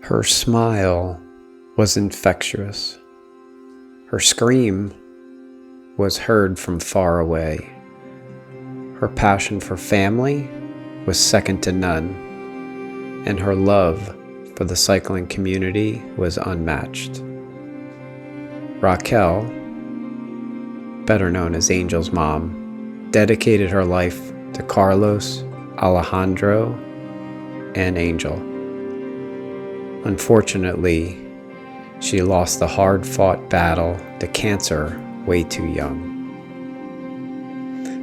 Her smile was infectious. Her scream was heard from far away. Her passion for family was second to none, and her love for the cycling community was unmatched. Raquel, better known as Angel's mom, dedicated her life to Carlos, Alejandro, and Angel. Unfortunately, she lost the hard-fought battle to cancer way too young.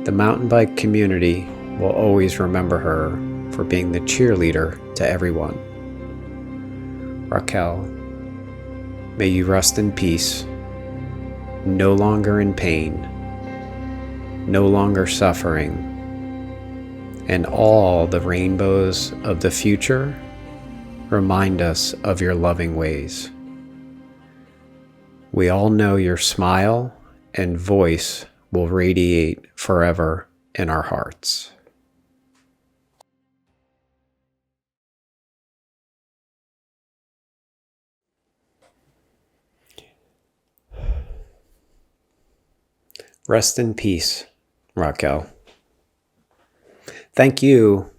The mountain bike community will always remember her for being the cheerleader to everyone. Raquel, may you rest in peace, no longer in pain, no longer suffering, and all the rainbows of the future remind us of your loving ways. We all know your smile and voice will radiate forever in our hearts. Rest in peace, Raquel. Thank you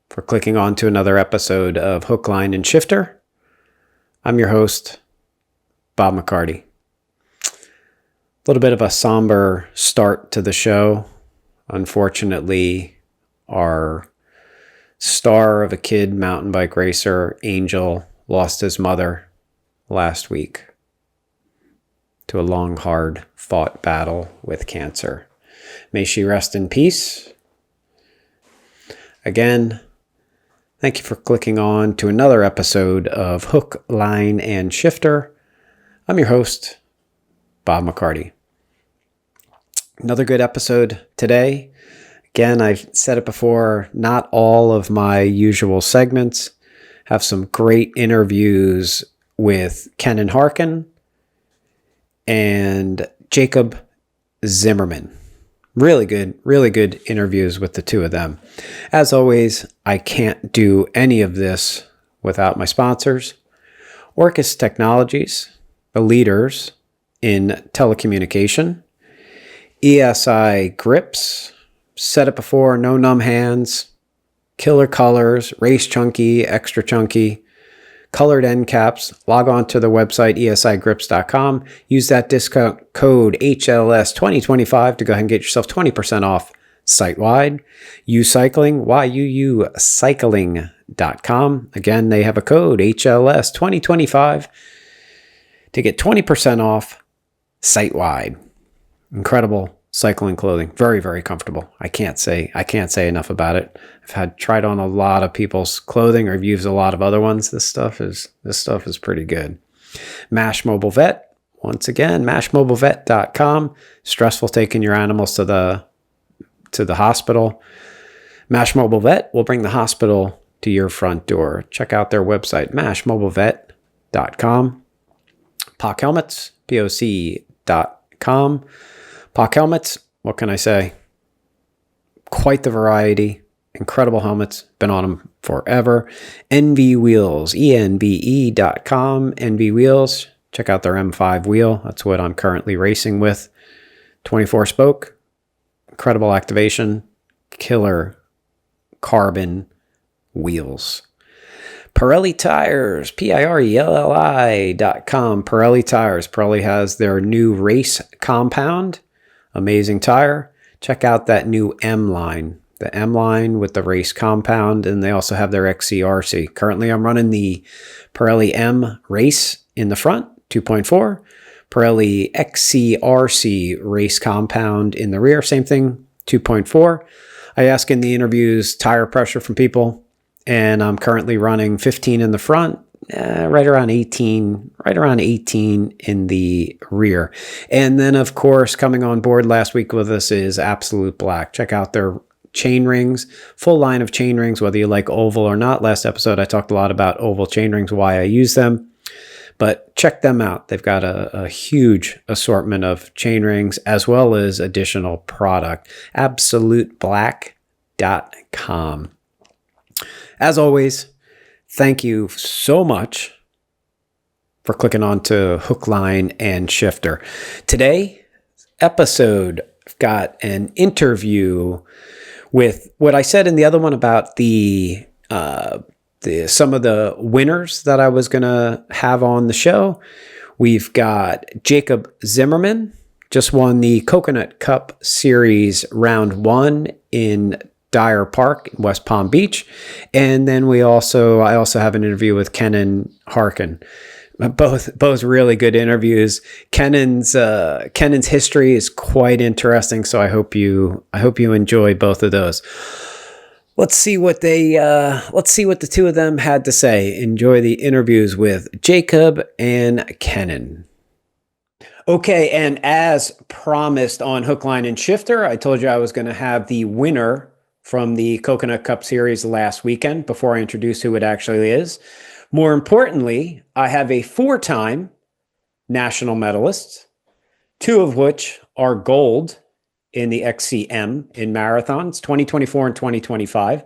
for clicking on to another episode of Hook, Line, and Shifter. I'm your host, Bob McCarty. A little bit of a somber start to the show. Unfortunately, our star of a kid mountain bike racer, Angel, lost his mother last week to a long, hard-fought battle with cancer. May she rest in peace. Again, thank you for clicking on to another episode of Hook, Line, and Shifter. I'm your host, Bob McCarty. Another good episode today. Again, I've said it before, not all of my usual segments have some great interviews with Kenan Harkin and Jacob Zimmerman. Really good interviews with the two of them. As always, I can't do any of this without my sponsors, Orcus Technologies, the leaders in telecommunication, ESI grips, said it before, no numb hands, killer colors, race chunky, extra chunky, colored end caps. Log on to the website, esigrips.com. Use that discount code HLS2025 to go ahead and get yourself 20% off site-wide. Cycling, YUUcycling.com. Again, they have a code HLS2025 to get 20% off site-wide. Incredible cycling clothing. Very, very comfortable. I can't say enough about it. I've tried on a lot of people's clothing, or I've used a lot of other ones. This stuff is pretty good. MASH Mobile Vet. Once again, mashmobilevet.com. Stressful taking your animals to the hospital. MASH Mobile Vet will bring the hospital to your front door. Check out their website, mashmobilevet.com. POC Helmets, POC.com. POC Helmets, what can I say? Quite the variety. Incredible helmets. Been on them forever. NV Wheels, ENVE.com. NV Wheels. Check out their M5 wheel. That's what I'm currently racing with. 24 spoke. Incredible activation. Killer carbon wheels. Pirelli Tires, Pirelli.com. Pirelli Tires. Pirelli has their new race compound. Amazing tire. Check out that new M line. The M line with the race compound, and they also have their XCRC. Currently, I'm running the Pirelli M race in the front, 2.4. Pirelli XCRC race compound in the rear, same thing, 2.4. I ask in the interviews tire pressure from people, and I'm currently running 15 in the front, right around 18 in the rear. And then, of course, coming on board last week with us is Absolute Black. Check out their chain rings, full line of chain rings, whether you like oval or not. Last episode, I talked a lot about oval chain rings, why I use them. But check them out. They've got a huge assortment of chain rings as well as additional product. AbsoluteBlack.com. As always, thank you so much for clicking on to Hook, Line, and Shifter. Today episode, I've got an interview with what I said in the other one about the some of the winners that I was going to have on the show. We've got Jacob Zimmerman, just won the Coconut Cup Series Round 1 in Dyer Park, West Palm Beach. And then I also have an interview with Kenan Harkin. Both really good interviews. Kenan's history is quite interesting, so I hope you enjoy both of those. Let's see what the two of them had to say. Enjoy the interviews with Jacob and Kenan. Okay, and as promised on Hook, Line, and Shifter, I told you I was going to have the winner from the Coconut Cup Series last weekend before I introduce who it actually is. More importantly, I have a 4-time national medalist, 2 of which are gold in the XCM in marathons, 2024 and 2025,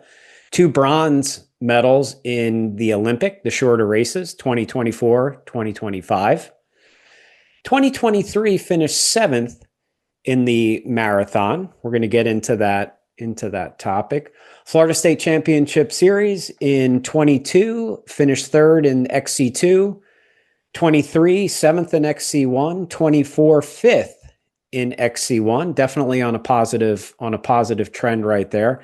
2 bronze medals in the Olympic, the shorter races, 2024, 2025. 2023 finished 7th in the marathon. We're going to get into that topic. Florida State Championship Series in 22, finished 3rd in XC2, 23, 7th in XC1, 24, 5th in XC1, definitely on a positive trend right there.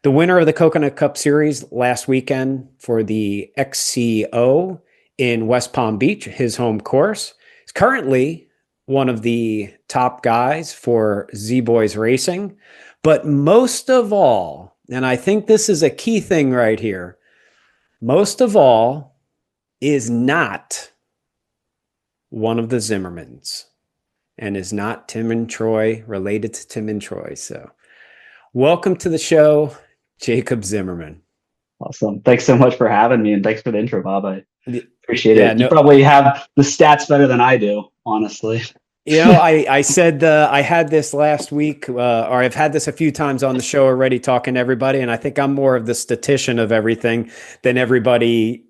The winner of the Coconut Cup Series last weekend for the XCO in West Palm Beach, his home course, is currently one of the top guys for Z-Boys Racing. But most of all, and I think this is a key thing right here, most of all is not one of the Zimmermans and is not Tim and Troy, related to Tim and Troy. So welcome to the show, Jacob Zimmerman. Awesome. Thanks so much for having me, and thanks for the intro, Bob. I appreciate it. You probably have the stats better than I do, honestly. I said I had this last week, or I've had this a few times on the show already, talking to everybody, and I think I'm more of the statistician of everything than everybody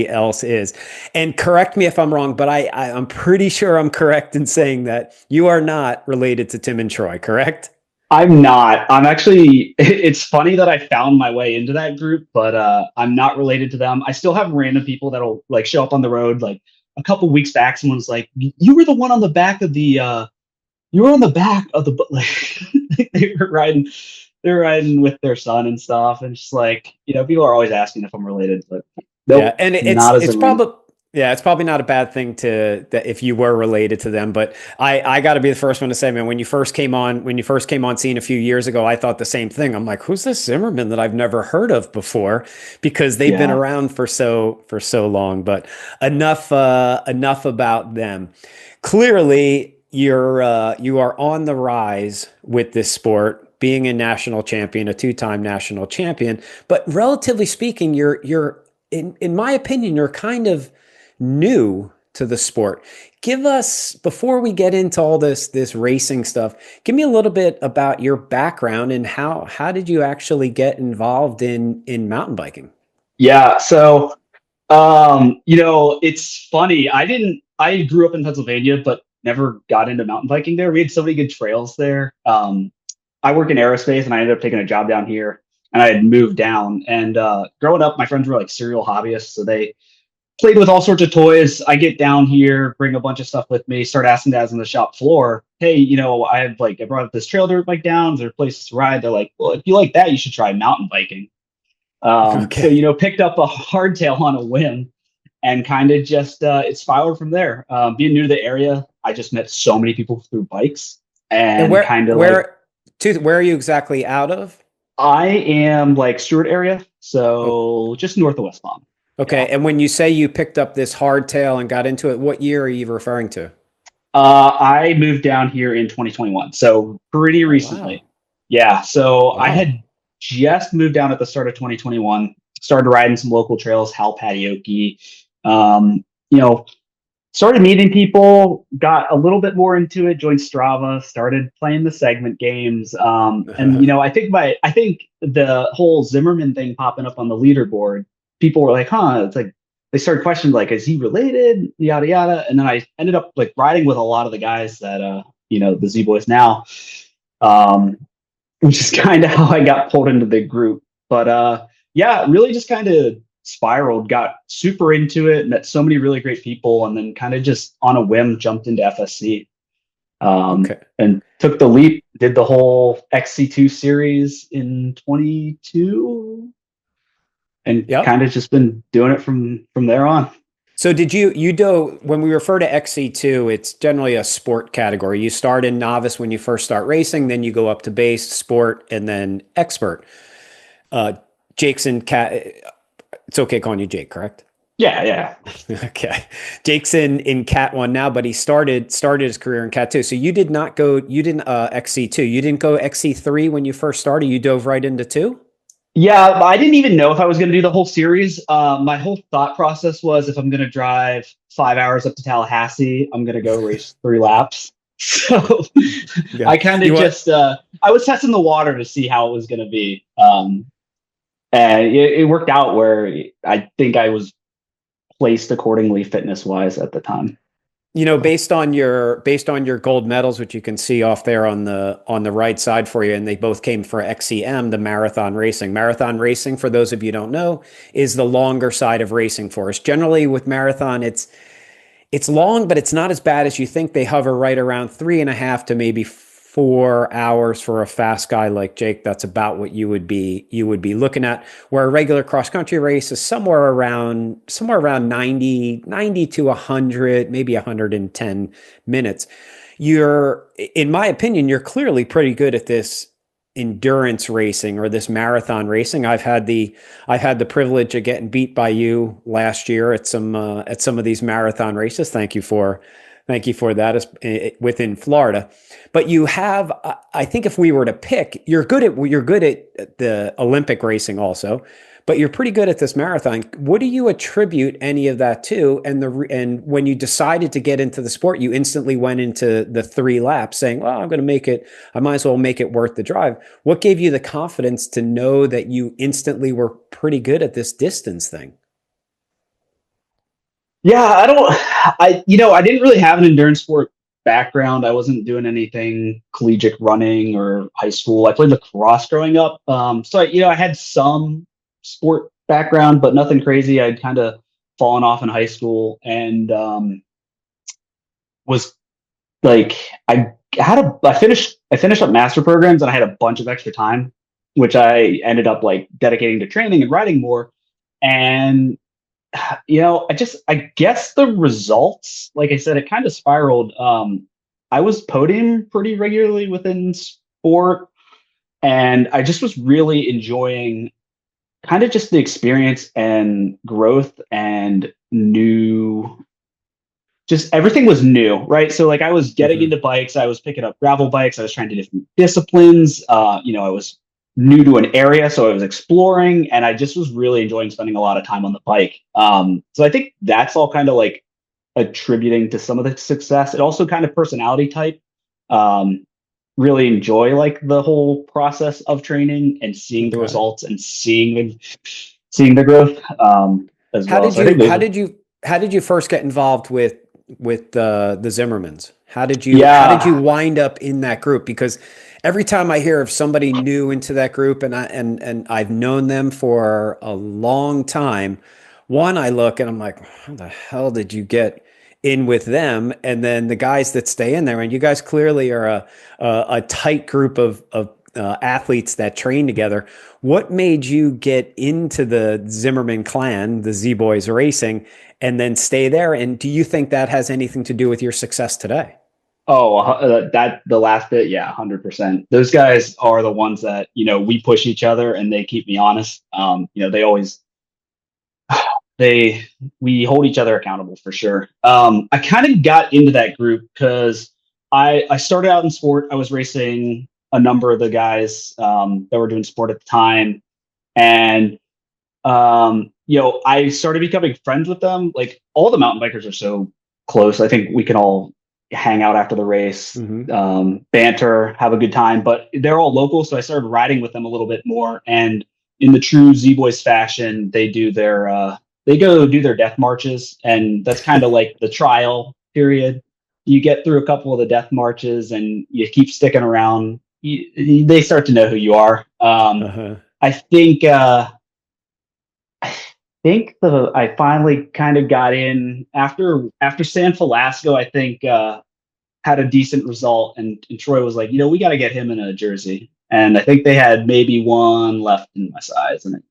else is. And correct me if I'm wrong, but I'm pretty sure I'm correct in saying that you are not related to Tim and Troy, correct? I'm not. I'm actually, it's funny that I found my way into that group, but I'm not related to them. I still have random people that'll like show up on the road. Like a couple weeks back, someone's like, you were the one on the back of the, like, they're riding with their son and stuff. And just like, people are always asking if I'm related, but nope, yeah. And it's probably not a bad thing that if you were related to them, but I got to be the first one to say, man, when you first came on scene a few years ago, I thought the same thing. I'm like, who's this Zimmerman that I've never heard of before? Because they've been around for so long. But enough about them. Clearly, you are on the rise with this sport, being a national champion, a 2-time national champion. But relatively speaking, you're in my opinion, you're kind of new to the sport. Give us, before we get into all this racing stuff, give me a little bit about your background and how did you actually get involved in mountain biking? Yeah. So, it's funny. I grew up in Pennsylvania, but never got into mountain biking there. We had so many good trails there. I work in aerospace and I ended up taking a job down here, and I had moved down. And growing up, my friends were like serial hobbyists. So they played with all sorts of toys. I get down here, bring a bunch of stuff with me, start asking guys on the shop floor, hey, I brought this trail dirt bike down. Is there places to ride? They're like, well, if you like that, you should try mountain biking. Okay. So, picked up a hardtail on a whim and kind of just, it spiraled from there. Being new to the area, I just met so many people through bikes and where are you exactly out of? I am like Stewart area. So just north of West Palm. Okay. Yeah. And when you say you picked up this hardtail and got into it, what year are you referring to? I moved down here in 2021. So pretty recently. Wow. Yeah. So wow. I had just moved down at the start of 2021, started riding some local trails, Hal Patioki, started meeting people, got a little bit more into it, joined Strava, started playing the segment games. And I think the whole Zimmerman thing popping up on the leaderboard, people were like, it's like they started questioning like, is he related? Yada yada. And then I ended up like riding with a lot of the guys that the Z Boys now, um, which is kind of how I got pulled into the group. But yeah, really just kind of spiraled, got super into it, met so many really great people, and then kind of just on a whim jumped into FSC, Okay. and took the leap, did the whole XC2 series in 22, and Yep. kind of just been doing it from there on. So did you do when we refer to XC2, it's generally a sport category. You start in novice when you first start racing, then you go up to base, sport, and then expert. Uh, Jake's in cat. It's okay calling you Jake, correct? Yeah, yeah. Okay. Jake's in Cat 1 now, but he started his career in Cat 2. So you didn't XC2. You didn't go XC3 when you first started. You dove right into 2? Yeah, I didn't even know if I was going to do the whole series. My whole thought process was if I'm going to drive 5 hours up to Tallahassee, I'm going to go race 3 laps. So Yeah. I kind of You want just I was testing the water to see how it was going to be, and it worked out where I think I was placed accordingly fitness wise at the time. based on your gold medals, which you can see off there on the right side for you, and they both came for XCM, the marathon racing. Marathon racing, for those of you who don't know, is the longer side of racing for us. Generally, with marathon, it's long, but it's not as bad as you think. They hover right around 3.5 to maybe 4 hours for a fast guy like Jake. That's about what you would be looking at. Where a regular cross country race is somewhere around 90 to 100, maybe 110 minutes. In my opinion, you're clearly pretty good at this endurance racing or this marathon racing. I've had the privilege of getting beat by you last year at some of these marathon races. Thank you for that within Florida. But you have, I think, if we were to pick, you're good at the Olympic racing also, but you're pretty good at this marathon. What do you attribute any of that to? And when you decided to get into the sport, you instantly went into the 3 laps, saying, "Well, I'm going to make it. I might as well make it worth the drive." What gave you the confidence to know that you instantly were pretty good at this distance thing? Yeah, I didn't really have an endurance sport background. I wasn't doing anything collegiate running or high school. I played lacrosse growing up. So I had some sport background, but nothing crazy. I'd kind of fallen off in high school and was like, I finished up master programs and I had a bunch of extra time, which I ended up like dedicating to training and writing more. And I guess the results, like I said, it kind of spiraled. I was podium pretty regularly within sport, and I just was really enjoying kind of just the experience and growth and new, just everything was new, right? So like I was getting Mm-hmm. into bikes, I was picking up gravel bikes, I was trying to do different disciplines. I was new to an area, so I was exploring, and I just was really enjoying spending a lot of time on the bike. So I think that's all kind of like attributing to some of the success. It also kind of personality type. Um, really enjoy like the whole process of training and seeing the Okay. results and seeing the growth, as How well. did So I you think how those are, did you how did you first get involved with the Zimmermans? How did you yeah. wind up in that group? Because every time I hear of somebody new into that group, and I've known them for a long time, one, I look and I'm like, how the hell did you get in with them? And then the guys that stay in there, and you guys clearly are a tight group of athletes that train together. What made you get into the Zimmerman clan, the Z Boys Racing, and then stay there? And do you think that has anything to do with your success today? Oh, that the last bit, yeah, 100%. Those guys are the ones that we push each other and they keep me honest. They always they we hold each other accountable for sure. I kind of got into that group because I started out in sport. I was racing a number of the guys that were doing sport at the time, and I started becoming friends with them. Like all the mountain bikers are so close. I think we can all hang out after the race, Mm-hmm. banter, have a good time. But they're all local, so I started riding with them a little bit more. And in the true Z Boys fashion, they do their they go do their death marches, and that's kind of like the trial period. You get through a couple of the death marches, and you keep sticking around. They start to know who you are. Uh-huh. I think I finally kind of got in after San Falasco. I think had a decent result, and Troy was like, we got to get him in a jersey, and I think they had maybe one left in my size, and it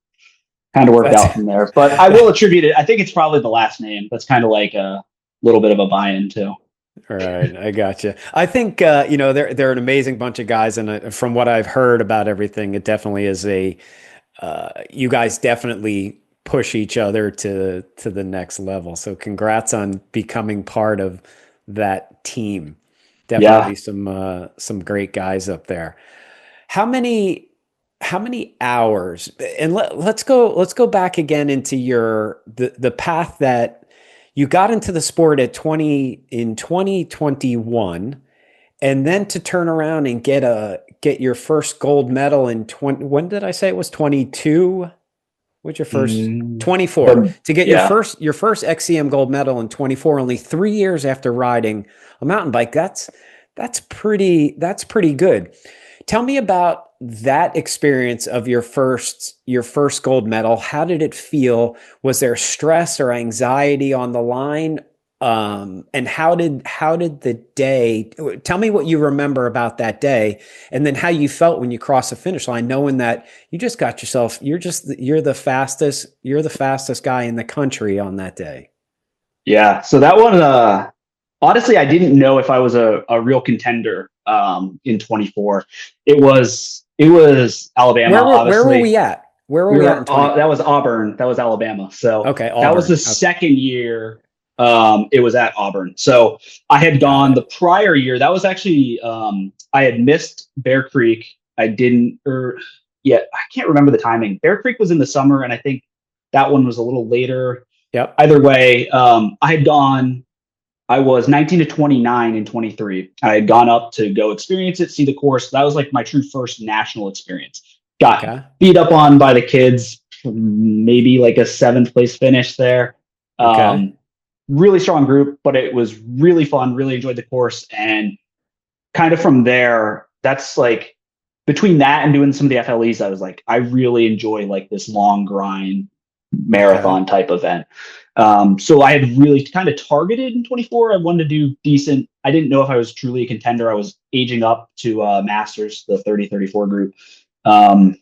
kind of worked That's out from there. But I will attribute it. I think it's probably the last name. That's kind of like a little bit of a buy-in too. all right. I got you. I think they're an amazing bunch of guys, and from what I've heard about everything, it definitely is you guys definitely push each other to the next level. So congrats on becoming part of that team. Yeah. Definitely some great guys up there. How many how many hours? And let's go back again into the path that you got into the sport at 2021, and then to turn around and get your first gold medal in 20, when did I say it was 22? What's your first? Mm, 24. the To get yeah. your first XCM gold medal in 24, only 3 years after riding a mountain bike. That's pretty good. Tell me about that experience of your first gold medal. How did it feel? Was there stress or anxiety on the line? And how did the day? Tell me what you remember about that day, and then how you felt when you crossed the finish line, knowing that you just got yourself. You're the fastest guy in the country on that day. Yeah. So that one, honestly, I didn't know if I was a real contender in 24. It was Alabama, Where were obviously. we at? Where were We we at were in 20? that was Auburn. That was Alabama. So Okay, that was Auburn. the Okay, second year. It was at Auburn. So I had got gone it. the prior year. That was actually I had missed Bear Creek. I didn't, or yeah, I can't remember the timing. Bear Creek was in the summer, and I think that one was a little later. Yep. Either way, I had gone. I was 19 to 29 and 23. I had gone up to go experience it, see the course. That was like my true first national experience. Got Okay. beat up on by the kids, maybe like a seventh place finish there. Okay. Um, really strong group, but it was really fun. Really enjoyed the course. And kind of from there, that's like between that and doing some of the FLEs, I was like, I really enjoy like this long grind Okay. marathon type event. So I had really kind of targeted in 24. I wanted to do decent. I didn't know if I was truly a contender. I was aging up to Masters, the 30-34 group. Um,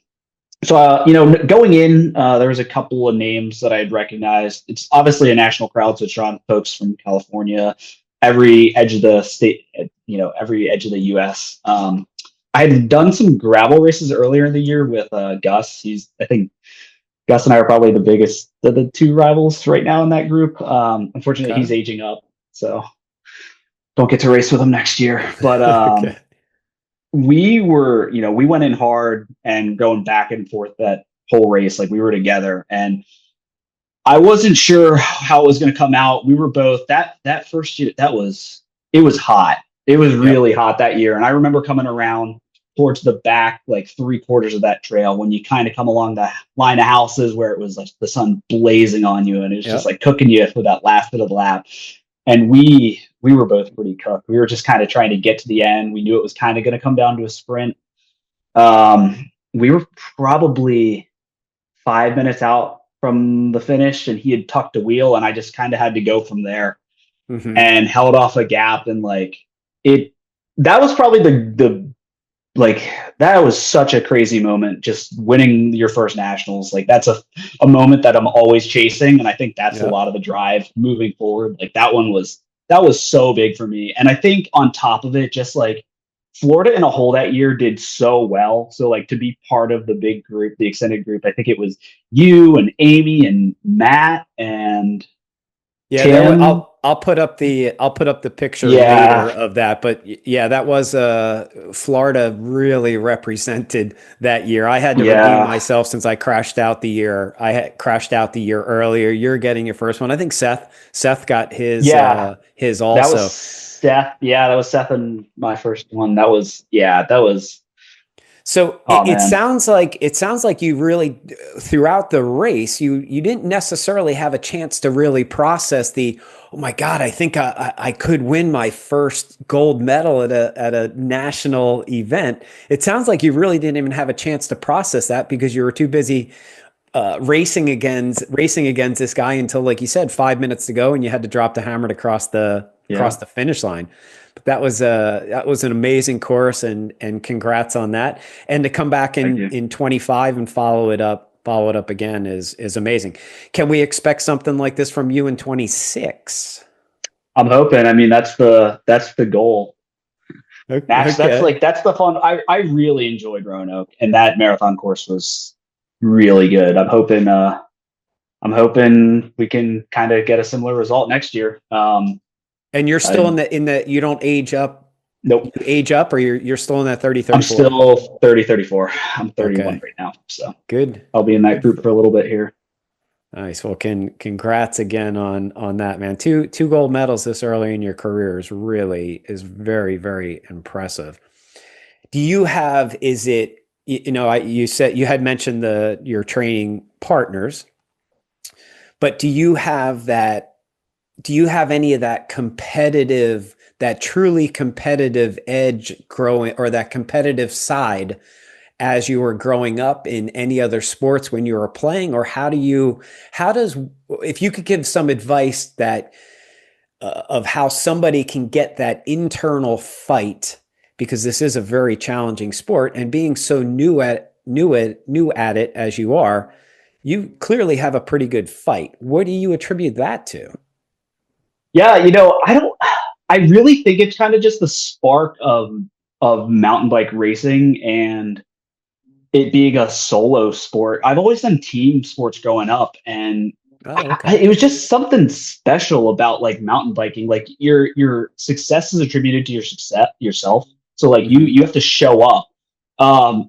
going in, there was a couple of names that I had recognized. It's obviously a national crowd, so it's drawn folks from California, every edge of the state, every edge of the U.S. I had done some gravel races earlier in the year with Gus. I think Gus and I are probably the biggest of the two rivals right now in that group. Unfortunately, he's Okay. aging up, so don't get to race with him next year. But Okay. we went in hard and going back and forth that whole race. Like we were together, and I wasn't sure how it was going to come out. We were both that first year. It was hot. It was Yep. really hot that year, and I remember coming around towards the back, like 3/4 of that trail, when you kind of come along the line of houses where it was like the sun blazing on you, and it was just Yep. like cooking you for that last bit of the lap. And we were both pretty cooked. We were just kind of trying to get to the end. We knew it was kind of going to come down to a sprint. We were probably 5 minutes out from the finish, and he had tucked a wheel, and I just kind of had to go from there Hmm. and held off a gap. And like it, that was probably the like that was such a crazy moment, just winning your first nationals. Like that's a moment that I'm always chasing, and I think that's a Yep. lot of the drive moving forward. Like that was so big for me. And I think on top of it, just like Florida in a whole that year did so well. So like to be part of the big group, the extended group, I think it was you and Amy and Matt and Yeah, Tim. I'll put up the picture later Yeah. of that, but yeah, that was Florida really represented that year. I had to redeem Yeah. myself since I crashed out the year. I had crashed out the year earlier. You're getting your first one. I think Seth got his Yeah. his That was also. Seth. Yeah, that was Seth and my first one. That was, yeah, that was So Oh man. it sounds like you really throughout the race you didn't necessarily have a chance to really process the, oh my God, I think I could win my first gold medal at a national event. It sounds like you really didn't even have a chance to process that because you were too busy racing against this guy until, like you said, 5 minutes to go, and you had to drop the hammer to cross Yeah. the finish line. But that was an amazing course, and congrats on that. And to come back Thank you. in 25 and follow it up again is amazing. Can we expect something like this from you in 26? I'm hoping. I mean, that's the goal. That's Okay. like that's the fun. I really enjoyed Roanoke, and that marathon course was really good. I'm hoping we can kind of get a similar result next year. And you're still I in the you don't age up, you Nope. age up, or you're still in that 30 I'm 34. still 30, 34. I'm 31 Okay. right now, so Good. I'll be in that Good. group for a little bit here. Nice. Well, congrats again on that, man. Two gold medals this early in your career is very, very impressive. Do you have, is it, you know, you said you had mentioned your training partners, but do you have any of that competitive, that truly competitive edge growing, or that competitive side as you were growing up in any other sports when you were playing? Or how does, if you could give some advice that of how somebody can get that internal fight, because this is a very challenging sport, and being so new at it as you are, you clearly have a pretty good fight. What do you attribute that to? Yeah, I really think it's kind of just the spark of mountain bike racing and it being a solo sport. I've always done team sports growing up, and Oh, okay. it was just something special about like mountain biking. Like your success is attributed to your success yourself. So like Hmm. you have to show up.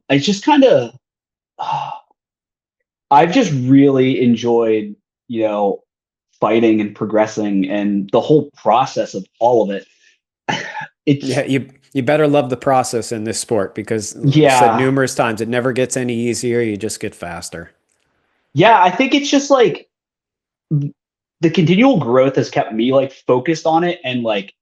It's just kind of I've just really enjoyed, you know, fighting and progressing and the whole process of all of it. Yeah, It's you better love the process in this sport, because I've said yeah, numerous times, it never gets any easier. You just get faster. yeah. I think it's just like the continual growth has kept me like focused on it, and like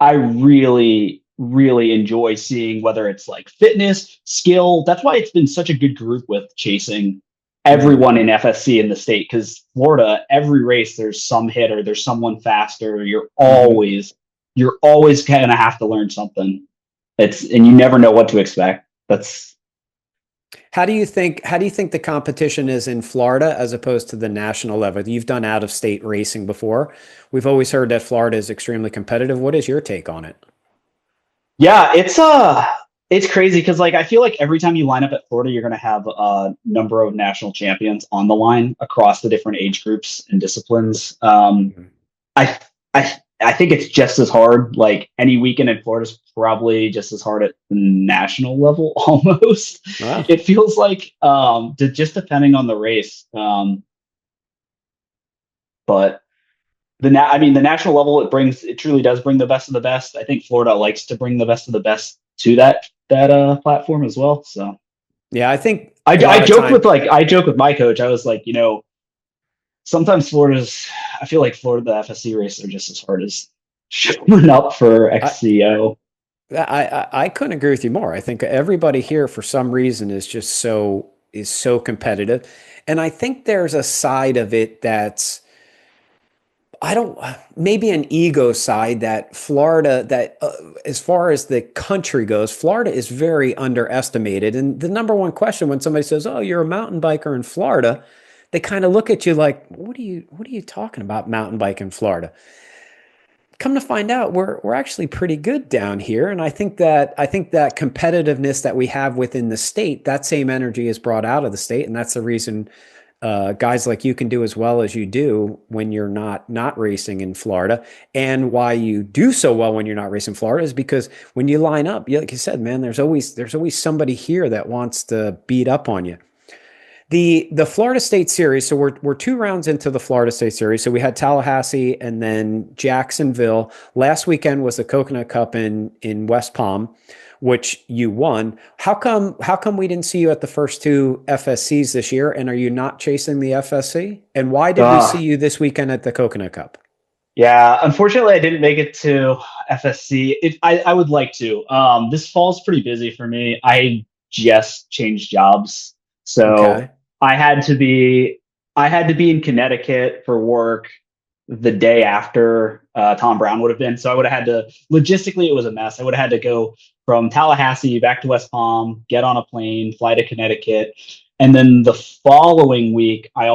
I really, really enjoy seeing whether it's like fitness, skill. That's why it's been such a good group with chasing Hmm. everyone in FSC in the state. Because Florida, every race there's some hitter, there's someone faster. Hmm. You're always gonna have to learn something. And you never know what to expect. That's How do you think the competition is in Florida as opposed to the national level? You've done out of state racing before. We've always heard that Florida is extremely competitive. What is your take on it? Yeah, it's crazy because like I feel like every time you line up at Florida, you're gonna have a number of national champions on the line across the different age groups and disciplines. I I think it's just as hard. Like any weekend in Florida is probably just as hard at the national level almost. Wow. It feels like just depending on the race. But I mean the national level it truly does bring the best of the best. I think Florida likes to bring the best of the best to that platform as well. So Yeah, I think a lot of I joke with my coach. I was like, sometimes I feel like Florida the FSC races are just as hard as showing up for I, XCO. I couldn't agree with you more. I think everybody here for some reason is so competitive. And I think there's a side of it that's, I don't, maybe an ego side, that Florida, that as far as the country goes, Florida is very underestimated. And the number one question when somebody says, "Oh, you're a mountain biker in Florida," they kind of look at you like, what are you talking about, mountain bike in Florida?" Come to find out, we're actually pretty good down here. And I think that competitiveness that we have within the state, that same energy is brought out of the state, and that's the reason guys like you can do as well as you do when you're not racing in Florida, and why you do so well when you're not racing in Florida is because when you line up, like you said, man, there's always somebody here that wants to beat up on you. The Florida State series. So we're 2 rounds into the Florida State series. So we had Tallahassee and then Jacksonville. Last weekend was the Coconut Cup in West Palm, which you won. How come we didn't see you at the first 2 FSCs this year? And are you not chasing the FSC? And why did we see Uh, you this weekend at the Coconut Cup? yeah, unfortunately, I didn't make it to FSC. I would like to. This fall's pretty busy for me. I just changed jobs, so Okay. I had to be I had to be in Connecticut for work the day after Tom Brown would have been. So I would have had to logistically, it was a mess. I would have had to go from Tallahassee back to West Palm, get on a plane, fly to Connecticut. And then the following week, I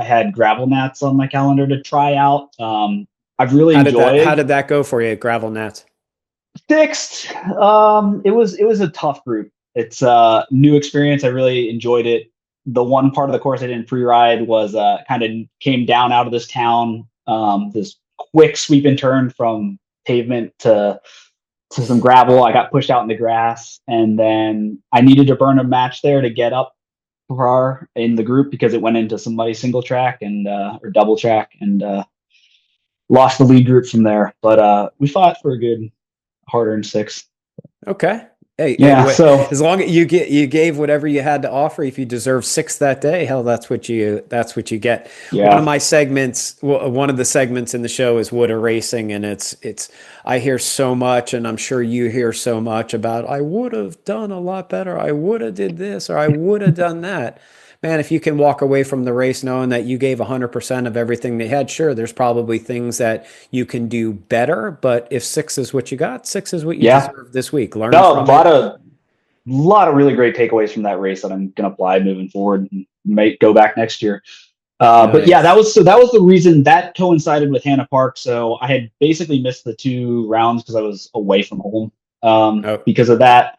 had gravel mats on my calendar to try out. I've really How enjoyed did that go for you at Gravel Nats? fixed. It was a tough group. It's a new experience. I really enjoyed it. The one part of the course I didn't pre-ride was kind of came down out of this town. This quick sweep and turn from pavement to some gravel. I got pushed out in the grass, and then I needed to burn a match there to get up far in the group because it went into somebody's single track and or double track, and lost the lead group from there. But we fought for a good hard-earned six. Okay. Hey, Yeah, so as long as you gave whatever you had to offer. If you deserve 6 that day, hell, that's what you get. One of yeah, my segments, one of the segments in the show is Woulda Racing, and it's I hear so much, and I'm sure you hear so much about I would have done a lot better, I would have did this, or I would have done that. Man, if you can walk away from the race knowing that you gave 100% of everything they had, sure, there's probably things that you can do better. But if 6 is what you got, 6 is what you yeah. deserve this week. Learn No, a from it. lot of really great takeaways from that race that I'm gonna apply moving forward and might go back next year. But yeah, Nice. that was the reason that coincided with Hannah Park. So I had basically missed the 2 rounds because I was away from home Oh, because of that,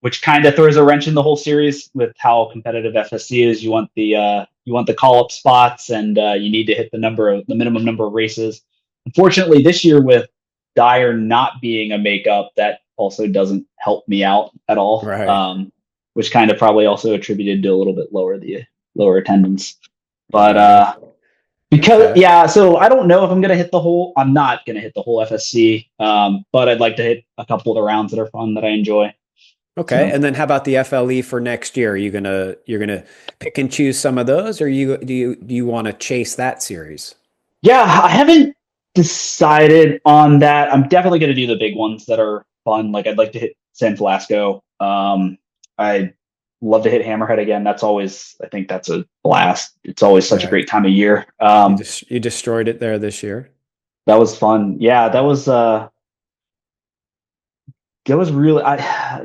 which kind of throws a wrench in the whole series with how competitive FSC is. You want the call up spots, and you need to hit the minimum number of races. Unfortunately, this year with Dyer not being a makeup, that also doesn't help me out at all. right. Which kind of probably also attributed to a little bit lower attendance. But Right. because Okay. yeah, so I don't know if I'm not gonna hit the whole FSC. But I'd like to hit a couple of the rounds that are fun that I enjoy. Okay. So And then how about the FLE for next year? Are you're gonna pick and choose some of those, or do you want to chase that series? yeah, I haven't decided on that. I'm definitely gonna do the big ones that are fun. Like I'd like to hit San Velasco. I love to hit Hammerhead again. I think that's a blast. It's always such a Right. great time of year. You destroyed it there this year. That was fun. Yeah, that was really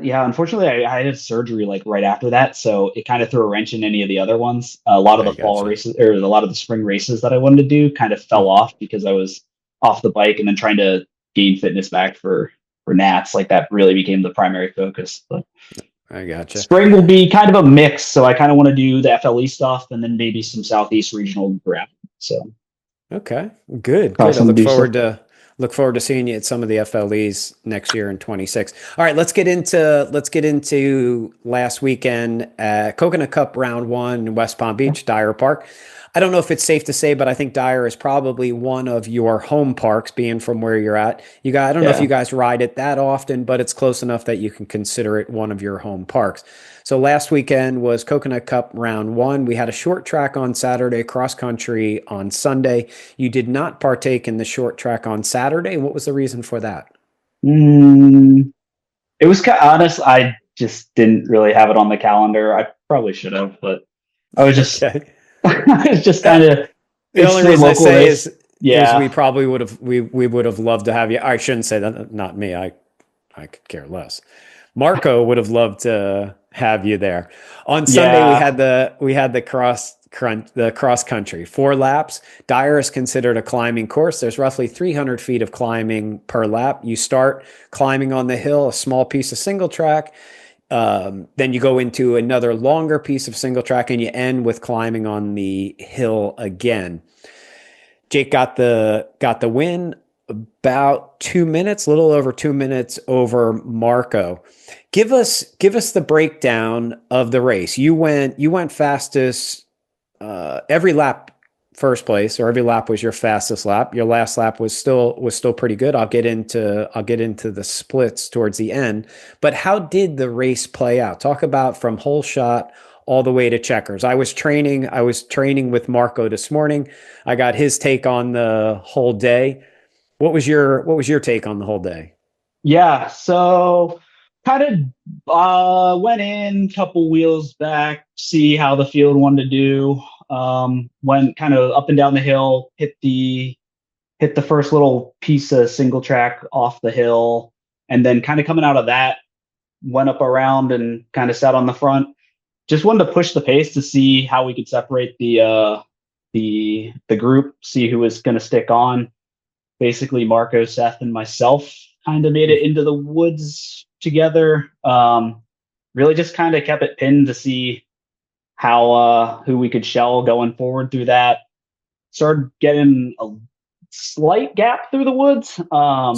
yeah, unfortunately I had surgery like right after that, so it kind of threw a wrench in any of the other ones. A lot of I the fall gotcha. races or a lot of the spring races that I wanted to do kind of fell Hmm. off because I was off the bike and then trying to gain fitness back for Nats. Like that really became the primary focus. But I gotcha. spring will be kind of a mix, so I kind of want to do the FLE stuff and then maybe some Southeast regional grab. So Okay, good, probably good. I some do stuff. look forward to seeing you at some of the FLEs next year in 26. All right, let's get into last weekend, Coconut Cup round one in West Palm Beach, Dyer Park. I don't know if it's safe to say, but I think Dyer is probably one of your home parks, being from where you're at. I don't know if you Yeah. guys ride it that often, but it's close enough that you can consider it one of your home parks. So last weekend was Coconut Cup round one. We had a short track on Saturday, cross country on Sunday. You did not partake in the short track on Saturday. What was the reason for that? Mm, it was kind of honest. I just didn't really have it on the calendar. I probably should have, but I was just Okay. I was just Uh, kind of the it's only the reason I local say race. is we Yeah, probably we would have loved to have you. I shouldn't say that. Not me. I could care less. Marco would have loved to have you there. On Sunday yeah. we had the cross country 4 laps. Dyer is considered a climbing course. There's roughly 300 feet of climbing per lap. You start climbing on the hill, a small piece of single track. Then you go into another longer piece of single track, and you end with climbing on the hill again. Jake got the win. about 2 minutes, a little over 2 minutes over Marco. Give us the breakdown of the race. You went fastest every lap first place, or every lap was your fastest lap. Your last lap was still pretty good. I'll get into the splits towards the end. But how did the race play out? Talk about from whole shot all the way to checkers. I was training with Marco this morning. I got his take on the whole day. What was your take on the whole day? Yeah, so kind of went in, couple wheels back, see how the field wanted to do. Went kind of up and down the hill, hit the first little piece of single track off the hill, and then kind of coming out of that, went up around and kind of sat on the front. Just wanted to push the pace to see how we could separate the group, see who was going to stick on. Basically, Marco, Seth, and myself kind of made it into the woods together. Really just kind of kept it pinned to see how who we could shell going forward through that. Started getting a slight gap through the woods.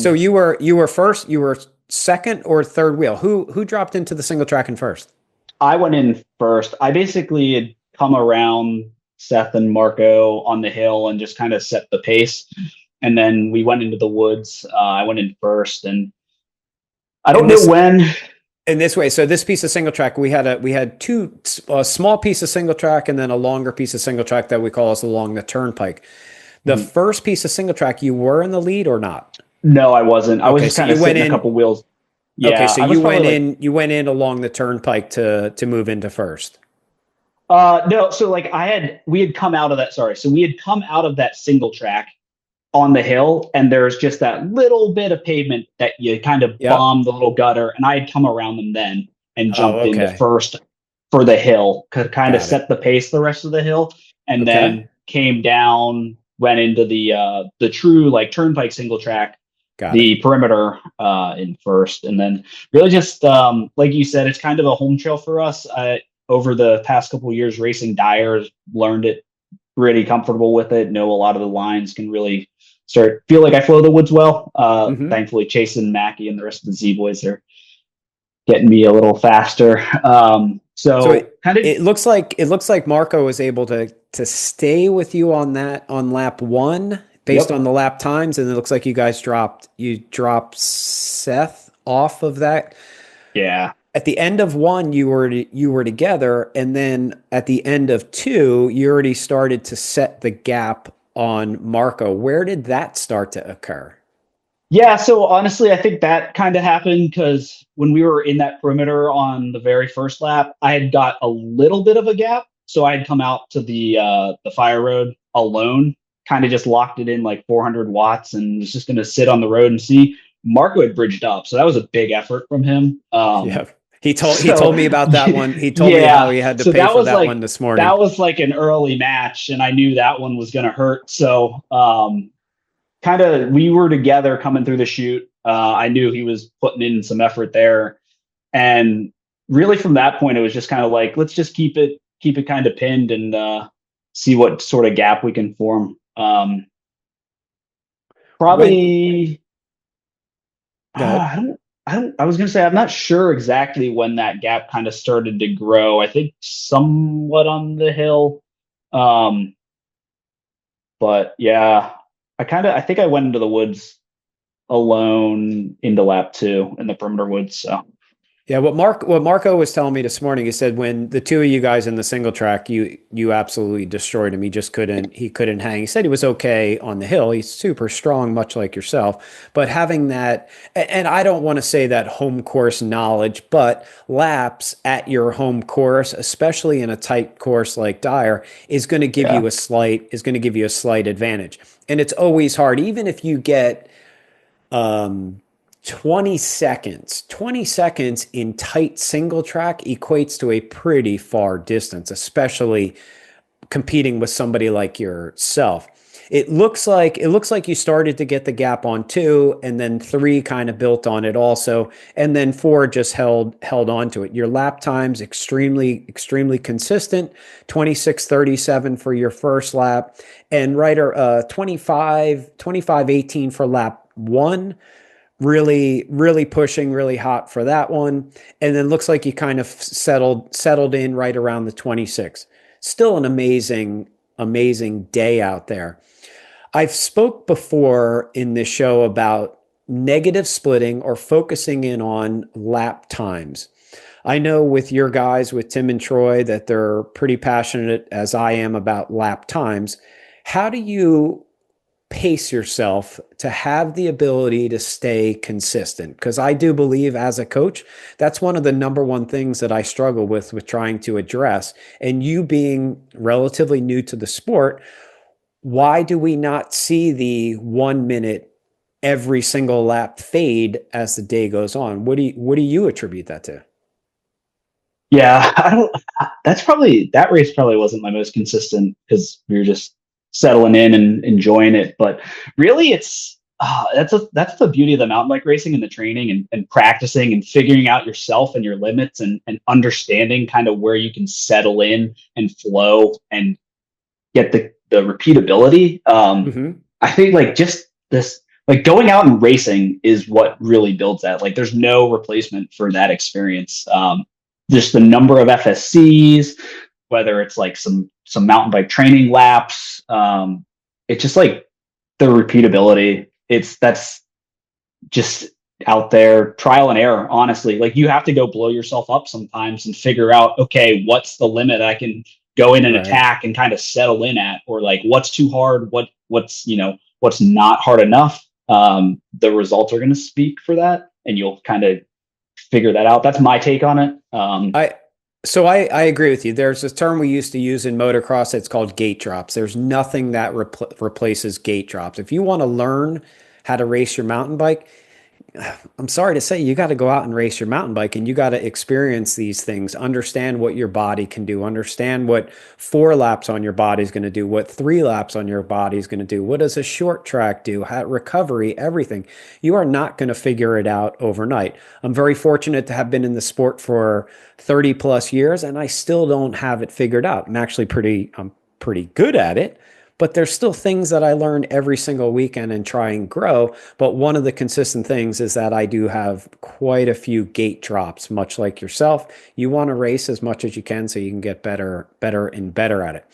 So you were first, you were second or third wheel. Who dropped into the single track in first? I went in first. I basically had come around Seth and Marco on the hill and just kind of set the pace. And then we went into the woods. I went in first, and I don't know when. In this way, so this piece of single track, we had two, a small piece of single track and then a longer piece of single track that we call as along the turnpike. The first piece of single track, you were in the lead or not? No, I wasn't. I was just kind of sitting a couple wheels. Yeah, okay, so you went in along the turnpike to move into first. No, so like we had come out of that. Sorry, so we had come out of that single track on the hill, and there's just that little bit of pavement that you kind of bomb the little gutter, and I had come around them then and jumped into first for the hill, could kind of set the pace the rest of the hill, and then came down, went into the true like turnpike single track, the perimeter in first, and then really just like you said, it's kind of a home trail for us. Over the past couple of years racing Dyers, learned it, really comfortable with it, know a lot of the lines, can really feel like I flow the woods well. Thankfully, Chase and Mackie and the rest of the Z boys are getting me a little faster. So it looks like Marco was able to stay with you on lap one based on the lap times, and it looks like you guys dropped Seth off of that. Yeah. At the end of one, you were together, and then at the end of two, you already started to set the gap on Marco. Where did that start to occur? Yeah, so honestly, I think that kind of happened because when we were in that perimeter on the very first lap, I had got a little bit of a gap. So I had come out to the fire road alone, kind of just locked it in like 400 watts and was just going to sit on the road and see. Marco had bridged up, so that was a big effort from him. He told me about that one. He told me how he had to pay for that one this morning. That was like an early match, and I knew that one was going to hurt. So kind of we were together coming through the chute. I knew he was putting in some effort there. And really from that point, it was just kind of like, let's just keep it kind of pinned and see what sort of gap we can form. Probably, I was going to say, I'm not sure exactly when that gap kind of started to grow. I think somewhat on the hill. But yeah, I think I went into the woods alone into lap two in the perimeter woods. So yeah, what Marco was telling me this morning, he said when the two of you guys in the single track, you absolutely destroyed him. He couldn't hang. He said he was okay on the hill. He's super strong, much like yourself. But having that, and I don't want to say that home course knowledge, but laps at your home course, especially in a tight course like Dyer, is going to give you a slight advantage. And it's always hard, even if you get 20 seconds. 20 seconds in tight single track equates to a pretty far distance, especially competing with somebody like yourself. It looks like you started to get the gap on two, and then three kind of built on it also, and then four just held on to it. Your lap times extremely consistent, 26:37 for your first lap, and right 25:18 for lap one, really, really pushing really hot for that one. And then looks like you kind of settled in right around the 26. Still an amazing day out there. I've spoke before in this show about negative splitting or focusing in on lap times. I know with your guys, with Tim and Troy, that they're pretty passionate, as I am, about lap times. How do you pace yourself to have the ability to stay consistent? Because I do believe, as a coach, that's one of the number one things that I struggle with trying to address. And you being relatively new to the sport, why do we not see the 1 minute every single lap fade as the day goes on? What do you attribute that to? Yeah, I don't. That race probably wasn't my most consistent because we were just settling in and enjoying it. But really, that's the beauty of the mountain bike racing and the training and practicing and figuring out yourself and your limits and understanding kind of where you can settle in and flow and get the repeatability. Mm-hmm. I think like just this, like going out and racing is what really builds that. Like there's no replacement for that experience. Just the number of FSCs, whether it's like some mountain bike training laps. It's just like the repeatability. That's just out there, trial and error, honestly. Like you have to go blow yourself up sometimes and figure out, okay, what's the limit I can go in and Right. attack and kind of settle in at, or like what's too hard, what's not hard enough. The results are going to speak for that, and you'll kind of figure that out. That's my take on it. I agree with you. There's this term we used to use in motocross. It's called gate drops. There's nothing that replaces gate drops. If you want to learn how to race your mountain bike, I'm sorry to say, you got to go out and race your mountain bike, and you got to experience these things, understand what your body can do, understand what 4 laps on your body is going to do, what 3 laps on your body is going to do, what does a short track do, how, recovery, everything. You are not going to figure it out overnight. I'm very fortunate to have been in the sport for 30 plus years, and I still don't have it figured out. I'm pretty good at it, but there's still things that I learn every single weekend and try and grow. But one of the consistent things is that I do have quite a few gate drops, much like yourself. You want to race as much as you can so you can get better and better at it.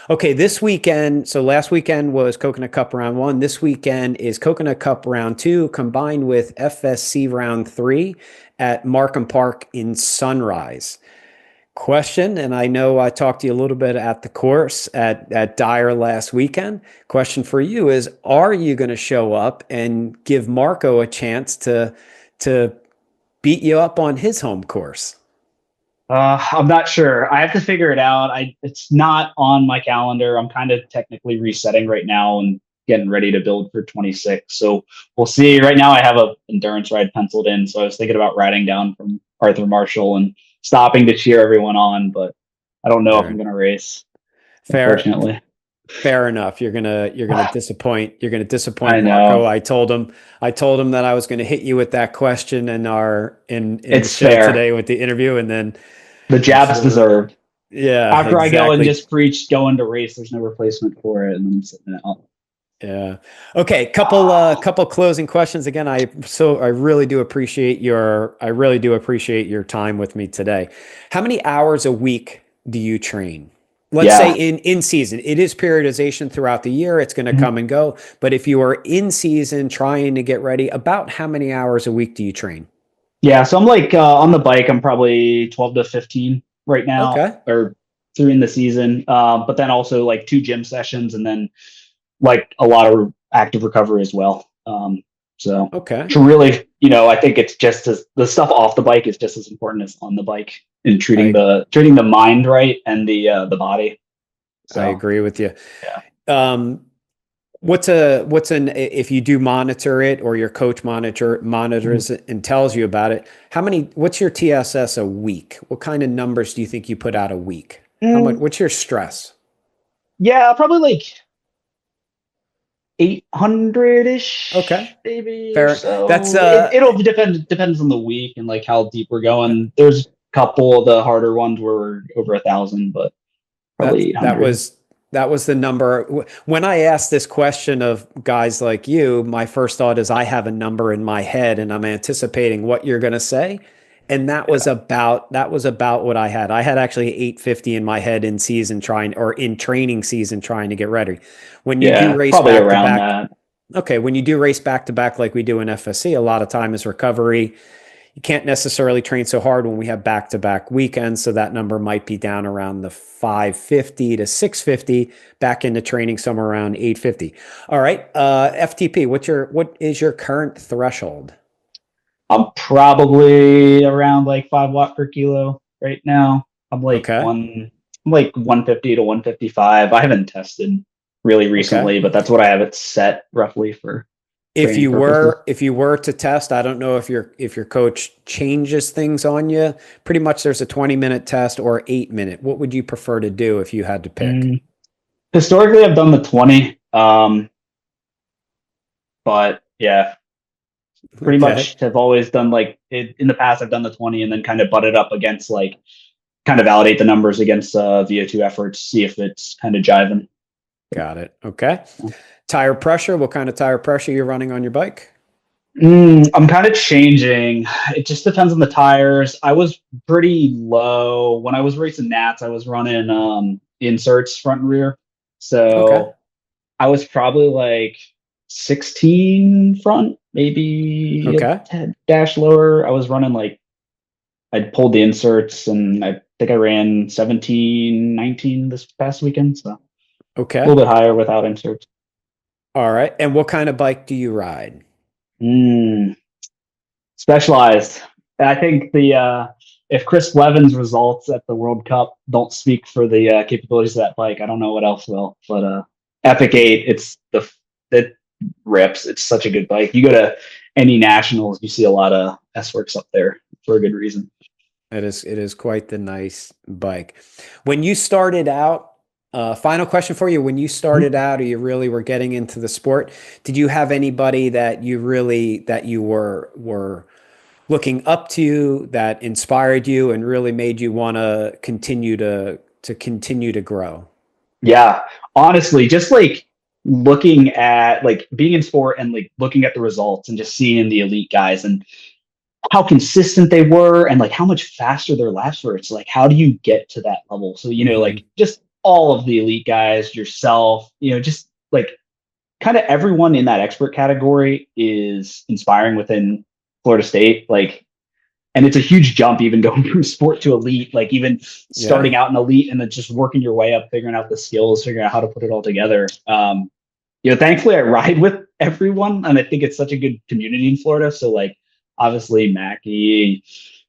Okay, this weekend, so last weekend was Coconut Cup round 1. This weekend is Coconut Cup round 2 combined with FSC round 3 at Markham Park in Sunrise. Question, and I know I talked to you a little bit at the course at Dyer last weekend. Question for you is, are you going to show up and give Marco a chance to beat you up on his home course? I'm not sure. I have to figure it out. It's not on my calendar. I'm kind of technically resetting right now and getting ready to build for 26. So we'll see. Right now, I have a endurance ride penciled in. So I was thinking about riding down from Arthur Marshall and stopping to cheer everyone on, but I don't know if I'm Fair, going to race, fair, unfortunately. fair enough. You're gonna disappoint. You're gonna I disappoint Marco. know. I told him that I was going to hit you with that question in the It's show fair. today with the interview, and then The jab's unfortunately, deserved. yeah, After I go and exactly. just preach going to race, there's no replacement for it, and then I'm sitting out. Yeah. Okay. Couple closing questions. Again, I really do appreciate your time with me today. How many hours a week do you train? Let's say Yeah. in season. It is periodization throughout the year. It's going to come and go. But if you are in season trying to get ready, about how many hours a week do you train? Yeah, so I'm like on the bike, I'm probably 12 to 15 right now, Okay. or through in the season. But then also like 2 gym sessions and then like a lot of active recovery as well. So Okay. to really, I think it's just as the stuff off the bike is just as important as on the bike in treating I the mind right and the body. I So agree with you. yeah. Um, what's an if you do monitor it or your coach monitors it and tells you about it, what's your TSS a week? What kind of numbers do you think you put out a week? How much, Mm, what's your stress? yeah, probably like 800-ish Okay. maybe or Fair. That's so. It'll depends on the week and like how deep we're going. There's a couple of the harder ones where we're over 1,000, but that probably that 800. was That was the number. When I asked this question of guys like you, my first thought is I have a number in my head and I'm anticipating what you're going to say. And that was about what I had. I had actually 850 in my head in season trying or in training season trying to get ready. When you do Yeah, race probably back to around back, that. okay, when you do race back to back like we do in FSC, a lot of time is recovery. You can't necessarily train so hard when we have back to back weekends. So that number might be down around the 550 to 650, back into training somewhere around 850. All right. FTP, what is your current threshold? I'm probably around like 5 watt per kilo right now. Okay. I'm like 150 to 155. I haven't tested really Okay. recently, but that's what I have it set roughly for If training you purposes. were if you were to test, I don't know if your coach changes things on you. Pretty much there's a 20-minute test or 8 minute. What would you prefer to do if you had to pick? Mm, Historically, I've done the 20. But yeah, pretty Okay. much have always done like in the past, I've done the 20 and then kind of butted up against like kind of validate the numbers against VO2 efforts, see if it's kind of jiving. Got it. Okay. Tire pressure. What kind of tire pressure you're running on your bike? I'm kind of changing. It just depends on the tires. I was pretty low when I was racing Nats. I was running inserts front and rear, Okay. so I was probably like 16 front, maybe a Okay. dash lower. I was running like I pulled the inserts, and I think I ran 17, 19 this past weekend, so a Okay. little bit higher without inserts. All right. And what kind of bike do you ride? Mm. Specialized. I think the if Chris Blevins' results at the World Cup don't speak for the capabilities of that bike, I don't know what else will. But Epic 8, it rips. It's such a good bike. You go to any nationals, you see a lot of S works up there for a good reason. It is quite the nice bike. When you started out, final question for you. When you started out or you really were getting into the sport, did you have anybody that you were looking up to that inspired you and really made you want to continue to grow? Yeah, honestly, just like looking at like being in sport and like looking at the results and just seeing the elite guys and how consistent they were and like how much faster their laps were. It's like, how do you get to that level? So, like Hmm. just all of the elite guys, yourself, just like kind of everyone in that expert category is inspiring within Florida State. Like, and it's a huge jump even going from sport to elite, like even Yeah. starting out in elite and then just working your way up, figuring out the skills, figuring out how to put it all together. Thankfully I ride with everyone and I think it's such a good community in Florida. So like obviously Mackie,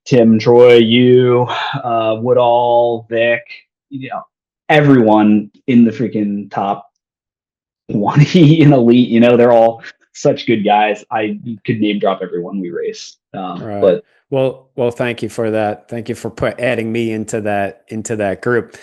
Tim, Troy, you, Woodall, Vic, everyone in the freaking top 20 in elite, they're all such good guys. I could name drop everyone we race. Right. But Well, thank you for that. Thank you for adding me into that group.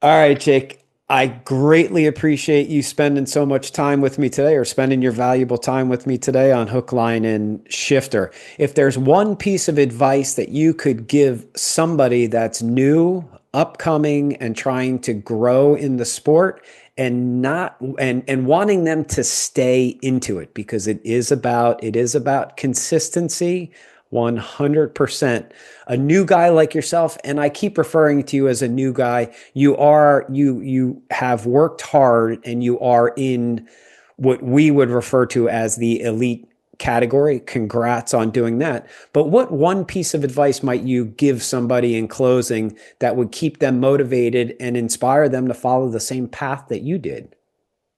All right, Jake. I greatly appreciate you spending so much time with me today or spending your valuable time with me today on Hook, Line, and Shifter. If there's one piece of advice that you could give somebody that's new, upcoming, and trying to grow in the sport and not and wanting them to stay into it because it is about consistency 100%. A new guy like yourself, and I keep referring to you as a new guy, you have worked hard and you are in what we would refer to as the elite category. Congrats on doing that. But what one piece of advice might you give somebody in closing that would keep them motivated and inspire them to follow the same path that you did?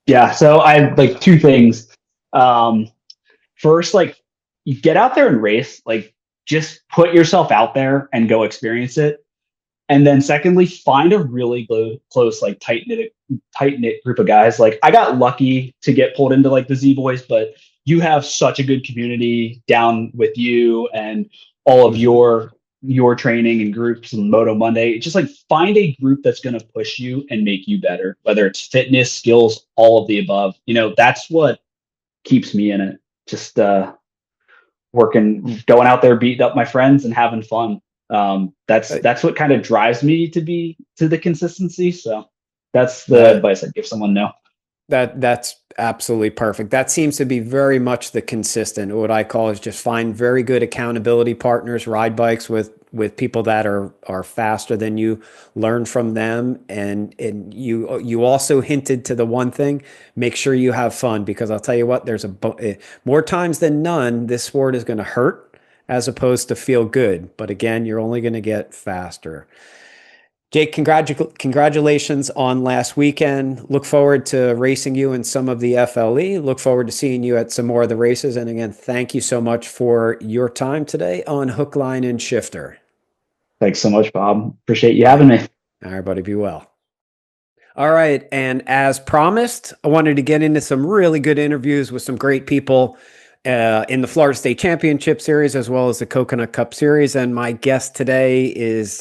yeah, so I have like two things. Um, First, like you get out there and race, like just put yourself out there and go experience it. And then secondly, find a really close, like tight knit group of guys. Like I got lucky to get pulled into like the Z Boys, but you have such a good community down with you and all of Mm-hmm. your training and groups and Moto Monday. Just like find a group that's going to push you and make you better, whether it's fitness, skills, all of the above. That's what keeps me in it. Just working, going out there, beating up my friends and having fun. That's what kind of drives me to the consistency. So That's the That advice I'd give someone now. that's absolutely perfect. That seems to be very much the consistent. What I call is just find very good accountability partners, ride bikes with people that are faster than you, learn from them, and you also hinted to the one thing, make sure you have fun, because I'll tell you what, more times than none this sport is going to hurt as opposed to feel good. But again, you're only going to get faster. Jake, congratulations on last weekend. Look forward to racing you in some of the FLE. Look forward to seeing you at some more of the races. And again, thank you so much for your time today on Hook, Line, and Shifter. Thanks so much, Bob. Appreciate you having me. All right, buddy, be well. All right. And as promised, I wanted to get into some really good interviews with some great people in the Florida State Championship Series as well as the Coconut Cup Series. And my guest today is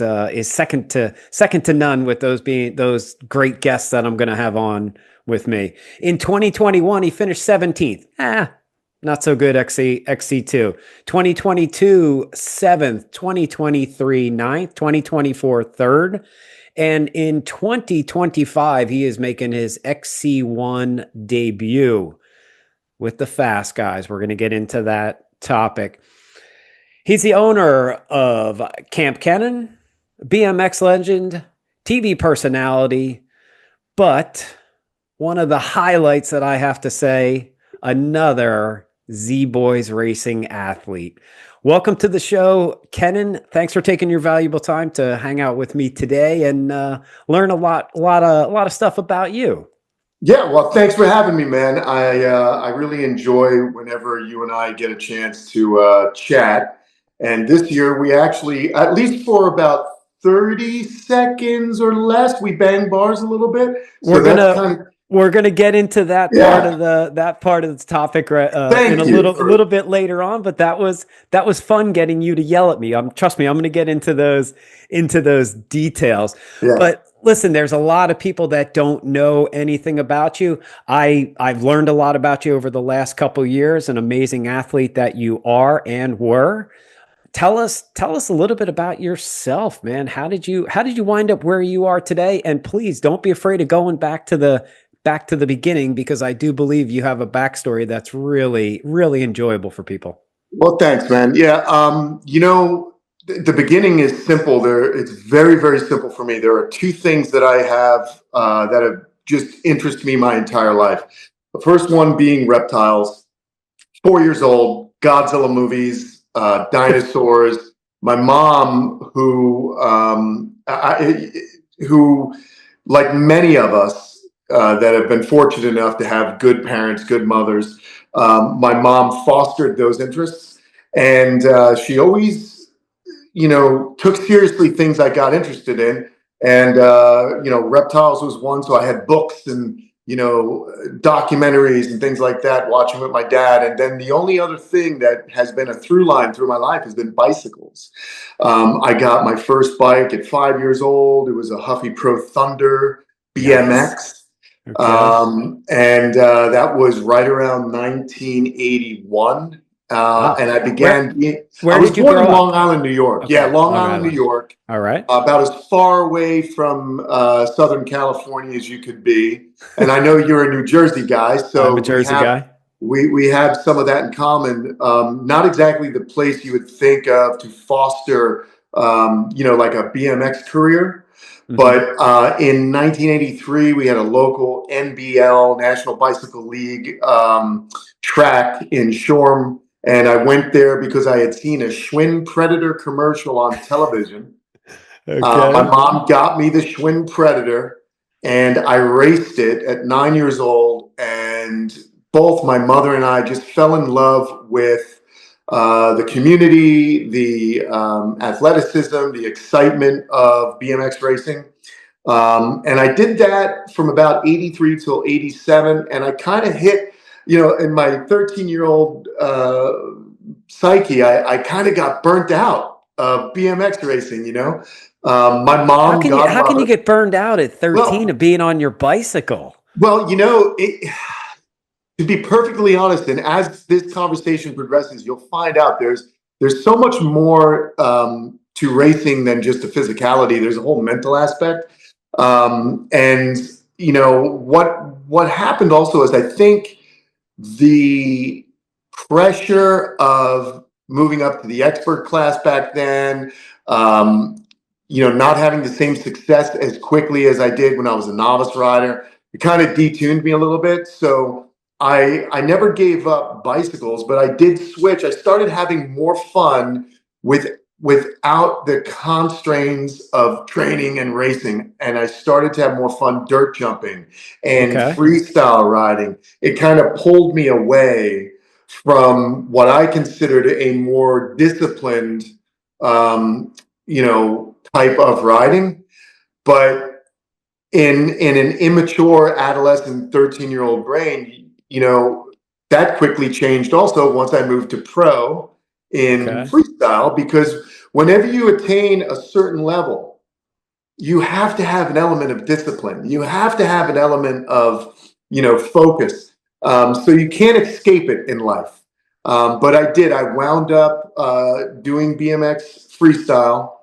second to none, with those great guests that I'm going to have on with me. In 2021, he finished 17th. Not so good. XC2. 2022, 7th. 2023, 9th. 2024, 3rd. And in 2025, he is making his XC1 debut with the Fast Guys. We're going to get into that topic. He's the owner of Kamp Kenan, BMX legend, TV personality, but one of the highlights that I have to say, another Z-Boys racing athlete. Welcome to the show, Kenan. Thanks for taking your valuable time to hang out with me today and learn a lot of stuff about you. Yeah, well, thanks for having me, man. I really enjoy whenever you and I get a chance to chat. And this year, we actually, at least for about 30 seconds or less, we bang bars a little bit. We're gonna get into that part of the topic in a little bit later on. But that was fun getting you to yell at me. Trust me, I'm gonna get into those details. Yeah. But listen, there's a lot of people that don't know anything about you. I've learned a lot about you over the last couple of years. An amazing athlete that you are and were. Tell us a little bit about yourself, man. How did you wind up where you are today? And please don't be afraid of going back to the beginning, because I do believe you have a backstory that's really, really enjoyable for people. Well, thanks, man. Yeah. The beginning is simple. It's very, very simple for me. There are two things that I have that have just interested me my entire life. The first one being reptiles. 4 years old, Godzilla movies, dinosaurs. My mom, who like many of us that have been fortunate enough to have good parents, good mothers, my mom fostered those interests, and she always took seriously things I got interested in. And, reptiles was one. So I had books and, documentaries and things like that, watching with my dad. And then the only other thing that has been a through line through my life has been bicycles. I got my first bike at 5 years old. It was a Huffy Pro Thunder BMX. Nice. Okay. And that was right around 1981. And I began. Where I was did you born grow in up? Long Island, New York. Okay. Yeah, Long Island, New York. All right. About as far away from Southern California as you could be. And I know you're a New Jersey guy, so I'm a Jersey guy. We have some of that in common. Not exactly the place you would think of to foster, like a BMX career. Mm-hmm. But in 1983, we had a local NBL, National Bicycle League, track in Shoreham. And I went there because I had seen a Schwinn Predator commercial on television. Okay. My mom got me the Schwinn Predator, and I raced it at 9 years old. And both my mother and I just fell in love with the community, the athleticism, the excitement of BMX racing. And I did that from about 83 till 87. And I kind of hit, in my 13-year-old psyche, I kind of got burnt out of BMX racing, My mom. How can you get burned out at 13 of being on your bicycle? Well, to be perfectly honest, and as this conversation progresses, you'll find out there's so much more to racing than just the physicality. There's a whole mental aspect. And what happened also is I think the pressure of moving up to the expert class back then, not having the same success as quickly as I did when I was a novice rider, it kind of detuned me a little bit. So I never gave up bicycles, but I did switch. I started having more fun without the constraints of training and racing, and I started to have more fun dirt jumping and Okay. freestyle riding. It kind of pulled me away from what I considered a more disciplined, type of riding. But in an immature adolescent 13-year-old brain, that quickly changed also once I moved to pro in Okay. freestyle, because whenever you attain a certain level, you have to have an element of discipline. You have to have an element of, focus. So you can't escape it in life. But I did. I wound up doing BMX freestyle.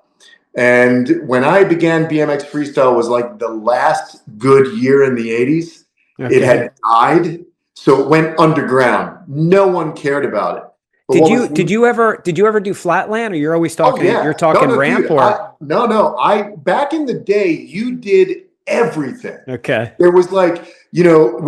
And when I began BMX freestyle was like the last good year in the 80s. It Okay. had died. So it went underground. No one cared about it. But Did what you was did you ever did you ever do flatland, or you're always Oh talking you're yeah. No, talking no, ramp dude. or I back in the day, you did everything. okay. There was like, we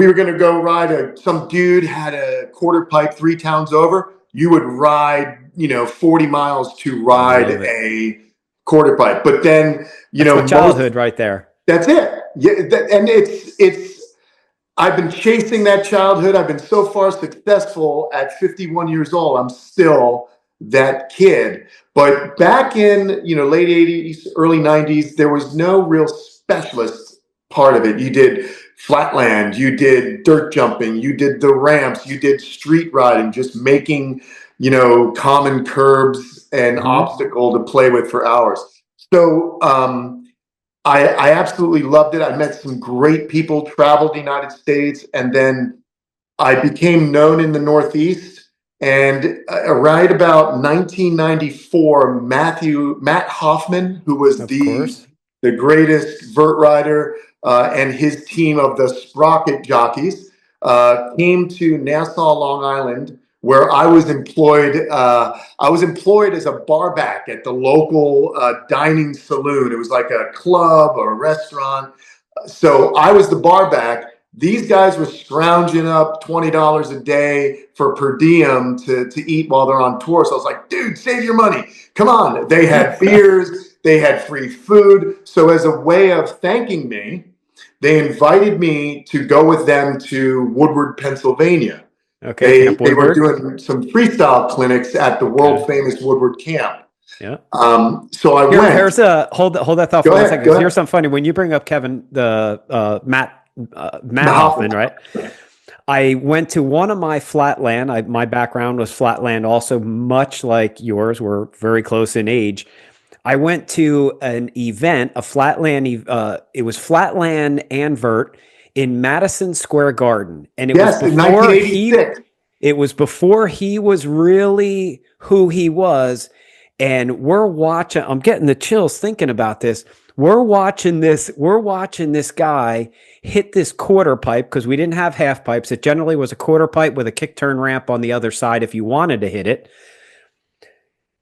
were gonna go ride some dude had a quarter pipe 3 towns over. You would ride, 40 miles to I ride love it. a quarter pipe. But then, That's my most childhood right there. that's it. Yeah, and it's I've been chasing that childhood. I've been so far successful at 51 years old. I'm still that kid. But back in, late 80s, early 90s, there was no real specialist part of it. You did flatland, you did dirt jumping, you did the ramps, you did street riding, just making, common curbs and Hmm. obstacle to play with for hours. So, I absolutely loved it. I met some great people, traveled the United States, and then I became known in the Northeast. And right about 1994, Matt Hoffman, who was Of course. the greatest vert rider, and his team of the Sprocket jockeys, came to Nassau, Long Island, where I was employed. I was employed as a barback at the local dining saloon. It was like a club or a restaurant. So I was the barback. These guys were scrounging up $20 a day for per diem to eat while they're on tour. So I was like, dude, save your money. Come on. They had beers, they had free food. So as a way of thanking me, they invited me to go with them to Woodward, Pennsylvania. Okay, They Camp they were Woodward. doing some freestyle clinics at the world Okay. famous Woodward camp. Yeah. So I went. Here's a hold that thought for Go one ahead. second. Go 'Cause here's ahead. something funny. When you bring up Kevin, the Matt Hoffman. Hoffman, right? I went to one of my flatland. My background was flatland, also much like yours. We're very close in age. I went to an event, a flatland. It was flatland and vert in Madison Square Garden, and Yes, in 1986. it was before he was really who he was. And we're watching. I'm getting the chills thinking about this. We're watching this. We're watching this guy hit this quarter pipe because we didn't have half pipes. It generally was a quarter pipe with a kick turn ramp on the other side if you wanted to hit it.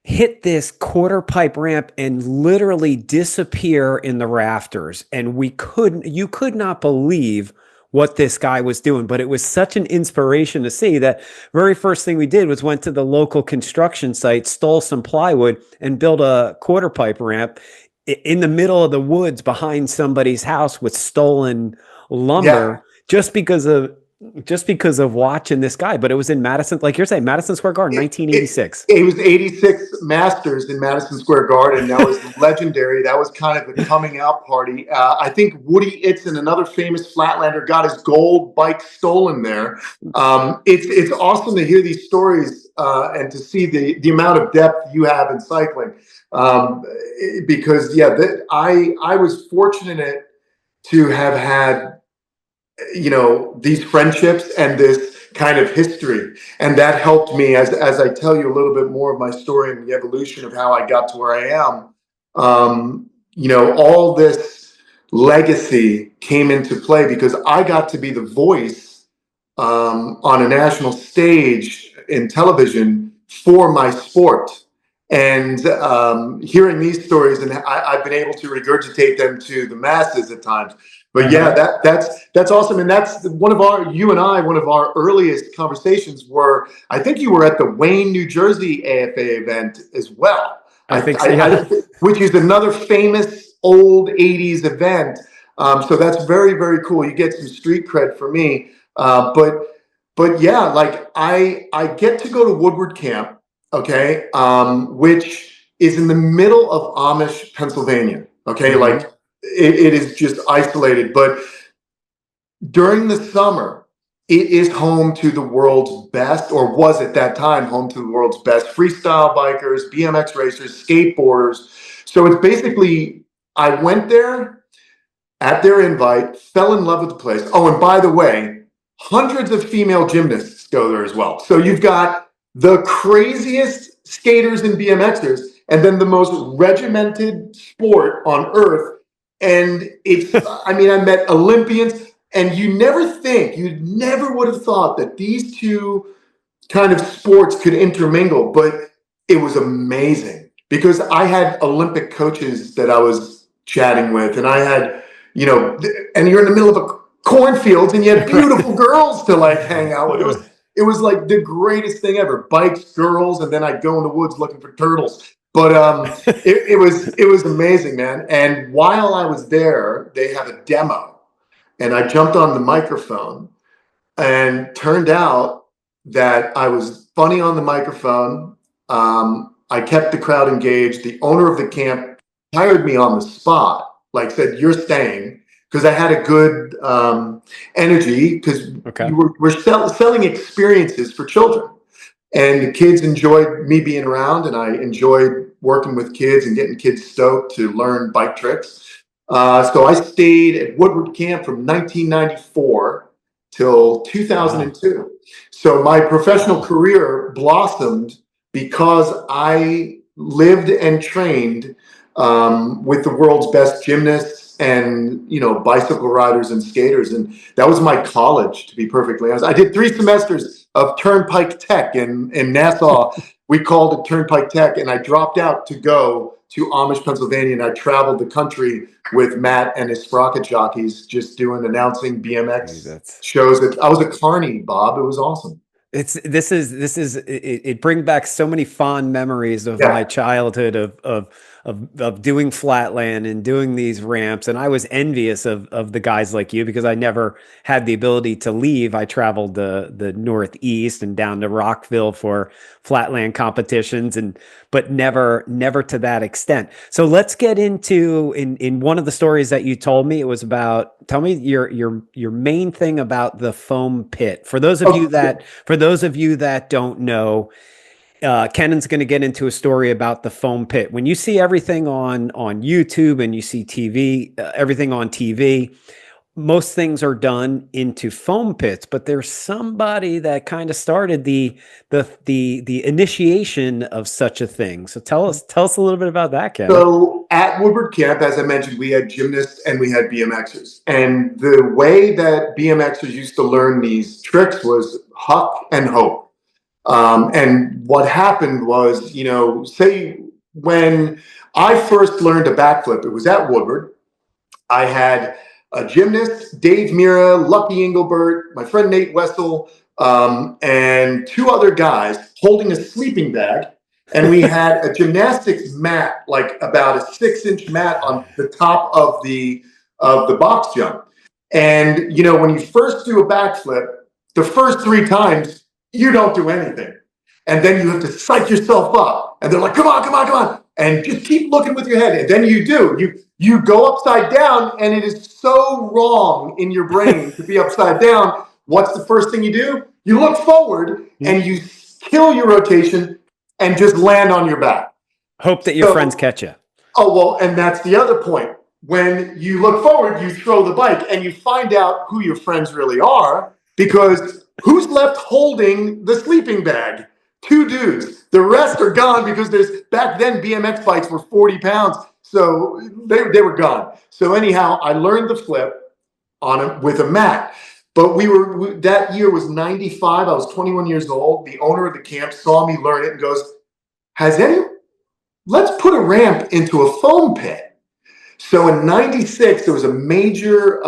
Hit this quarter pipe ramp and literally disappear in the rafters. And you could not believe what this guy was doing, but it was such an inspiration to see. That very first thing we did was went to the local construction site, stole some plywood and built a quarter pipe ramp in the middle of the woods behind somebody's house with stolen Yeah. lumber, just because of watching this guy. But it was in Madison, like you're saying, Madison Square Garden, It, it, 1986. it was 86 Masters in Madison Square Garden. That was legendary. That was kind of the coming out party. I think Woody Itzen, another famous Flatlander, got his gold bike stolen there. It's awesome to hear these stories and to see the amount of depth you have in cycling. Because I was fortunate to have had these friendships and this kind of history, and that helped me as I tell you a little bit more of my story and the evolution of how I got to where I am. All this legacy came into play because I got to be the voice on a national stage in television for my sport. And hearing these stories, and I've been able to regurgitate them to the masses at times. But yeah, that's awesome, and that's one of our earliest conversations were. I think you were at the Wayne, New Jersey AFA event as well. I think so, yeah. Which is another famous old '80s event. So that's very, very cool. You get some street cred for me, but yeah, like I get to go to Woodward Camp, okay, which is in the middle of Amish, Pennsylvania. Okay, like it is just isolated, but during the summer, it is home to the world's best, or was at that time home to the world's best freestyle bikers, BMX racers, skateboarders. So it's basically, I went there at their invite, fell in love with the place. Oh, and by the way, hundreds of female gymnasts go there as well. So you've got the craziest skaters and BMXers, and then the most regimented sport on earth. And it's, I mean, I met Olympians, and you never would have thought that these two kind of sports could intermingle, but it was amazing because I had Olympic coaches that I was chatting with, and I had, and you're in the middle of a cornfield and you had beautiful girls to like hang out with. It was like the greatest thing ever. Bikes, girls, and then I'd go in the woods looking for turtles. But it was amazing, man. And while I was there, they had a demo. And I jumped on the microphone, and turned out that I was funny on the microphone. I kept the crowd engaged. The owner of the camp hired me on the spot, like said, "You're staying," because I had a good energy, because we're selling experiences for children. And the kids enjoyed me being around, and I enjoyed working with kids and getting kids stoked to learn bike tricks. So I stayed at Woodward Camp from 1994 till 2002. Wow. So my professional career blossomed because I lived and trained with the world's best gymnasts and, bicycle riders and skaters. And that was my college, to be perfectly honest. I did 3 semesters of Turnpike Tech in Nassau. We called it Turnpike Tech, and I dropped out to go to Amish, Pennsylvania, and I traveled the country with Matt and his sprocket jockeys, just announcing BMX shows. I was a carny, Bob. It was awesome. It brings back so many fond memories of my childhood of doing flatland and doing these ramps. And I was envious of the guys like you because I never had the ability to leave. I traveled the Northeast and down to Rockville for flatland competitions, but never to that extent. So let's get into in one of the stories that you told me. It was about, tell me your main thing about the foam pit. For those of you that don't know, Kenan's going to get into a story about the foam pit. When you see everything on YouTube and you see TV, everything on TV, most things are done into foam pits, but there's somebody that kind of started the initiation of such a thing. So tell us a little bit about that, Kenan. So at Woodward Camp, as I mentioned, we had gymnasts and we had BMXers. And the way that BMXers used to learn these tricks was huck and hope. And what happened was, say when I first learned a backflip, it was at Woodward. I had a gymnast, Dave Mira, Lucky Engelbert, my friend Nate Wessel, and 2 other guys holding a sleeping bag. And we had a gymnastics mat, like about a 6-inch mat on the top of the box jump. And, when you first do a backflip, the first 3 times, you don't do anything. And then you have to psych yourself up. And they're like, come on. And just keep looking with your head. And then you do. You go upside down, and it is so wrong in your brain to be upside down. What's the first thing you do? You look forward and you kill your rotation and just land on your back. Hope that your friends catch you. Oh, well, and that's the other point. When you look forward, you throw the bike and you find out who your friends really are, because who's left holding the sleeping bag? 2 dudes. The rest are gone because back then BMX bikes were 40 pounds. So they were gone. So anyhow, I learned the flip with a mat. But that year was 95. I was 21 years old. The owner of the camp saw me learn it and goes, let's put a ramp into a foam pit. So in 96, there was a major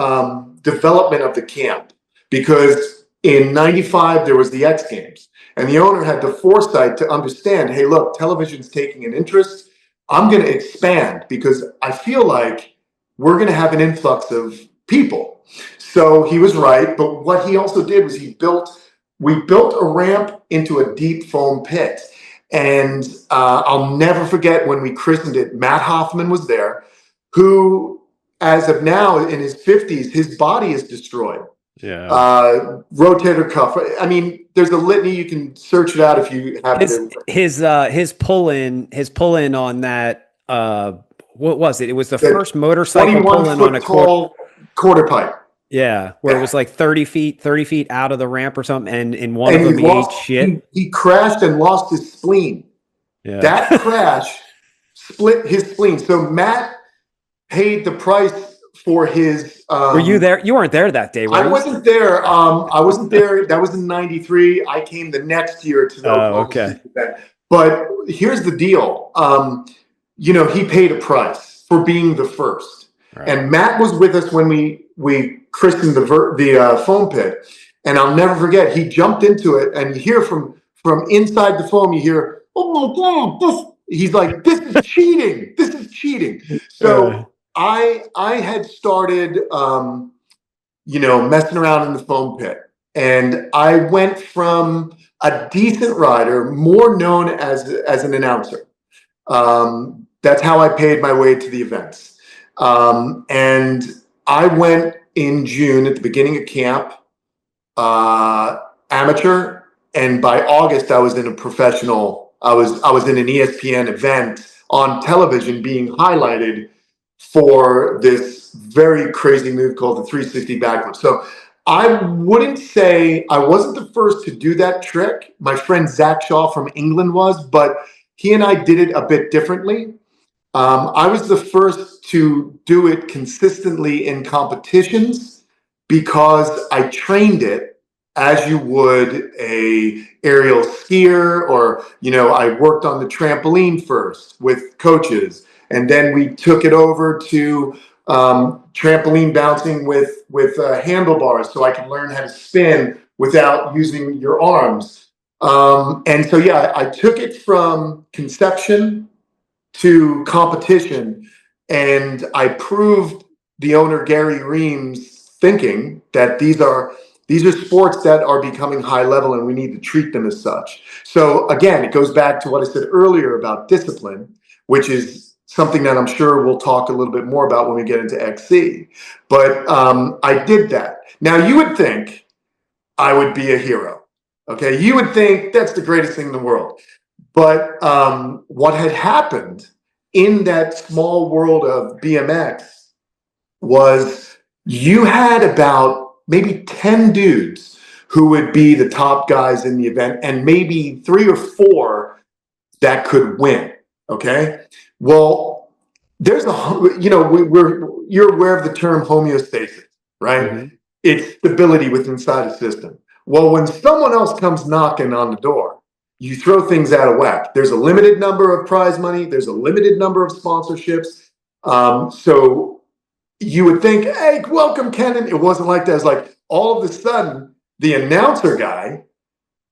development of the camp because in 95, there was the X Games. And the owner had the foresight to understand, hey, look, television's taking an interest. I'm going to expand because I feel like we're going to have an influx of people. So he was right. But what he also did was we built a ramp into a deep foam pit. And I'll never forget when we christened it, Matt Hoffman was there, who, as of now, in his 50s, his body is destroyed. Yeah. Rotator cuff. I mean, there's a litany. You can search it out if you have his pull in on that. What was it? It was the first motorcycle pull in on a quarter pipe. Yeah, where it was like 30 feet out of the ramp or something, and in one of them he ate shit. He crashed and lost his spleen. Yeah. That crash split his spleen. So Matt paid the price for his. Were you there? You weren't there that day, were you? I wasn't there. I wasn't there. That was in '93. I came the next year to the Oklahoma City event. But here's the deal. He paid a price for being the first. Right. And Matt was with us when we christened the foam pit. And I'll never forget, he jumped into it, and you hear from inside the foam, you hear, oh my God, he's like, this is cheating. This is cheating. So I had started, messing around in the foam pit. And I went from a decent rider, more known as an announcer. That's how I paid my way to the events. And I went in June at the beginning of camp, amateur, and by August I was in a professional. I was in an ESPN event on television, being highlighted for this very crazy move called the 360 backflip. So I wouldn't say I wasn't the first to do that trick. My friend Zach Shaw from England was, but he and I did it a bit differently. I was the first to do it consistently in competitions because I trained it as you would a aerial skier, or, I worked on the trampoline first with coaches, and then we took it over to trampoline bouncing with handlebars so I could learn how to spin without using your arms. And so, yeah, I took it from conception to competition, and I proved the owner Gary Reams thinking that these are sports that are becoming high level and we need to treat them as such. So again, it goes back to what I said earlier about discipline, which is something that I'm sure we'll talk a little bit more about when we get into XC. But I did that. Now, you would think I would be a hero. Okay, you would think that's the greatest thing in the world. But what had happened in that small world of BMX was you had about maybe 10 dudes who would be the top guys in the event, and maybe 3 or 4 that could win. Okay, well, there's you're aware of the term homeostasis, right? Mm-hmm. It's stability within inside a system. Well, when someone else comes knocking on the door, you throw things out of whack. There's a limited number of prize money. There's a limited number of sponsorships. So you would think, hey, welcome, Kenan. It wasn't like that. It was like all of a sudden, the announcer guy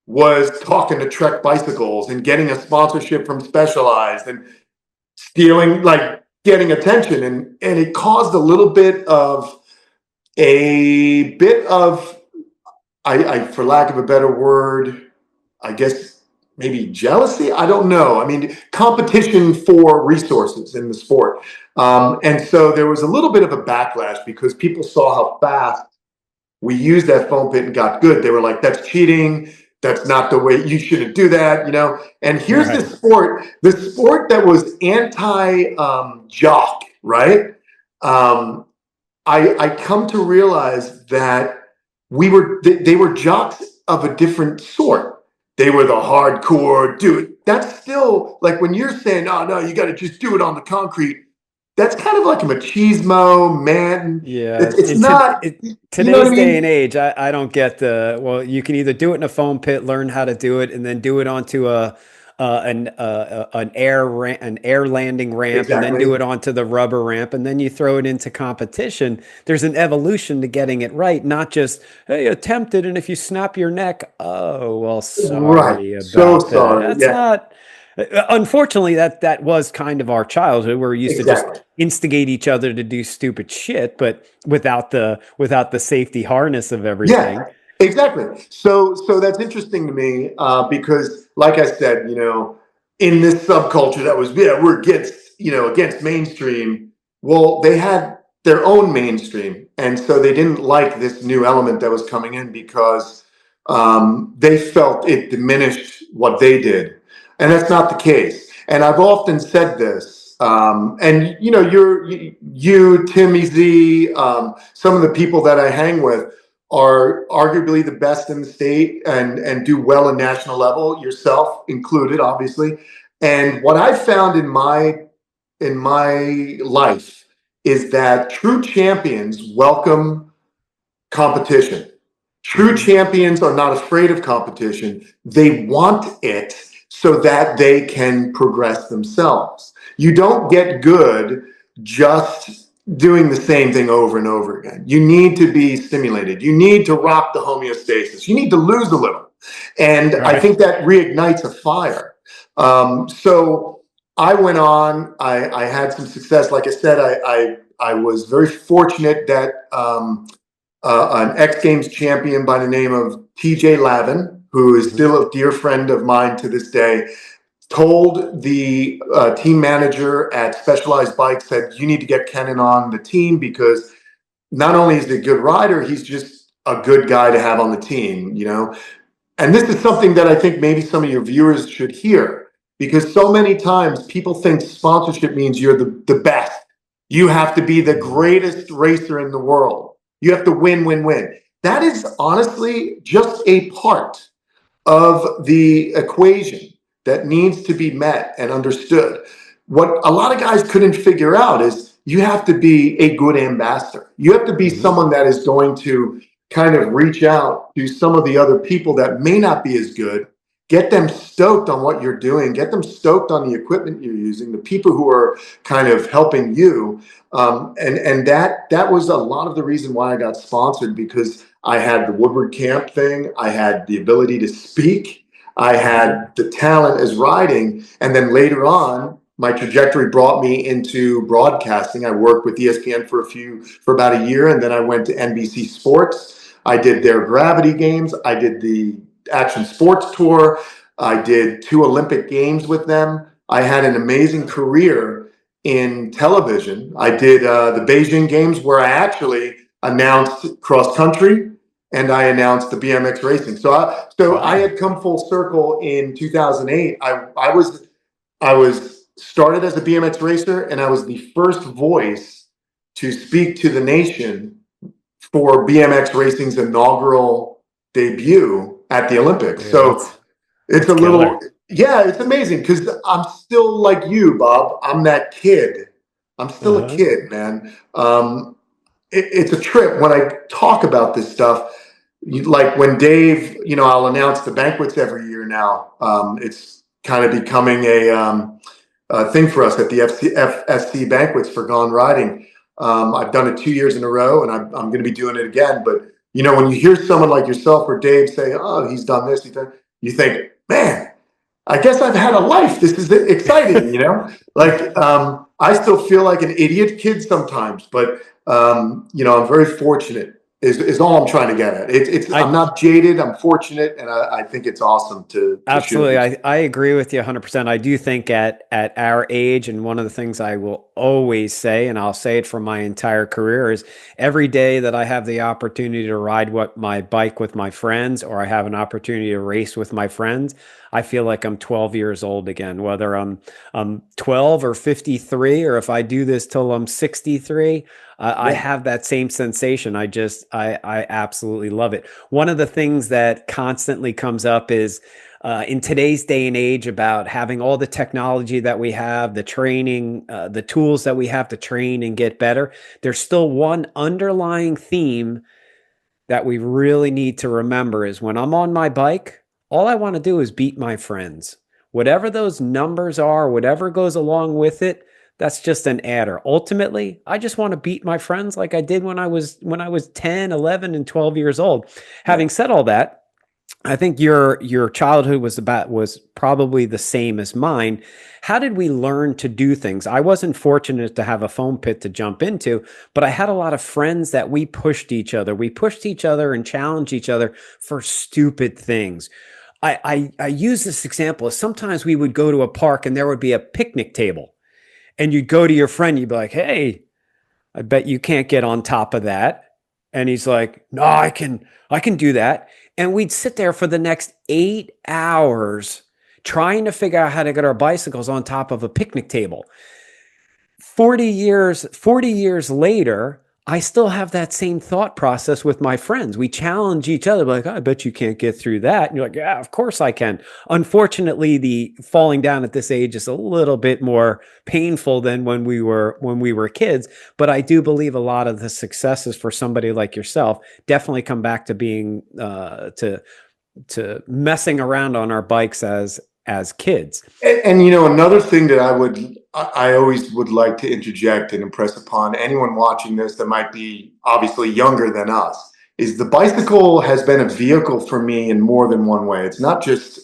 was talking to Trek Bicycles and getting a sponsorship from Specialized and stealing, like getting attention. And it caused a little bit of I for lack of a better word, I guess maybe jealousy. I don't know. I mean, competition for resources in the sport. And so there was a little bit of a backlash because people saw how fast we used that foam pit and got good. They were like, that's cheating. That's not the way, you shouldn't do that, And here's the sport that was anti-jock, right? I come to realize that they were jocks of a different sort. They were the hardcore dude. That's still like when you're saying, oh no, you got to just do it on the concrete. that's kind of like a machismo, man. Yeah, It's not, you know what I today's day and mean? age, I don't get the, well, you can either do it in a foam pit, learn how to do it, and then do it onto an air landing ramp, and then do Exactly. it onto the rubber ramp, and then you throw it into competition. There's an evolution to getting it right, not just, hey, attempt it, and if you snap your neck, oh, well, Right. sorry So about that. sorry. That's Yeah, not. Unfortunately, that was kind of our childhood, where we used to just exactly. instigate each other to do stupid shit, but without the safety harness of Yeah, everything. exactly. So that's interesting to me because, like I said, in this subculture that was, yeah, we're against, against mainstream. Well, they had their own mainstream, and so they didn't like this new element that was coming in because they felt it diminished what they did, and that's not the case. And I've often said this, and you, Timmy Z, some of the people that I hang with are arguably the best in the state and do well in national level, yourself included, obviously. And what I found in my life is that true champions welcome competition. True Hmm. champions are not afraid of competition. They want it so that they can progress themselves. You don't get good just doing the same thing over and over again. You need to be stimulated. You need to rock the homeostasis. You need to lose a little. And I Right. think that reignites a fire. So I went on, I had some success. Like I said, I was very fortunate that an X Games champion by the name of TJ Lavin, who is Hmm. still a dear friend of mine to this day, told the team manager at Specialized Bikes that you need to get Kenan on the team because not only is he a good rider, he's just a good guy to have on the team. And this is something that I think maybe some of your viewers should hear because so many times people think sponsorship means you're the best. You have to be the greatest racer in the world. You have to win, win, win. That is honestly just a part of the equation that needs to be met and understood. What a lot of guys couldn't figure out is you have to be a good ambassador. You have to be Hmm. someone that is going to kind of reach out to some of the other people that may not be as good, get them stoked on what you're doing, get them stoked on the equipment you're using, the people who are kind of helping you. And that was a lot of the reason why I got sponsored because I had the Woodward Camp thing. I had the ability to speak. I Hmm. had the talent as riding. And then later on, my trajectory brought me into broadcasting. I worked with ESPN for about a year, and then I went to NBC Sports. I did their gravity games. I did the Action Sports Tour. I did 2 Olympic Games with them. I had an amazing career in television. I did the Beijing Games where I actually announced cross country and I announced the BMX racing. So I Wow. had come full circle in 2008. I was started as a BMX racer, and I was the first voice to speak to the nation for BMX racing's inaugural debut at the Olympics. Yeah, So it's that's a little, killer. yeah, it's amazing because I'm still like you, Bob. I'm that kid. I'm still a Uh-huh. kid, man. It's a trip when I talk about this stuff. Like when Dave, I'll announce the banquets every year now. It's kind of becoming a thing for us at the FSC banquets for Gone Riding. I've done it 2 years in a row, and I'm going to be doing it again. But when you hear someone like yourself or Dave say, "Oh, he's done this," you think, "Man, I guess I've had a life. This is exciting." Like I still feel like an idiot kid sometimes, but I'm very fortunate. Is all I'm trying to get at. I'm I not jaded. I'm fortunate, and I think it's awesome to share Absolutely. this. I agree with you 100%. I do think at our age, and one of the things I will always say, and I'll say it for my entire career, is every day that I have the opportunity to ride my bike with my friends, or I have an opportunity to race with my friends, I feel like I'm 12 years old again, whether I'm 12 or 53, or if I do this till I'm 63. I Yeah. have that same sensation. I absolutely love it. One of the things that constantly comes up is in today's day and age about having all the technology that we have, the training, the tools that we have to train and get better, there's still one underlying theme that we really need to remember is when I'm on my bike, all I want to do is beat my friends. Whatever those numbers are, whatever goes along with it, that's just an adder. Ultimately, I just want to beat my friends like I did when I was 10, 11 and 12 years old. Having said all that, I think your childhood was probably the same as mine. How did we learn to do things? I wasn't fortunate to have a foam pit to jump into, but I had a lot of friends that we pushed each other. We pushed each other and challenged each other for stupid things. I use this example. Sometimes we would go to a park and there would be a picnic table, and you'd go to your friend, you'd be like, "Hey, I bet you can't get on top of that." And he's like, "No, I can do that." And we'd sit there for the next 8 hours trying to figure out how to get our bicycles on top of a picnic table. 40 years later, I still have that same thought process with my friends. We challenge each other, like, "Oh, I bet you can't get through that." And you're like, "Yeah, of course I can." Unfortunately, the falling down at this age is a little bit more painful than when we were kids. But I do believe a lot of the successes for somebody like yourself definitely come back to being to messing around on our bikes as kids. And another thing that I always would like to interject and impress upon anyone watching this that might be obviously younger than us is the bicycle has been a vehicle for me in more than one way. It's not just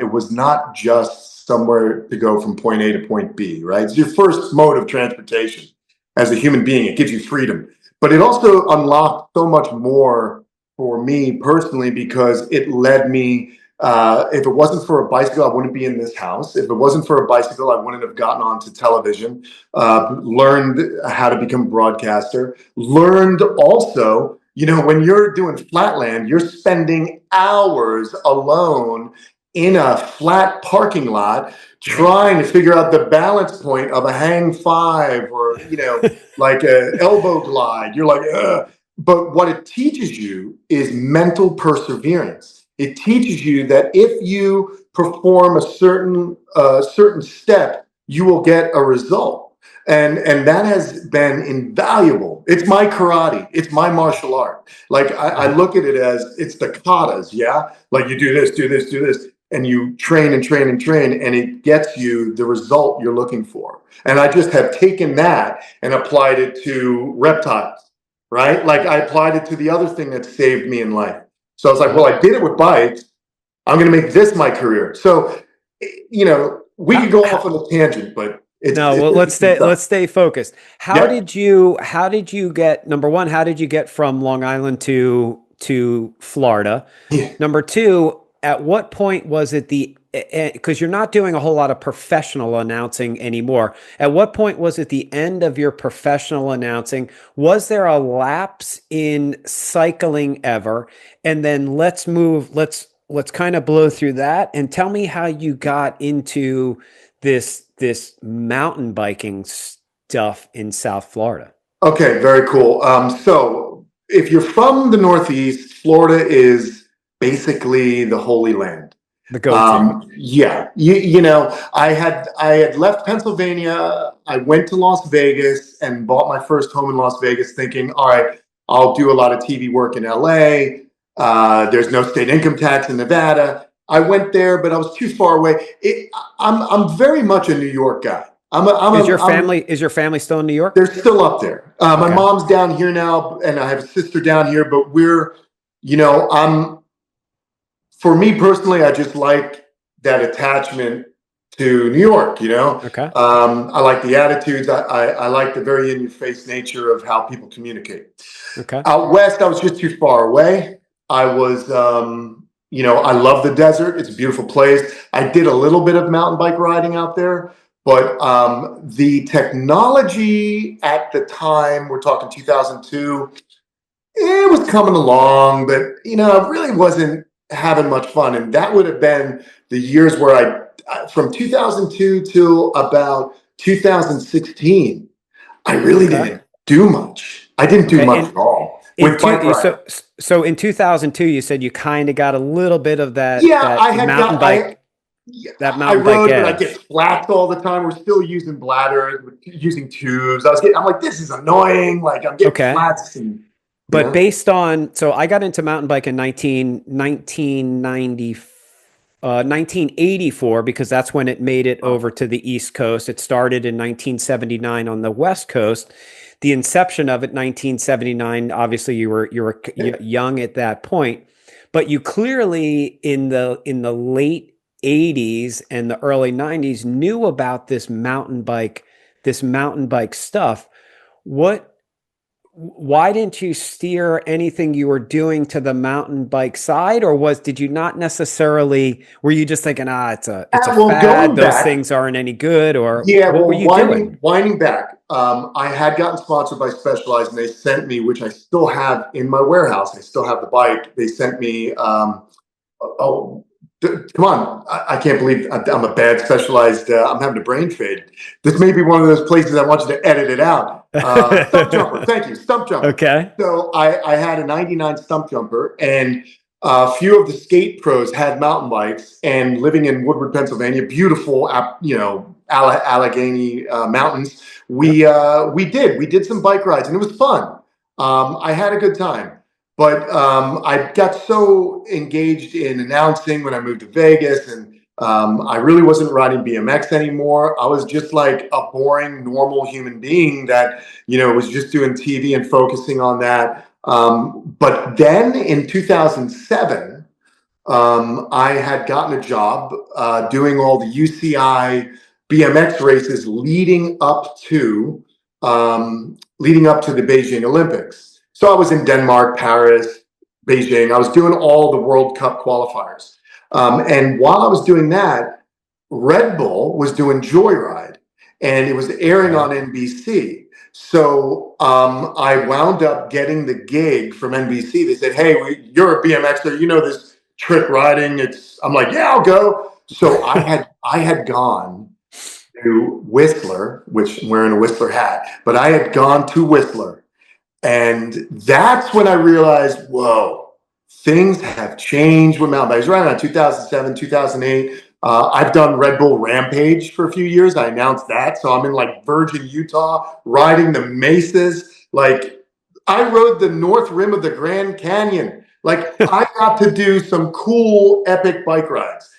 it was not just somewhere to go from point A to point B, right? It's your first mode of transportation as a human being. It gives you freedom, but it also unlocked so much more for me personally because it led me. If it wasn't for a bicycle, I wouldn't be in this house. If it wasn't for a bicycle, I wouldn't have gotten onto television, learned how to become a broadcaster, learned also, when you're doing flatland, you're spending hours alone in a flat parking lot trying to figure out the balance point of a hang five or, like a elbow glide. You're like, ugh. But what it teaches you is mental perseverance. It teaches you that if you perform a certain step, you will get a result. And that has been invaluable. It's my karate. It's my martial art. Like I look at it as it's the katas, yeah? Like you do this, do this, do this. And you train and train and train, and it gets you the result you're looking for. And I just have taken that and applied it to reptiles, right? Like I applied it to the other thing that saved me in life. So I was like, well, I did it with bikes. I'm going to make this my career. So, we could go off on a tangent, but let's stay focused. How did you get, number one, how did you get from Long Island to Florida? Yeah. Number two, at what point was it because you're not doing a whole lot of professional announcing anymore. At what point was it the end of your professional announcing? Was there a lapse in cycling ever? And then let's kind of blow through that and tell me how you got into this mountain biking stuff in South Florida. Okay, very cool. So if you're from the Northeast, Florida is basically the Holy Land. The go-to. Yeah, I had left Pennsylvania. I went to Las Vegas and bought my first home in Las Vegas, thinking, all right, I'll do a lot of TV work in LA. There's no state income tax in Nevada. I went there, but I was too far away. I'm very much a New York guy. Is your family still in New York? They're still up there. My mom's down here now, and I have a sister down here. But for me personally, I just like that attachment to New York. Okay. I like the attitudes. I like the very in-your-face nature of how people communicate. Okay. Out west, I was just too far away. I was, I love the desert. It's a beautiful place. I did a little bit of mountain bike riding out there, but the technology at the time, we're talking 2002, it was coming along, but, I really wasn't having much fun. And that would have been the years where from 2002 till about 2016, I really didn't do much. I didn't do much at all. with bike riding. So in 2002, you said you kind of got a little bit of that Yeah, I had mountain got bike. I Mountain bike rode, but I edge. get flapped all the time. We're still using bladders, using tubes. I'm like, this is annoying. Like I'm getting Okay. flats and But based on, so I got into mountain bike in 1984 because that's when it made it over to the East Coast. It started in 1979 on the West Coast. The inception of it, 1979. Obviously, you were young at that point, but you clearly in the late 80s and the early 90s knew about this mountain bike stuff. Why didn't you steer anything you were doing to the mountain bike side, or did you not necessarily, were you just thinking, it's a well, fad, going those back, things aren't any good, or yeah, what were well, you doing? winding back, I had gotten sponsored by Specialized, and they sent me, which I still have in my warehouse. I still have the bike. They sent me, oh, come on! I can't believe I'm a bad Specialized. I'm having a brain fade. This may be one of those places I want you to edit it out. Stump jumper, thank you, stump jumper. Okay. So I had a '99 stump jumper, and a few of the skate pros had mountain bikes, and living in Woodward, Pennsylvania, beautiful, Allegheny mountains. We did some bike rides, and it was fun. I had a good time. But I got so engaged in announcing when I moved to Vegas, and I really wasn't riding BMX anymore. I was just like a boring, normal human being that, was just doing TV and focusing on that. But then in 2007, I had gotten a job doing all the UCI BMX races leading up to the Beijing Olympics. So I was in Denmark, Paris, Beijing. I was doing all the World Cup qualifiers. And while I was doing that, Red Bull was doing Joyride, and it was airing on NBC. So I wound up getting the gig from NBC. They said, "Hey, you're a BMXer. You know this trick riding." I'm like, "Yeah, I'll go." So I had gone to Whistler, which I'm wearing a Whistler hat, but I had gone to Whistler. And that's when I realized, whoa, things have changed with mountain bikes. Right around 2007, 2008. I've done Red Bull Rampage for a few years. I announced that. So I'm in like Virgin, Utah, riding the mesas. Like I rode the north rim of the Grand Canyon. Like I got to do some cool, epic bike rides.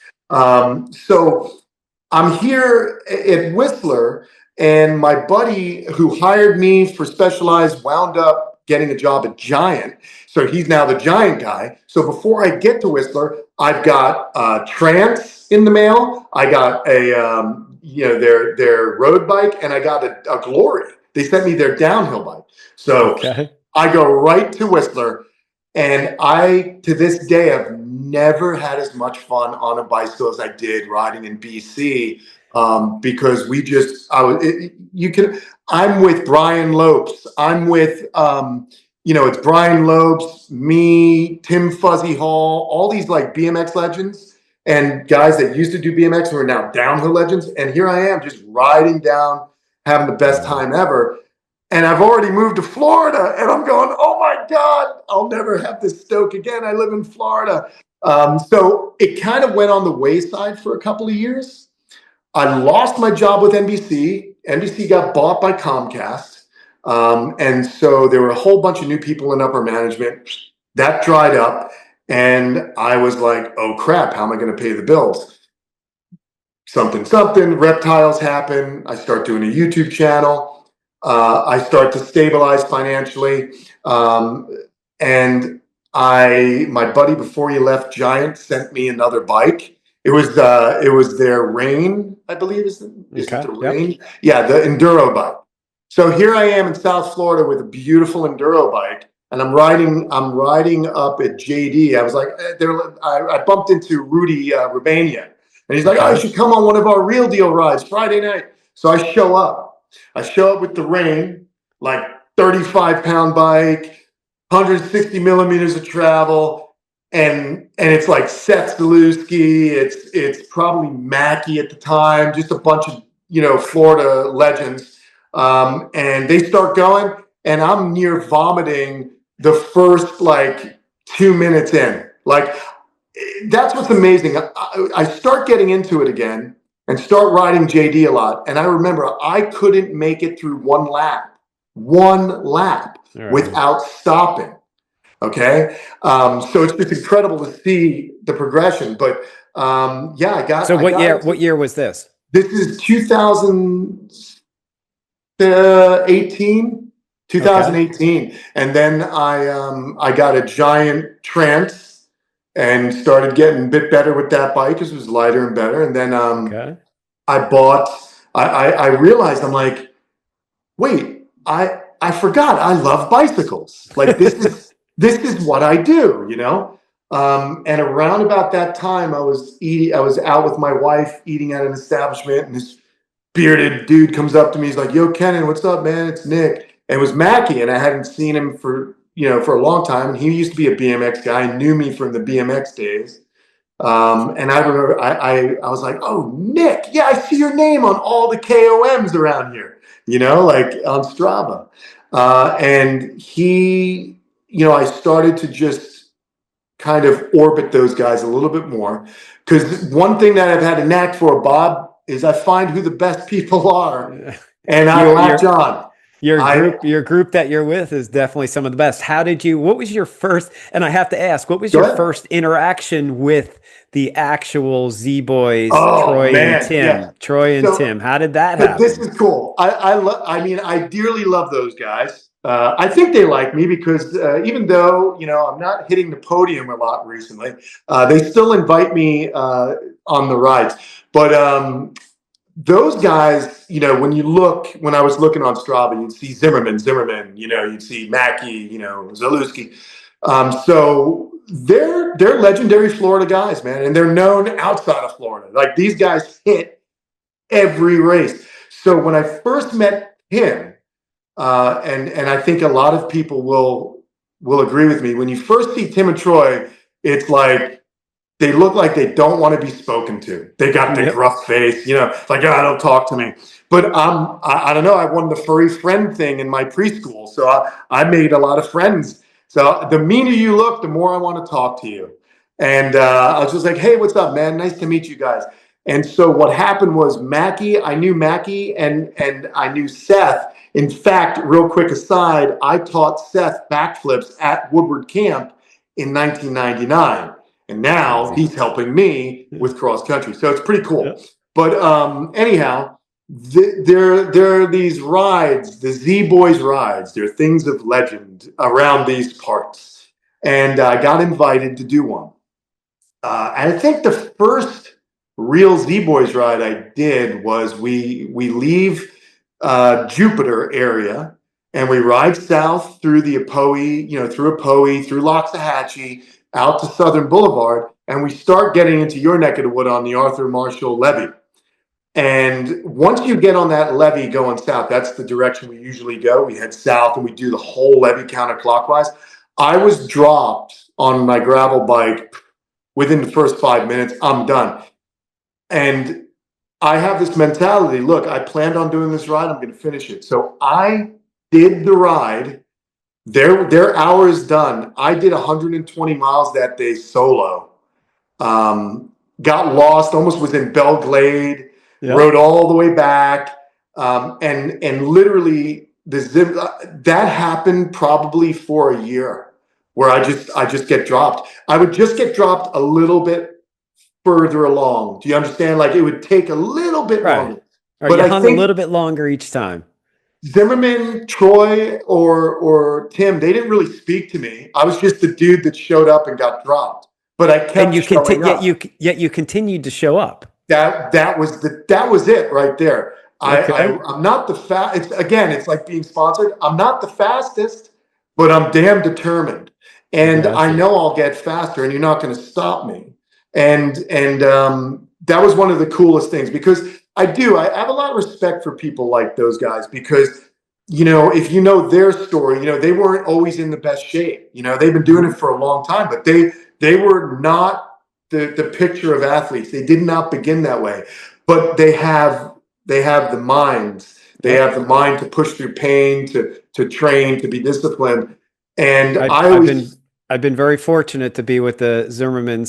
So I'm here at Whistler, and my buddy who hired me for Specialized wound up getting a job at Giant. So he's now the Giant guy. So before I get to Whistler, I've got Trance in the mail. I got their road bike, and I got a Glory. They sent me their downhill bike. So I go right to Whistler. And I, to this day, have never had as much fun on a bicycle as I did riding in BC, because I'm with Brian Lopes. I'm with, it's Brian Lopes, me, Tim Fuzzy Hall, all these like BMX legends and guys that used to do BMX who are now downhill legends. And here I am just riding down, having the best time ever. And I've already moved to Florida, and I'm going, oh my God, I'll never have this stoke again. I live in Florida. So it kind of went on the wayside for a couple of years. I lost my job with NBC. NBC got bought by Comcast. And so there were a whole bunch of new people in upper management. That dried up. And I was like, oh crap, how am I going to pay the bills? Something, reptiles happen. I start doing a YouTube channel. I start to stabilize financially. And my buddy, before he left Giant, sent me another bike. It was their Rain, I believe is the Rain? Yep. Yeah, the enduro bike. So here I am in South Florida with a beautiful enduro bike, and I'm riding up at JD. I was like, I bumped into Rudy Rubania, and he's like, oh, you should come on one of our Real Deal rides Friday night. So I show up. With the Rain, like 35-pound bike, 160 millimeters of travel, and it's like Seth Zalewski, it's probably Mackie at the time, just a bunch of Florida legends, and they start going, and I'm near vomiting the first like 2 minutes in. Like, that's what's amazing. I start getting into it again and start riding JD a lot. And I remember I couldn't make it through one lap Right. without stopping. Okay. So it's just incredible to see the progression. But yeah, So what year was this? This is 2018. 2018. And then I got a giant trance and started getting a bit better with that bike because it was lighter and better. And then I realized, I'm like, wait, I forgot I love bicycles. Like, this is what I do, you know? And around about that time, I was out with my wife eating at an establishment, and this bearded dude comes up to me. He's like, "Yo, Kenan, what's up, man? It's Nick." And it was Mackie, and I hadn't seen him for a long time. He used to be a BMX guy, knew me from the BMX days. And I remember I was like, "Oh, Nick, yeah, I see your name on all the KOMs around here, like on Strava." And he, I started to just kind of orbit those guys a little bit more, because one thing that I've had a knack for, Bob, is I find who the best people are, and I latch on. Your group that you're with is definitely some of the best. What was your first, and I have to ask, what was your first interaction with the actual Z Boys, Troy and Tim? Yeah. Troy and Tim. How did that happen? This is cool. I dearly love those guys. I think they like me because even though, I'm not hitting the podium a lot recently, they still invite me on the rides. But those guys, when I was looking on Strava, you'd see Zimmerman, you'd see Mackie, Zalewski. So they're legendary Florida guys, man, and they're known outside of Florida. Like, these guys hit every race. So when I first met him, and I think a lot of people will agree with me, when you first see Tim and Troy, it's like, they look like they don't want to be spoken to. They got the gruff face, like, "Oh, don't talk to me." But I don't know. I won the furry friend thing in my preschool, so I made a lot of friends. So the meaner you look, the more I want to talk to you. And I was just like, "Hey, what's up, man? Nice to meet you guys." And so what happened was, I knew Mackie and I knew Seth. In fact, real quick aside, I taught Seth backflips at Woodward Camp in 1999. And now he's helping me with cross country. So it's pretty cool. Yeah. But anyhow, there are these rides, the Z Boys rides. They're things of legend around these parts. And I got invited to do one. And I think the first real Z Boys ride I did was we leave Jupiter area, and we ride south through the Apoe, through Loxahatchee, out to Southern Boulevard, and we start getting into your neck of the wood on the Arthur Marshall levee. And once you get on that levee going south, that's the direction we usually go. We head south and we do the whole levee counterclockwise. I was dropped on my gravel bike within the first 5 minutes. I'm done. And I have this mentality, look, I planned on doing this ride, I'm going to finish it. So I did the ride. Their hour is done. I did 120 miles that day solo. Got lost, almost was in Belle Glade, rode all the way back. And literally that happened probably for a year, where I just get dropped. I would just get dropped a little bit further along. Do you understand? Like, it would take a little bit longer. Right. But I hung a little bit longer each time. Zimmerman, Troy, or Tim, they didn't really speak to me. I was just the dude that showed up and got dropped. But I kept showing up. Yet you continued to show up. That was it right there. Okay. I'm not the fast. It's like being sponsored. I'm not the fastest, but I'm damn determined, and I know I'll get faster, and you're not going to stop me. And that was one of the coolest things, because I have a lot of respect for people like those guys, because, if you know their story, they weren't always in the best shape. They've been doing it for a long time, but they were not the picture of athletes. They did not begin that way, but they have the minds. They have the mind to push through pain, to train, to be disciplined. And I I've always, been very fortunate to be with the Zimmerman yeah,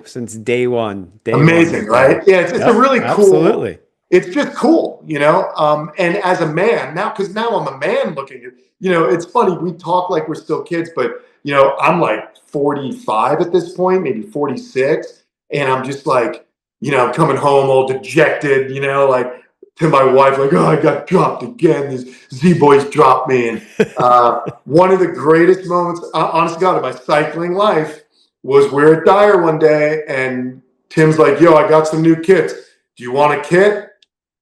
since day one. Day one amazing, with them. right? Yeah, it's a Yep, really cool. absolutely. It's just cool, you know. And as a man now, because now I'm a man looking at, you know, it's funny. We talk like we're still kids, but you know, I'm like 45 at this point, maybe 46, and I'm just like, you know, coming home all dejected, you know, like to my wife, like, oh, I got dropped again. These Z boys dropped me, and one of the greatest moments, honest to God, of my cycling life was we're at Dyer one day, and Tim's like, yo, I got some new kits. Do you want a kit?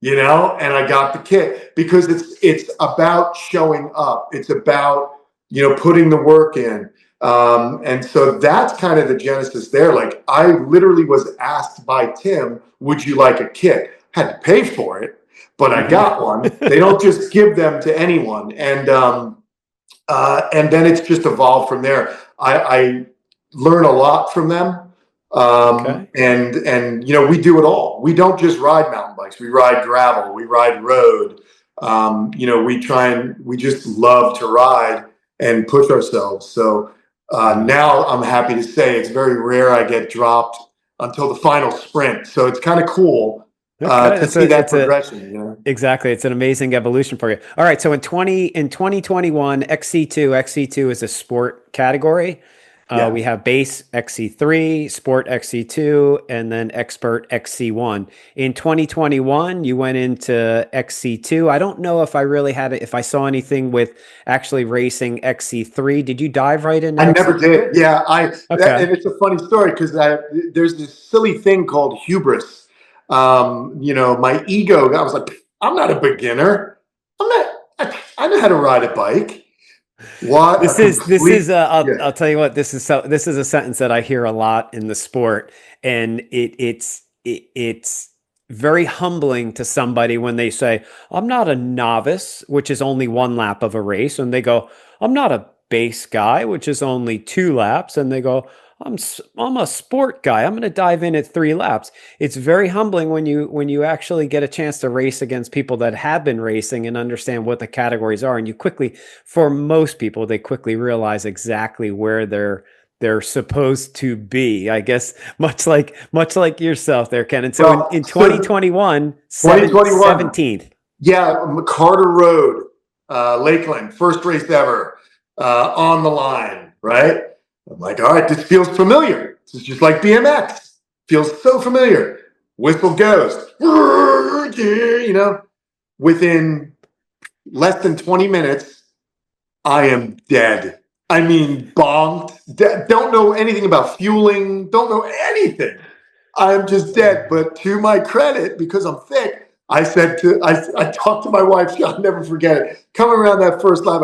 You know, and I got the kit because it's about showing up. It's about, you know, putting the work in. And so that's kind of the genesis there. Like I literally was asked by Tim, would you like a kit? Had to pay for it, but I got one. They don't just give them to anyone. And then it's just evolved from there. I learn a lot from them. Okay. And you know, we do it all. We don't just ride mountain bikes. We ride gravel. We ride road. You know, we just love to ride and push ourselves. So Yeah. now I'm happy to say it's very rare I get dropped until the final sprint. So it's kind of cool Okay. to see that progression. You know. Exactly. It's an amazing evolution for you. All right. So in 2021, XC2 is a sport category. Yeah. We have base XC3, sport XC2, and then expert XC1. In 2021, you went into XC2. I don't know if I really had it, if I saw anything with actually racing XC3. Did you dive right into I never XC2? did. Yeah, Okay. and it's a funny story because there's this silly thing called hubris. You know, my ego. I was like, I'm not a beginner. I'm not. I know how to ride a bike. What a complete. Yeah. I'll tell you what, this is a sentence that I hear a lot in the sport, and it's very humbling to somebody when they say, I'm not a novice, which is only one lap of a race, and they go, I'm not a base guy, which is only two laps, and they go, I'm a sport guy. I'm going to dive in at three laps. It's very humbling when you actually get a chance to race against people that have been racing and understand what the categories are, and you quickly, for most people, they quickly realize exactly where they're supposed to be. I guess much like yourself there, Ken. And so Well, in so 2021, 2021. 17th. Yeah, McCarter Road, Lakeland, first race ever on the line, right? I'm like, all right, this feels familiar. This is just like BMX. Feels so familiar. Whistle goes, you know, within less than 20 minutes, I am dead. I mean, bombed. Don't know anything about fueling. Don't know anything. I'm just dead. But to my credit, because I'm thick, I talked to my wife. I'll never forget it. Coming around that first lap,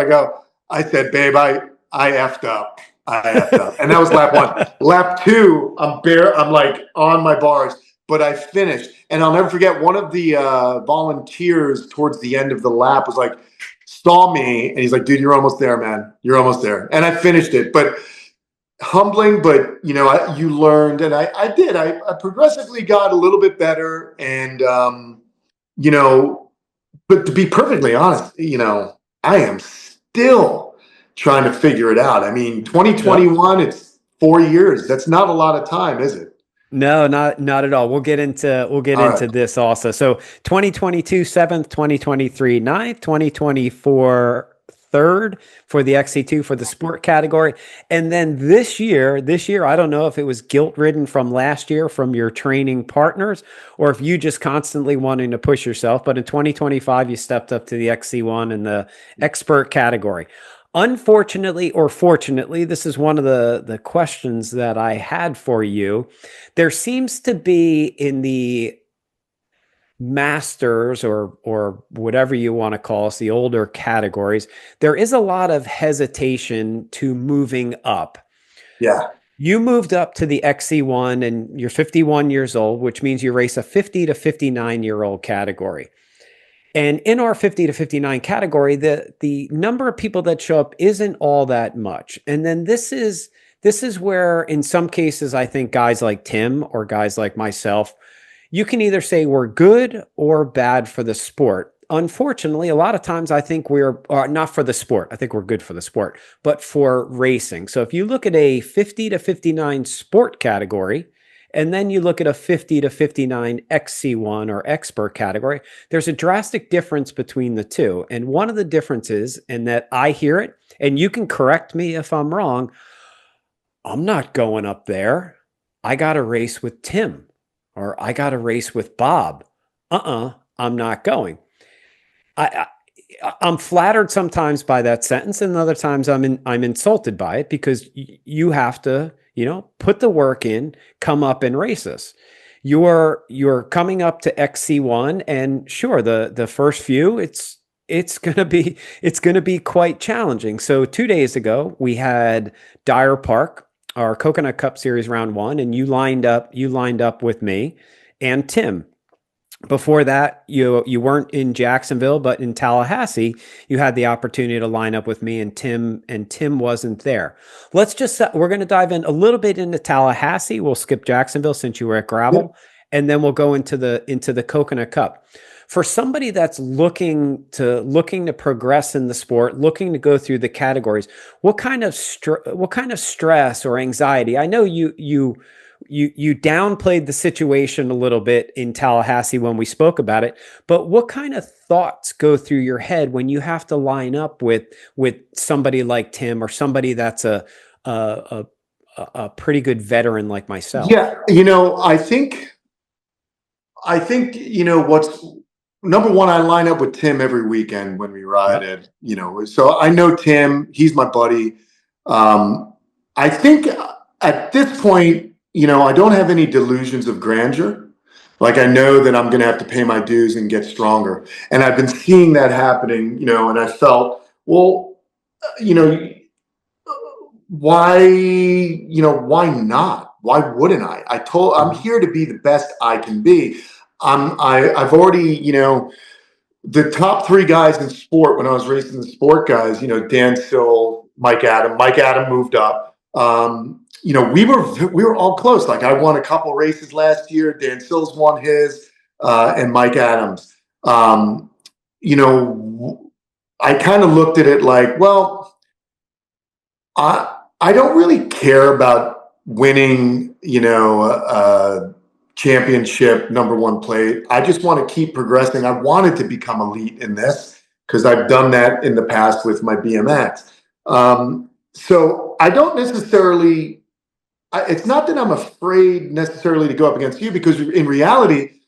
I said, babe, I effed up. I effed up. And that was lap one. Lap two, I'm like on my bars, but I finished. And I'll never forget one of the volunteers towards the end of the lap was like, saw me and he's like, dude, you're almost there, man. You're almost there. And I finished it. But humbling, but you know, you learned, and I did. I progressively got a little bit better, and you know, but to be perfectly honest, you know, I am still trying to figure it out. I mean, Yep. 2021, it's 4 years. That's not a lot of time, is it? No, not at all. We'll get All right. into this also. So 2022 7th, 2023 ninth, 2024 third for the XC2 for the sport category. And then this year, I don't know if it was guilt-ridden from last year from your training partners or if you just constantly wanting to push yourself, but in 2025 you stepped up to the XC1 in the expert category. Unfortunately or fortunately, this is one of the questions that I had for you. There seems to be in the masters or whatever you want to call us, the older categories, there is a lot of hesitation to moving up. Yeah. You moved up to the XC1 and you're 51 years old, which means you race a 50 to 59-year-old category. And in our 50 to 59 category, the number of people that show up isn't all that much. And then this is where in some cases I think guys like Tim or guys like myself, you can either say we're good or bad for the sport. unfortunately, a lot of times I think we're not for the sport. I think we're good for the sport, but for racing. So if you look at a 50 to 59 sport category, and then you look at a 50 to 59 XC1 or expert category, there's a drastic difference between the two. And one of the differences, and that I hear it, and you can correct me if I'm wrong, I'm not going up there. I got to race with Tim, or I got to race with Bob. I'm not going. I, I'm flattered sometimes by that sentence, and other times I'm insulted by it, because you have to, put the work in, come up and race us. You're coming up to XC1, and sure, the first few, it's gonna be quite challenging. So 2 days ago we had Dyer Park, our Coconut Cup Series round one, and you lined up with me and Tim. Before that, you weren't in Jacksonville, but in Tallahassee, you had the opportunity to line up with me and Tim wasn't there. We're going to dive in a little bit into Tallahassee. We'll skip Jacksonville since you were at gravel, and then we'll go into the Coconut Cup. For somebody that's looking to progress in the sport, looking to go through the categories, what kind of stress or anxiety? I know you downplayed the situation a little bit in Tallahassee when we spoke about it, but what kind of thoughts go through your head when you have to line up with somebody like Tim, or somebody that's a pretty good veteran like myself? Yeah, I think what's number one. I line up with Tim every weekend when we ride it. So I know Tim. He's my buddy. I think at this point, I don't have any delusions of grandeur. Like, I know that I'm going to have to pay my dues and get stronger. And I've been seeing that happening, and I felt, well, why not? Why wouldn't I? I'm here to be the best I can be. I've already, the top three guys in sport when I was racing the sport guys, Dan Sill, Mike Adam moved up. We were all close. Like, I won a couple races last year. Dan Sills won his, and Mike Adams. I kind of looked at it like, well, I don't really care about winning, a championship number one plate. I just want to keep progressing. I wanted to become elite in this because I've done that in the past with my BMX. So I don't necessarily. It's not that I'm afraid necessarily to go up against you, because in reality,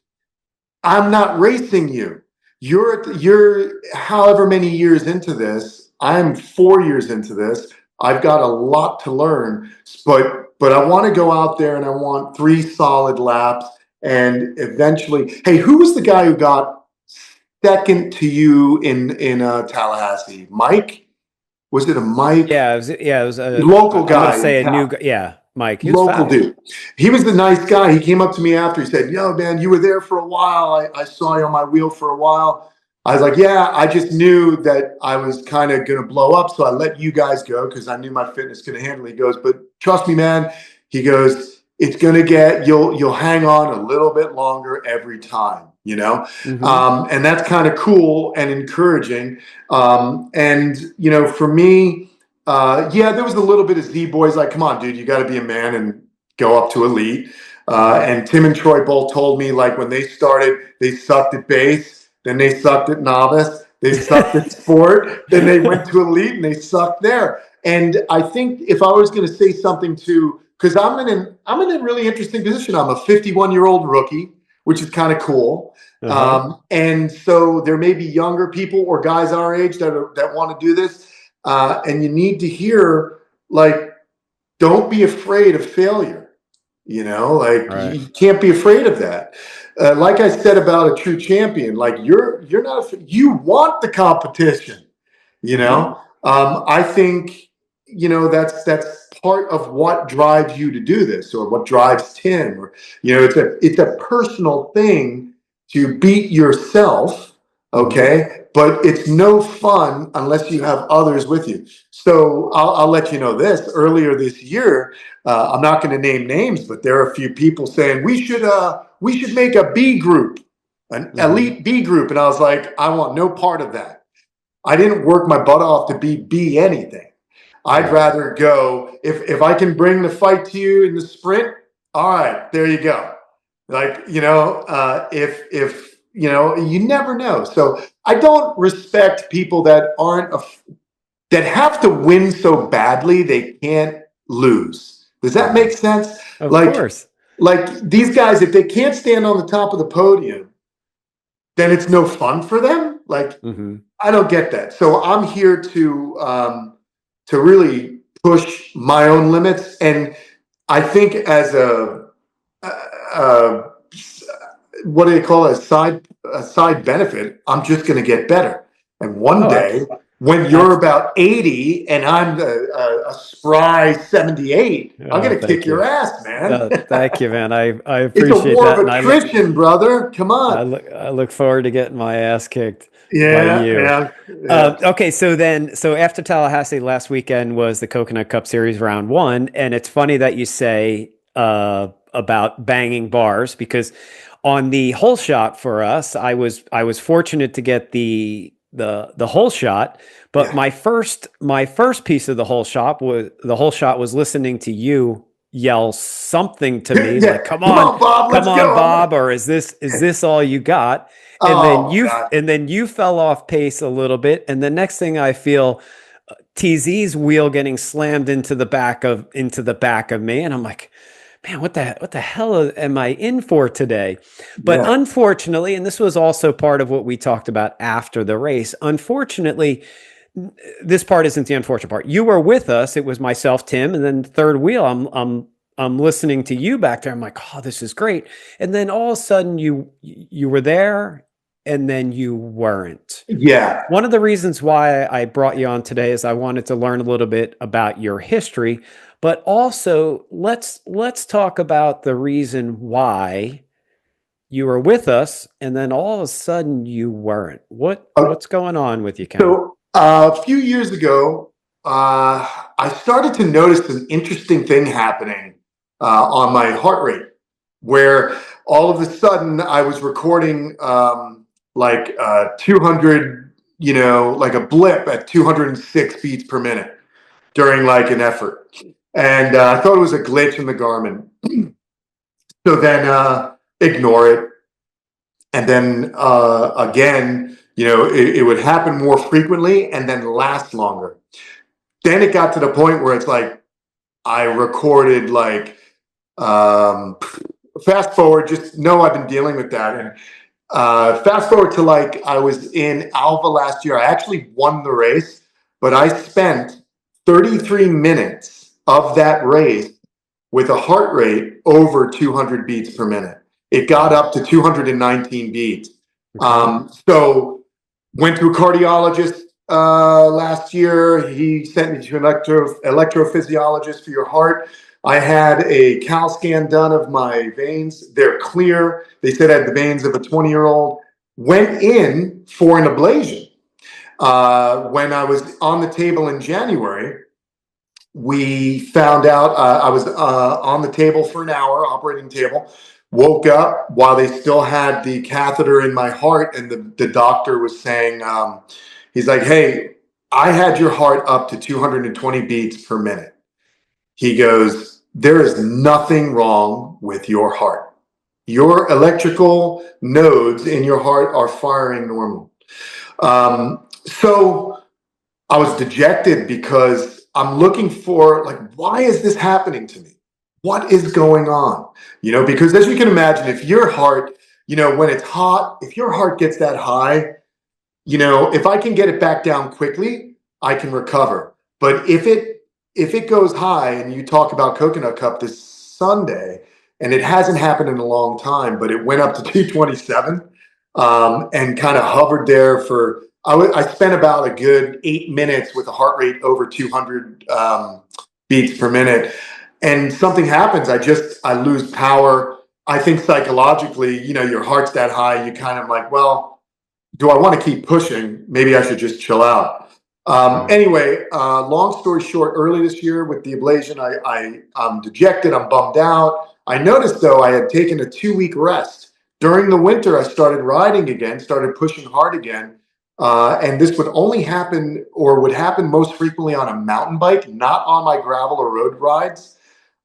I'm not racing you. You're however many years into this. I'm 4 years into this. I've got a lot to learn, but I want to go out there and I want 3 solid laps, and eventually. Hey, who was the guy who got second to you in Tallahassee? Mike? Was it a Mike? Yeah, it was a local guy. I'm gonna say a new guy. Yeah, Mike. Local dude. He was the nice guy. He came up to me after. He said, "Yo, man, you were there for a while. I saw you on my wheel for a while." I was like, "Yeah, I just knew that I was kind of going to blow up, so I let you guys go because I knew my fitness could handle it." He goes, "But trust me, man." He goes, "It's going to you'll hang on a little bit longer every time, And that's kind of cool and encouraging. For me, there was a little bit of Z boys like, "Come on, dude, you got to be a man and go up to elite." And Tim and Troy both told me, like, when they started, they sucked at base, then they sucked at novice, they sucked at sport, then they went to elite and they sucked there. And I think if I was going to say something because I'm in a really interesting position. I'm a 51-year-old rookie, which is kind of cool. And so there may be younger people or guys our age that want to do this. And you need to hear, like, don't be afraid of failure. Right. You can't be afraid of that. Like I said about a true champion, like you're not, you want the competition, I think, that's part of what drives you to do this, or what drives Tim, or, it's a personal thing to beat yourself. Okay. But it's no fun unless you have others with you. So I'll let you know this. Earlier this year, I'm not going to name names, but there are a few people saying we should make a B group. an elite B group. And I was like, I want no part of that. I didn't work my butt off to be anything. I'd rather go, if I can bring the fight to you in the sprint, all right, there you go. Like, if you never know. So I don't respect people that that have to win so badly they can't lose. Does that make sense? Of course. Like these guys, if they can't stand on the top of the podium, then it's no fun for them. Like, I don't get that. So I'm here to really push my own limits. And I think as what do they call it? A side benefit, I'm just going to get better. And one day, when you're about 80 and I'm a spry 78, I'm going to kick your ass, man. Thank you, man. I appreciate that. It's a war of attrition, brother. Come on. I look forward to getting my ass kicked by you. Yeah. Okay, so after Tallahassee last weekend was the Coconut Cup Series round 1, and it's funny that you say about banging bars, because on the hole shot for us, I was fortunate to get the hole shot, but my first piece of the hole shot was listening to you yell something to me like, come on Bob, or is this all you got? And then you fell off pace a little bit, and the next thing I feel, TZ's wheel getting slammed into the back of me, and I'm like, man, what the hell am I in for today? But unfortunately, and this was also part of what we talked about after the race, unfortunately, this part isn't the unfortunate part. You were with us. It was myself, Tim, and then third wheel. I'm listening to you back there. I'm like, oh, this is great. And then all of a sudden you were there, and then you weren't. Yeah. One of the reasons why I brought you on today is I wanted to learn a little bit about your history, but also let's talk about the reason why you were with us and then all of a sudden you weren't. What's going on with you, Ken? So a few years ago, I started to notice an interesting thing happening on my heart rate, where all of a sudden I was recording 200, like a blip at 206 beats per minute during like an effort. And I thought it was a glitch in the Garmin. So then ignore it. And then again, it would happen more frequently and then last longer. Then it got to the point where it's like I recorded fast forward, just know I've been dealing with that. And fast forward to I was in Alva last year. I actually won the race, but I spent 33 minutes of that race with a heart rate over 200 beats per minute. It got up to 219 beats. So went to a cardiologist last year. He sent me to an electrophysiologist for your heart. I had a cal scan done of my veins. They're clear. They said I had the veins of a 20-year-old. Went in for an ablation. When I was on the table in January, we found out I was on the table for an hour, operating table, woke up while they still had the catheter in my heart. And the doctor was saying, he's like, hey, I had your heart up to 220 beats per minute. He goes, there is nothing wrong with your heart. Your electrical nodes in your heart are firing normal. So I was dejected because I'm looking for why is this happening to me? What is going on? Because as you can imagine, if your heart, when it's hot, if your heart gets that high, if I can get it back down quickly, I can recover. But if it goes high, and you talk about Coconut Cup this Sunday, and it hasn't happened in a long time, but it went up to 227 and kind of hovered there for, I spent about a good 8 minutes with a heart rate over 200 beats per minute. And something happens. I lose power. I think psychologically, your heart's that high. You kind of like, well, do I want to keep pushing? Maybe I should just chill out. Anyway, long story short, early this year with the ablation, I'm dejected. I'm bummed out. I noticed though, I had taken a 2-week rest During the winter, I started riding again, started pushing hard again. And this would only happen, or would happen most frequently, on a mountain bike, not on my gravel or road rides,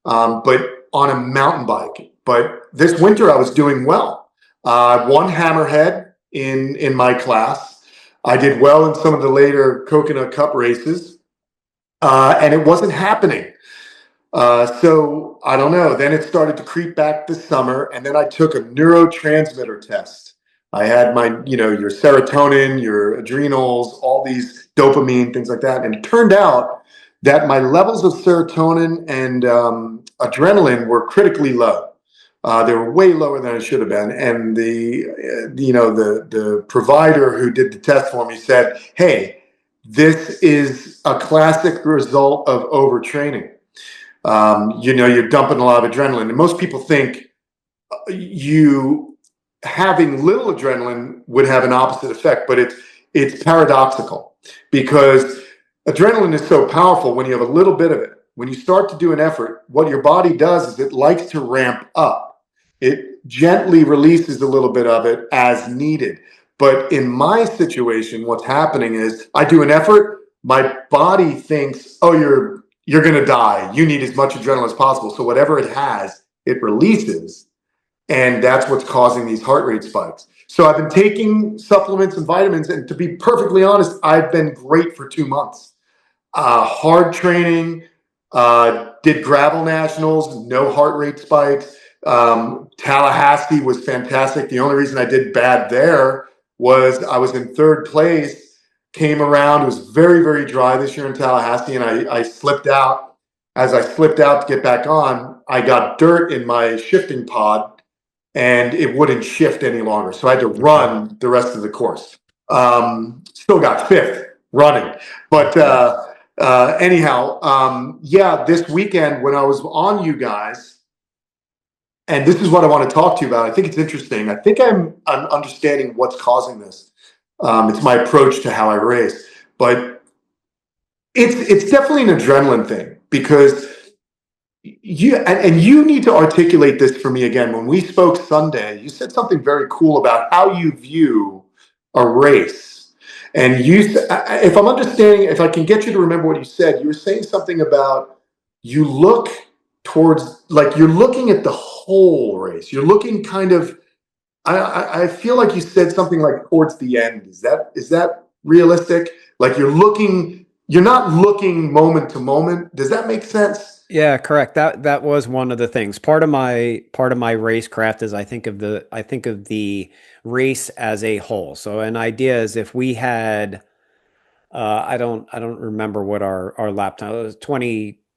but on a mountain bike. But this winter, I was doing well. I won Hammerhead in my class. I did well in some of the later Coconut Cup races, and it wasn't happening. So I don't know. Then it started to creep back this summer, and then I took a neurotransmitter test. I had my, your serotonin, your adrenals, all these dopamine, things like that. And it turned out that my levels of serotonin and adrenaline were critically low. They were way lower than it should have been. And the provider who did the test for me said, "Hey, this is a classic result of overtraining. You're dumping a lot of adrenaline." And most people think you having little adrenaline would have an opposite effect, but it's paradoxical, because adrenaline is so powerful when you have a little bit of it. When you start to do an effort, what your body does is it likes to ramp up. It gently releases a little bit of it as needed. But in my situation, what's happening is I do an effort, my body thinks, "Oh, you're going to die. You need as much adrenaline as possible." So whatever it has, it releases. And that's what's causing these heart rate spikes. So I've been taking supplements and vitamins. And to be perfectly honest, I've been great for 2 months. Hard training, did gravel nationals, no heart rate spikes. Tallahassee was fantastic. The only reason I did bad there was I was in third place, came around. It was very, very dry this year in Tallahassee, and I slipped out. As I slipped out to get back on, I got dirt in my shifting pod, and it wouldn't shift any longer. So I had to run the rest of the course. Still got fifth running. But anyhow, this weekend when I was on you guys, and this is what I want to talk to you about. I think it's interesting. I think I'm understanding what's causing this. It's my approach to how I race. But it's definitely an adrenaline thing, because you need to articulate this for me again. When we spoke Sunday, you said something very cool about how you view a race. And if I'm understanding, if I can get you to remember what you said, you were saying something about you look towards, like, you're looking at the whole race. You're looking kind of, I feel like you said something like towards the end. Is that realistic? Like you're not looking moment to moment. Does that make sense? Yeah, correct. That was one of the things. Part of my racecraft is I think of the race as a whole. So an idea is, if we had I don't remember what our lap time was,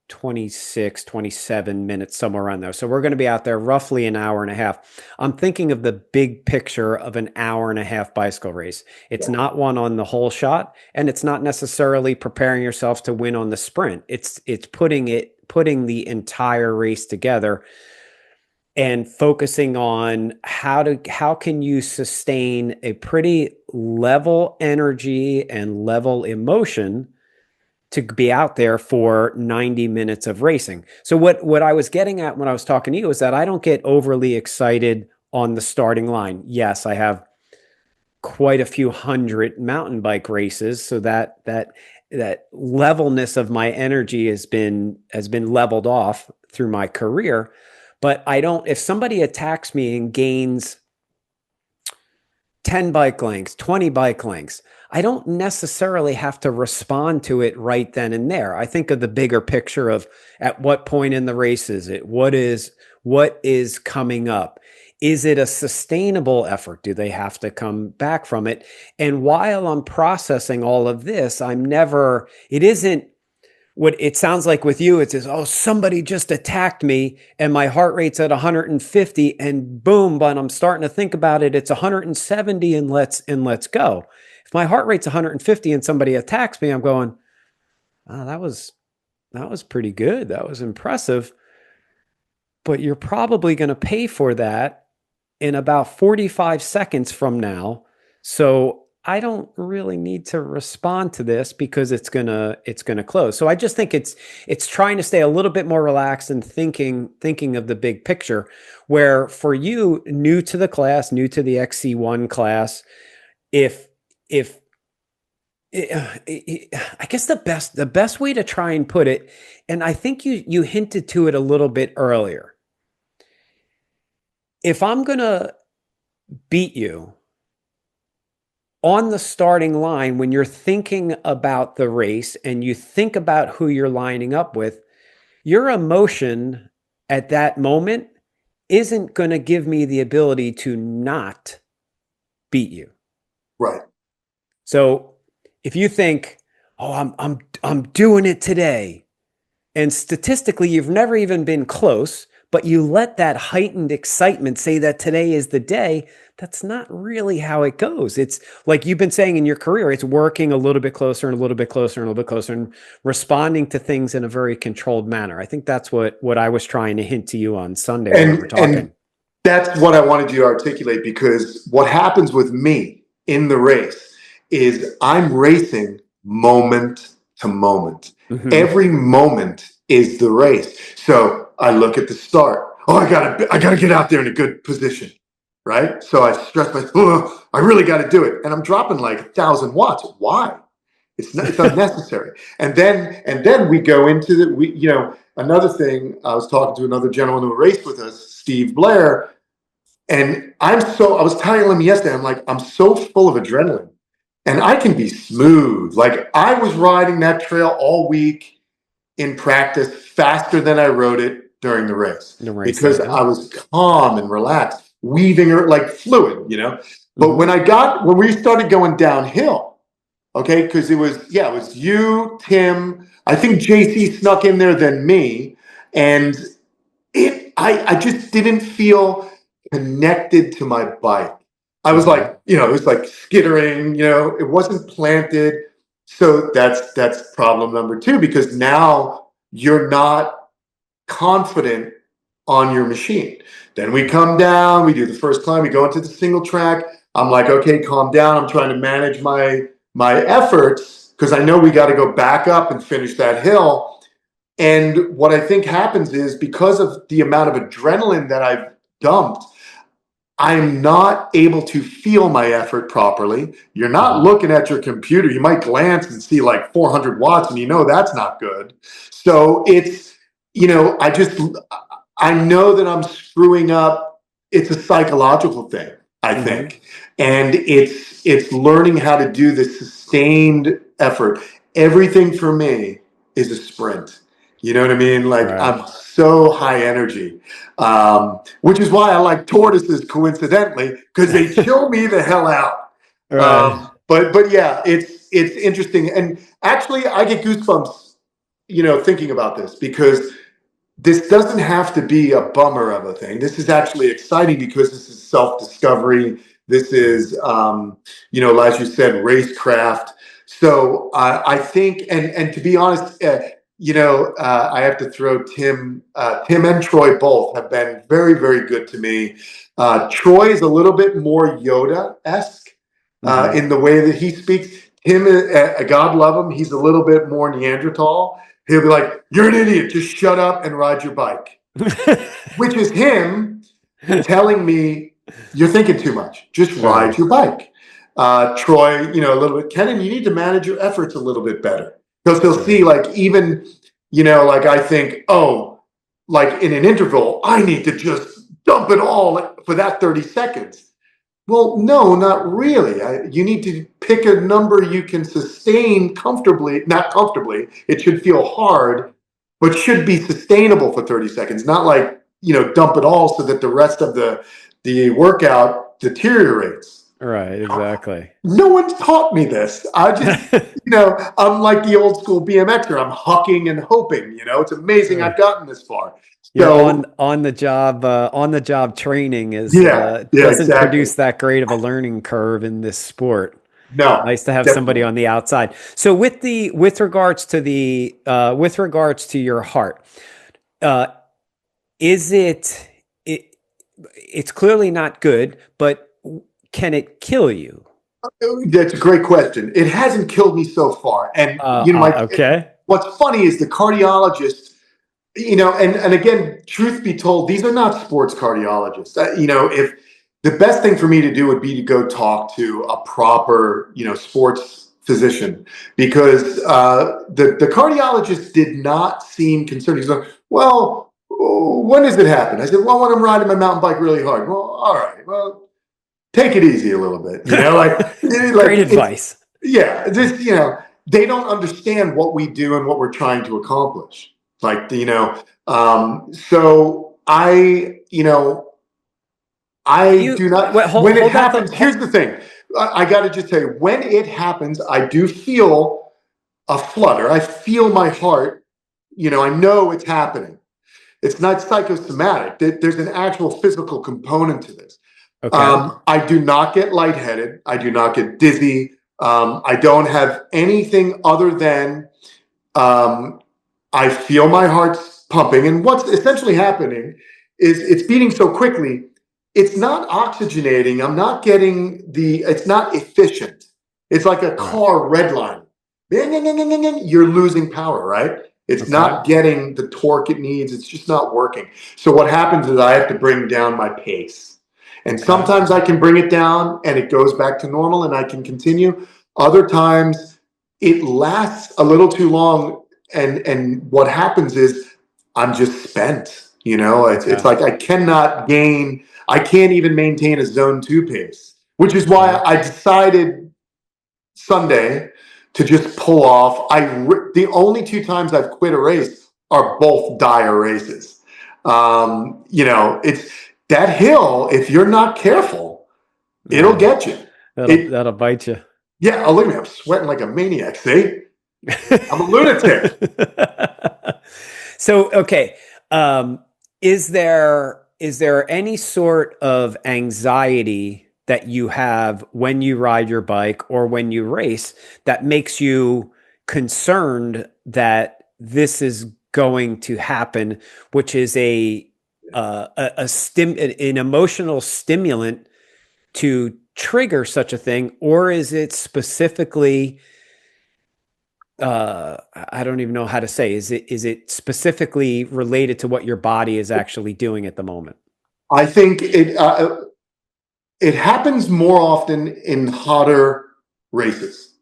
26, 27 minutes, somewhere around there. So we're going to be out there roughly an hour and a half. I'm thinking of the big picture of an hour and a half bicycle race. It's not one on the whole shot, and it's not necessarily preparing yourself to win on the sprint. It's putting the entire race together and focusing on how can you sustain a pretty level energy and level emotion to be out there for 90 minutes of racing. So what I was getting at when I was talking to you is that I don't get overly excited on the starting line. Yes, I have quite a few hundred mountain bike races, so that levelness of my energy has been leveled off through my career. But I don't, if somebody attacks me and gains 10 bike lengths, 20 bike lengths, I don't necessarily have to respond to it right then and there. I think of the bigger picture of at what point in the race is it? What is coming up? Is it a sustainable effort? Do they have to come back from it? And while I'm processing all of this, it isn't what it sounds like with you. It says, "Oh, somebody just attacked me and my heart rate's at 150 and boom, but I'm starting to think about it. It's 170 and let's go." If my heart rate's 150 and somebody attacks me, I'm going, "Oh, that was pretty good. That was impressive." But you're probably going to pay for that in about 45 seconds from now. So I don't really need to respond to this because it's gonna close. So I just think it's trying to stay a little bit more relaxed and thinking of the big picture. Where for you, new to the class, new to the XC1 class, if I guess the best way to try and put it, and I think you hinted to it a little bit earlier. If I'm gonna beat you on the starting line, when you're thinking about the race and you think about who you're lining up with, your emotion at that moment isn't going to give me the ability to not beat you. Right. So if you think, "Oh, I'm doing it today," and statistically you've never even been close, but you let that heightened excitement say that today is the day, that's not really how it goes. It's like you've been saying in your career, it's working a little bit closer and a little bit closer and a little bit closer and responding to things in a very controlled manner. I think that's what I was trying to hint to you on Sunday when we were And talking. that's what I wanted you to articulate, because what happens with me in the race is I'm racing moment to moment. Mhm. Every moment is the race. So I look at the start. Oh, I gotta get out there in a good position, right? So I stress myself. Oh, I really got to do it, and I'm dropping like 1,000 watts. Why? It's unnecessary. And then we go into another thing. I was talking to another gentleman who raced with us, Steve Blair, and I was telling him yesterday, I'm like, I'm so full of adrenaline and I can be smooth. Like I was riding that trail all week in practice faster than I rode it during the race The because racing, yeah. I was calm and relaxed, weaving her like fluid. But Mhm. when we started going downhill, okay, because it was you, Tim, I think JC snuck in there than me. And I just didn't feel connected to my bike. I was Mhm. like, it was like skittering, it wasn't planted. So that's problem number two, because now you're not confident on your machine. Then we come down, we do the first climb, we go into the single track. I'm like, okay, calm down. I'm trying to manage my efforts because I know we got to go back up and finish that hill. And what I think happens is because of the amount of adrenaline that I've dumped, I'm not able to feel my effort properly. You're not Mhm. looking at your computer. You might glance and see like 400 watts and that's not good. So I know that I'm screwing up. It's a psychological thing, I Mhm. think. And it's learning how to do this sustained effort. Everything for me is a sprint. You know what I mean? Like Right. I'm so high energy, which is why I like tortoises, coincidentally, because they chill me the hell out. Right. But yeah, it's interesting, and actually, I get goosebumps, thinking about this, because this doesn't have to be a bummer of a thing. This is actually exciting because this is self-discovery. This is, as you said, racecraft. So I think, and to be honest, I have to throw Tim. Tim and Troy both have been very, very good to me. Troy is a little bit more Yoda-esque Mhm. in the way that he speaks. Tim, God love him, he's a little bit more Neanderthal. He'll be like, "You're an idiot. Just shut up and ride your bike," which is him telling me, "You're thinking too much. Just Right. ride your bike." Troy, a little bit. Kenan, you need to manage your efforts a little bit better, because they'll see, Right. like, even, like I think, oh, like in an interval, I need to just dump it all for that 30 seconds. Well, no, not really. You need to pick a number you can sustain comfortably, not comfortably. It should feel hard, but should be sustainable for 30 seconds, not like, dump it all so that the rest of the workout deteriorates. Right. Exactly. No one's taught me this. I'm like the old school BMXer. I'm hucking and hoping, it's amazing I've gotten this far. Your So, on the job training is yeah, yeah, doesn't exactly. produce that great of a learning curve in this sport. No, Nice to have somebody definitely. on the outside. So with regards to your heart, uh, is it it's clearly not good, but can it kill you? That's a great question. It hasn't killed me so far. And, Okay. what's funny is the cardiologist, and again, truth be told, these are not sports cardiologists. If the best thing for me to do would be to go talk to a proper, sports physician, because the cardiologist did not seem concerned. He's like, well, when does it happen? I said, well, when I'm riding my mountain bike really hard. Well, all right. Well, take it easy a little bit, Great advice. yeah, they don't understand what we do and what we're trying to accomplish. So I do not. Wait, hold, When it hold that happens, thought. here's the thing. I got to just tell you, when it happens, I do feel a flutter. I feel my heart. I know it's happening. It's not psychosomatic. There's an actual physical component to this. Okay. I do not get lightheaded. I do not get dizzy. I don't have anything other than I feel my heart pumping. And what's essentially happening is it's beating so quickly, it's not oxygenating. It's not efficient. It's like a Right. car redlining. You're losing power, right? It's Okay. not getting the torque it needs. It's just not working. So what happens is I have to bring down my pace. And sometimes I can bring it down and it goes back to normal and I can continue. Other times it lasts a little too long, and what happens is I'm just spent. It's like I can't even maintain a zone 2 pace, which is why I decided Sunday to just pull off. The only 2 times I've quit a race are both dire races. It's that hill. If you're not careful, it'll get you. That'll bite you. Yeah. Oh, look at me. I'm sweating like a maniac. See, I'm a lunatic. So, okay. Is there any sort of anxiety that you have when you ride your bike or when you race that makes you concerned that this is going to happen, which is an emotional stimulant to trigger such a thing, or is it specifically I don't even know how to say, is it specifically related to what your body is actually doing at the moment? I think it happens more often in hotter races.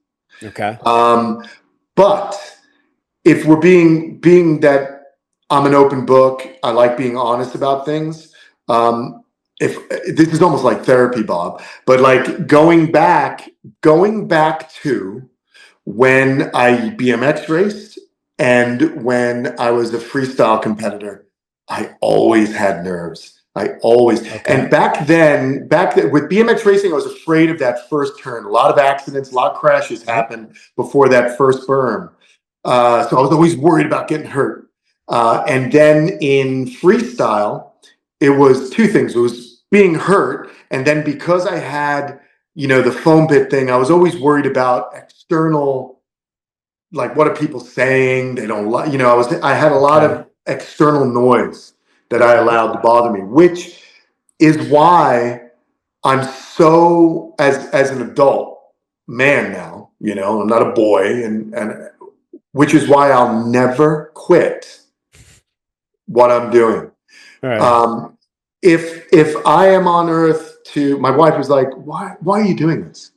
Okay. But if we're being that I'm an open book, I like being honest about things. If this is almost like therapy, Bob, but like going back to when I BMX raced and when I was a freestyle competitor, I always had nerves. And back then with BMX racing, I was afraid of that first turn. A lot of accidents, a lot of crashes happened before that first berm. So I was always worried about getting hurt. And then in freestyle, it was 2 things. It was being hurt. And then because I had, the foam pit thing, I was always worried about external, like, what are people saying? They don't like, I had a lot of external noise that I allowed to bother me, which is why I'm so, as an adult man now, I'm not a boy, and which is why I'll never quit what I'm doing. Right. If I am on earth my wife was like, why are you doing this?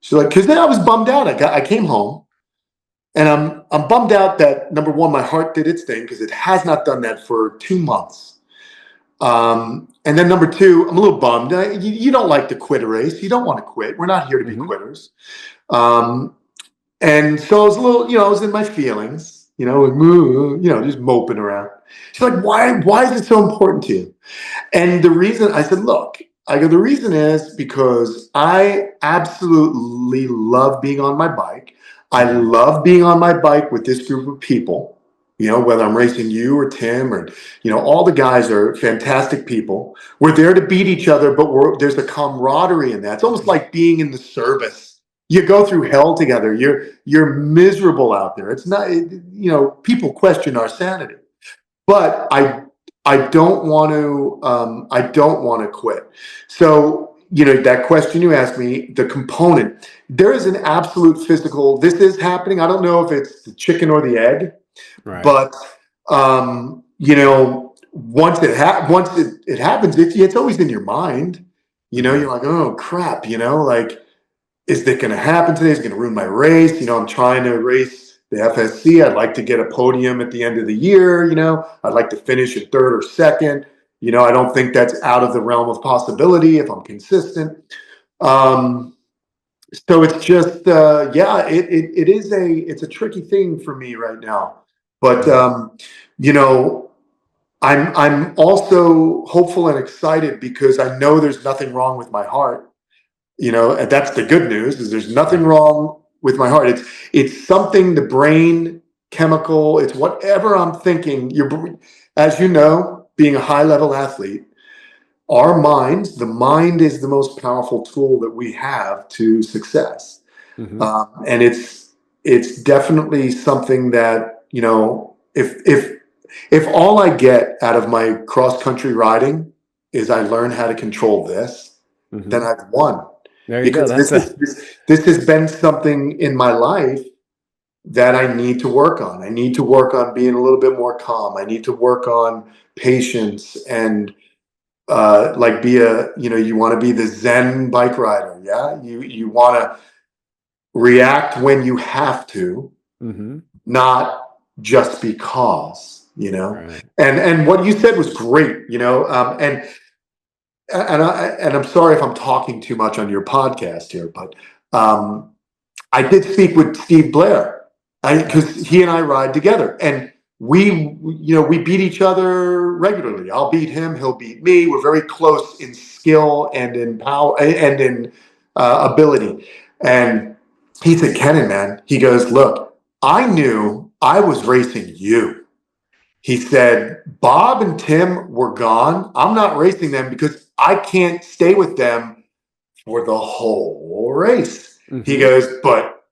She's like, because then I was bummed out. I came home and I'm bummed out that, number one, my heart did its thing because it has not done that for 2 months. And then number 2, I'm a little bummed. You don't like to quit a race. You don't want to quit. We're not here to be quitters. And so I was a little, I was in my feelings, just moping around. She's like, why is it so important to you? And the reason, I said, look, the reason is because I absolutely love being on my bike. I love being on my bike with this group of people, whether I'm racing you or Tim or, all the guys are fantastic people. We're there to beat each other, but there's a camaraderie in that. It's almost like being in the service. You go through hell together. You're miserable out there. It's not, people question our sanity, but I don't want to quit. So, that question you asked me, the component, there is an absolute physical, this is happening. I don't know if it's the chicken or the egg, Right. but, once it happens, it's always in your mind, you're like, oh crap, like, is it going to happen today? Is it going to ruin my race? I'm trying to race the FSC. I'd like to get a podium at the end of the year. I'd like to finish in third or second. I don't think that's out of the realm of possibility if I'm consistent. So it's just, it's a tricky thing for me right now. But, I'm also hopeful and excited because I know there's nothing wrong with my heart. And that's the good news, is there's nothing wrong with my heart. It's something, the brain chemical, it's whatever I'm thinking. As you know, being a high level athlete, the mind is the most powerful tool that we have to success. And it's definitely something that, if all I get out of my cross country riding is I learn how to control this, then I've won. There you go. This has been something in my life that I need to work on. I need to work on being a little bit more calm. I need to work on patience and you want to be the Zen bike rider. Yeah. You want to react when you have to, not just because, Right. and what you said was great, and I'm sorry if I'm talking too much on your podcast here, but I did speak with Steve Blair because he and I ride together, and we beat each other regularly. I'll beat him, he'll beat me. We're very close in skill and in power and in ability. And he said, Kenan, man, he goes, look, I knew I was racing you. He said, Bob and Tim were gone. I'm not racing them because I can't stay with them for the whole race. He goes, but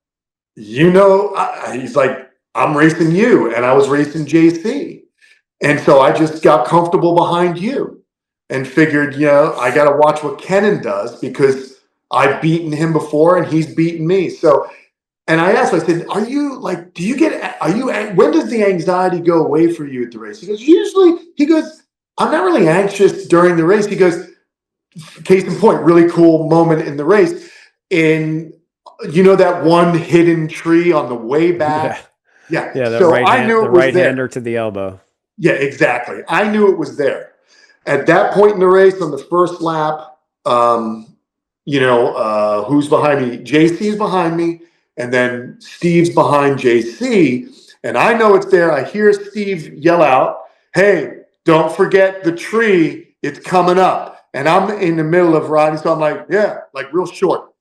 he's like, I'm racing you. And I was racing JC. And so I just got comfortable behind you and figured, I got to watch what Kenan does because I've beaten him before and he's beaten me. So, and I asked him, I said, when does the anxiety go away for you at the race? He goes, I'm not really anxious during the race. He goes, case in point, really cool moment in the race. That one hidden tree on the way back. Yeah. So I knew it was right hander to the elbow. Yeah, exactly. I knew it was there. At that point in the race, on the first lap, who's behind me? JC's behind me. And then Steve's behind JC. And I know it's there. I hear Steve yell out, hey, don't forget the tree. It's coming up. And I'm in the middle of riding. So I'm like, yeah, like real short.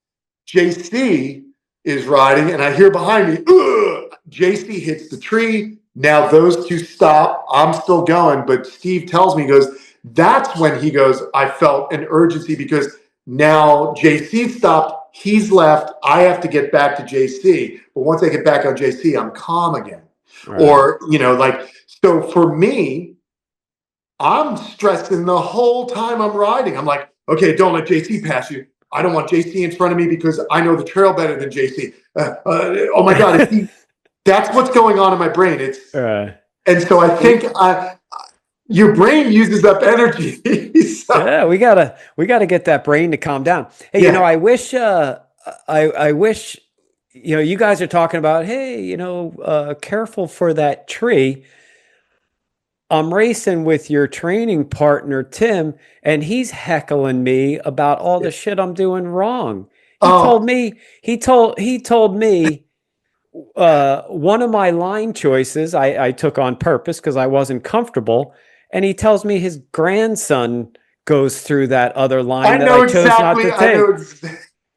JC is riding. And I hear behind me, ugh! JC hits the tree. Now those two stop. I'm still going. But Steve tells me, he goes, that's when he goes, I felt an urgency because now JC stopped. He's left. I have to get back to JC. But once I get back on JC, I'm calm again. Right. Or, so for me, I'm stressing the whole time I'm riding. I'm like, okay, don't let JC pass you. I don't want JC in front of me because I know the trail better than JC. Oh my God. That's what's going on in my brain. And so I think your brain uses up energy. So. Yeah, we gotta get that brain to calm down. Hey, I wish I wish you guys are talking about, hey, careful for that tree. I'm racing with your training partner Tim, and he's heckling me about all the shit I'm doing wrong. He told me one of my line choices I took on purpose because I wasn't comfortable. And he tells me his grandson goes through that other line that I chose not to take.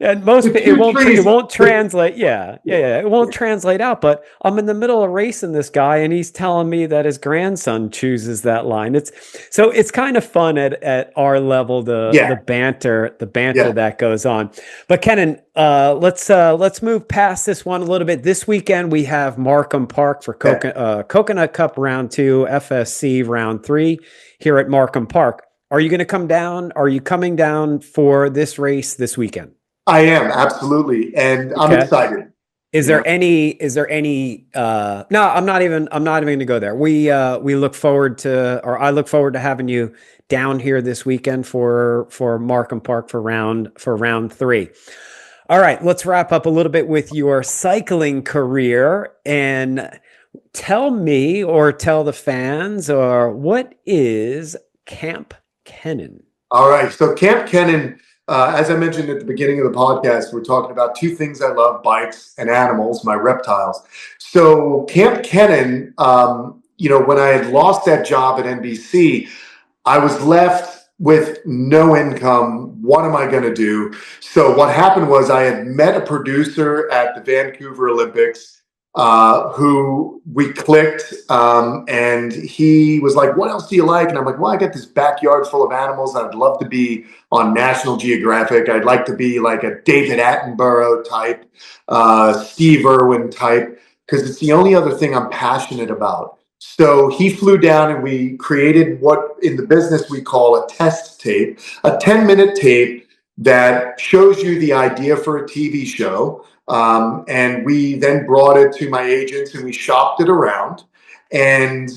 And it won't translate. Yeah. It won't translate out. But I'm in the middle of racing this guy, and he's telling me that his grandson chooses that line. It's kind of fun at our level, the banter that goes on. But Kenan, let's move past this one a little bit. This weekend we have Markham Park for Coconut Cup Round 2, FSC Round 3 here at Markham Park. Are you going to come down? Are you coming down for this race this weekend? I am, absolutely, and I'm Okay. excited. Is You know, there any no, I'm not even going to go there. We look forward to, or I look forward to having you down here this weekend for Markham Park for round 3. All right, let's wrap up a little bit with your cycling career and tell me, or tell the fans, or what is Kamp Kenan? all right. So Kamp Kenan, as I mentioned at the beginning of the podcast, we're talking about two things I love: bikes and animals, my reptiles. So Kamp Kenan, when I had lost that job at NBC, I was left with no income. What am I going to do? So what happened was I had met a producer at the Vancouver Olympics who we clicked, and he was like, "What else do you like?" And I'm like, "Well, I got this backyard full of animals. I'd love to be on National Geographic. I'd like to be like a David Attenborough type, Steve Irwin type, because it's the only other thing I'm passionate about." So he flew down and we created what in the business we call a test tape, a 10-minute tape that shows you the idea for a TV show. And we then brought it to my agents and we shopped it around. And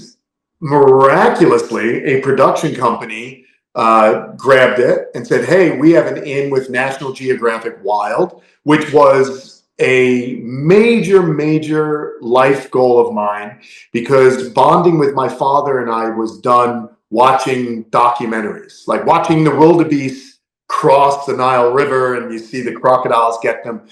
miraculously, a production company grabbed it and said, "Hey, we have an in with National Geographic Wild," which was a major life goal of mine, because bonding with my father and I was done watching documentaries, like watching the wildebeest cross the Nile River and you see the crocodiles get them.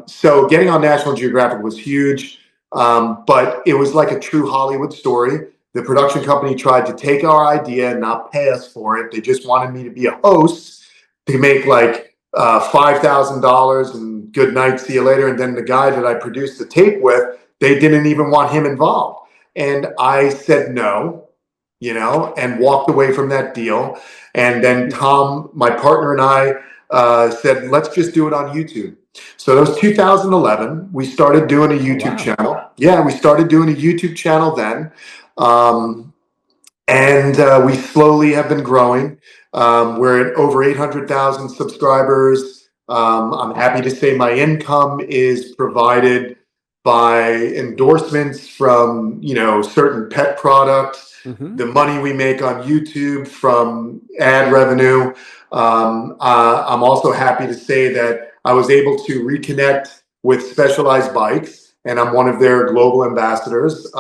So getting on National Geographic was huge, but it was like a true Hollywood story. The production company tried to take our idea and not pay us for it. They just wanted me to be a host to make like $5,000 and good night, see you later. And then the guy that I produced the tape with, they didn't even want him involved. And I said no, and walked away from that deal. And then Tom, my partner, and I said, let's just do it on YouTube. So that was 2011. We started doing a YouTube channel. Yeah, we started doing a YouTube channel then. And we slowly have been growing. We're at over 800,000 subscribers. I'm happy to say my income is provided by endorsements from, certain pet products, the money we make on YouTube from ad revenue. I'm also happy to say that I was able to reconnect with Specialized Bikes, and I'm one of their global ambassadors.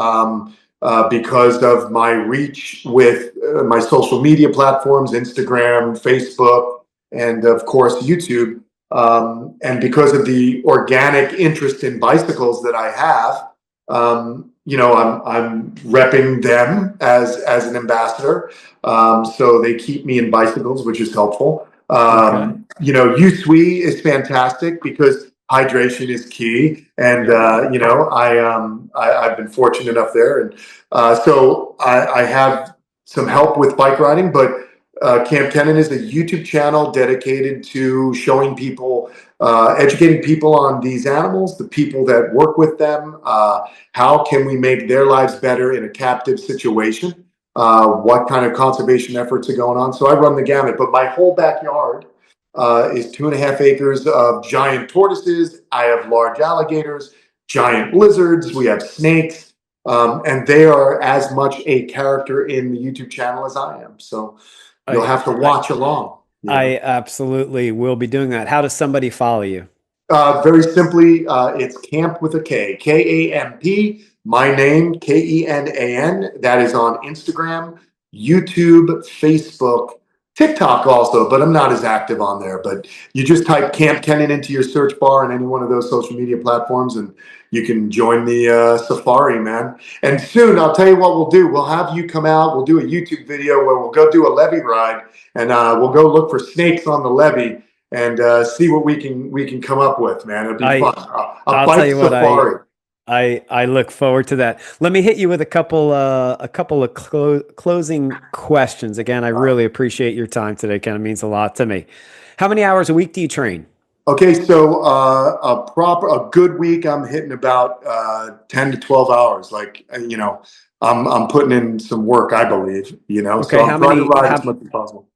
Because of my reach with my social media platforms, Instagram, Facebook, and of course, YouTube. And because of the organic interest in bicycles that I have, I'm repping them as an ambassador. So they keep me in bicycles, which is helpful. USWE is fantastic because hydration is key, and I've been fortunate enough there, and so I have some help with bike riding. But Kamp Kenan is a YouTube channel dedicated to showing people, educating people on these animals, the people that work with them, how can we make their lives better in a captive situation, what kind of conservation efforts are going on. So I run the gamut, but my whole backyard is 2.5 acres of giant tortoises. I have large alligators, giant lizards. We have snakes, and they are as much a character in the YouTube channel as I am. So you'll have to watch along. I absolutely will be doing that. How does somebody follow you? Very simply, it's Kamp with a K, Kamp. My name, Kenan. That is on Instagram, YouTube, Facebook, TikTok also, but I'm not as active on there. But you just type Kamp Kenan into your search bar in any one of those social media platforms, and you can join the safari, man. And soon, I'll tell you what we'll do. We'll have you come out. We'll do a YouTube video where we'll go do a levee ride, and we'll go look for snakes on the levee and see what we can come up with, man. It'll be fun. I'll tell you safari. I look forward to that. Let me hit you with a couple of closing questions. Again, I really appreciate your time today, Ken. It means a lot to me. How many hours a week do you train? Okay, so a good week, I'm hitting about 10 to 12 hours. Like, I'm putting in some work, I believe, Okay, so I'm trying to ride as much as possible.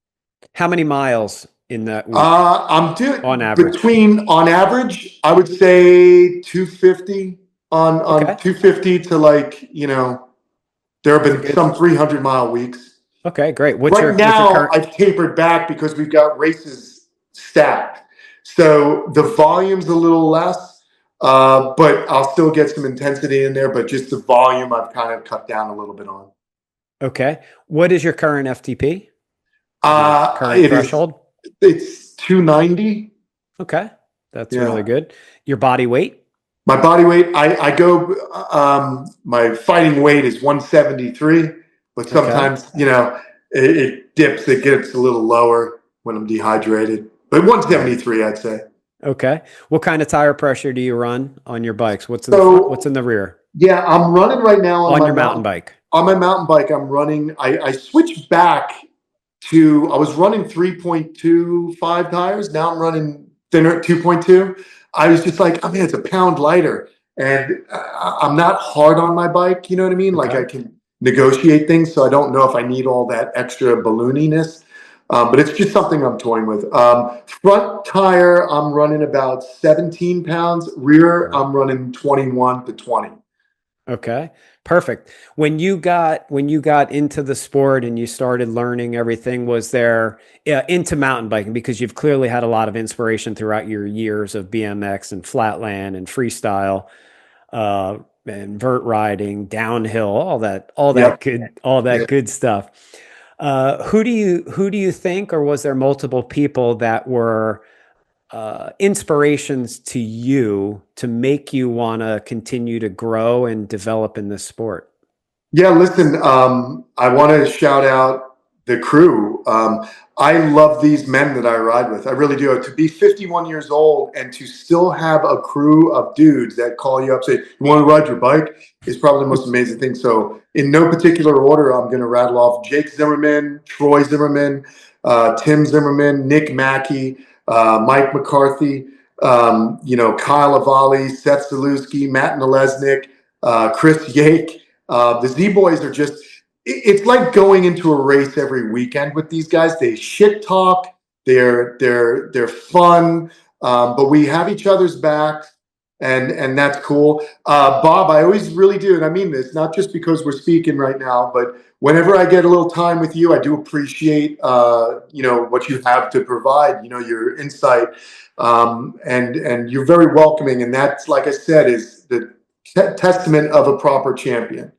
how many miles in that week I'm doing on average? on average, I would say 250 on Okay, 250 to there have that's a been good. some 300-mile weeks. Okay, great. Right What's your now, current? I've tapered back because we've got races stacked. So the volume's a little less, but I'll still get some intensity in there. But just the volume, I've kind of cut down a little bit on. Okay, what is your current FTP? Your current threshold? It's 290. Okay, that's really Yeah. good. Your body weight? My body weight, I go, my fighting weight is 173, but Okay, sometimes, it dips, it gets a little lower when I'm dehydrated. But right. 173, I'd say. Okay, what kind of tire pressure do you run on your bikes? What's in the front? What's So in the rear? yeah, I'm running right now On your mountain bike? on my mountain bike. I'm running. I switched back to. I was running 3.25 tires. Now I'm running thinner at 2.2. I was just like, I mean, it's a pound lighter, and I'm not hard on my bike. You know what I mean? Like Okay. I can negotiate things, so I don't know if I need all that extra ballooniness. But it's just something I'm toying with. Front tire, I'm running about 17 pounds. Rear, Right. I'm running 21 to 20. Okay, perfect. When you got into the sport and you started learning everything, was there into mountain biking, because you've clearly had a lot of inspiration throughout your years of BMX and flatland and freestyle, and vert riding, downhill, Yep. all Yeah. that good stuff. Who do you think, or was there multiple people that were inspirations to you to make you want to continue to grow and develop in this sport? Yeah, listen, I want to shout out the crew. I love these men that I ride with. I really do. To be 51 years old and to still have a crew of dudes that call you up, say, "You want to ride your bike?" is probably the most amazing thing. So, in no particular order, I'm going to rattle off Jake Zimmerman, Troy Zimmerman, Tim Zimmerman, Nick Mackey, Mike McCarthy, Kyle Avali, Seth Zalewski, Matt Nalesnik, Chris Yake. The Z Boys are just, it's like going into a race every weekend with these guys. They shit talk, they're fun, but we have each other's back. And that's cool. Bob, I always really do, and I mean this, not just because we're speaking right now, but whenever I get a little time with you, I do appreciate what you have to provide, your insight. And you're very welcoming. And that's, like I said, is the testament of a proper champion.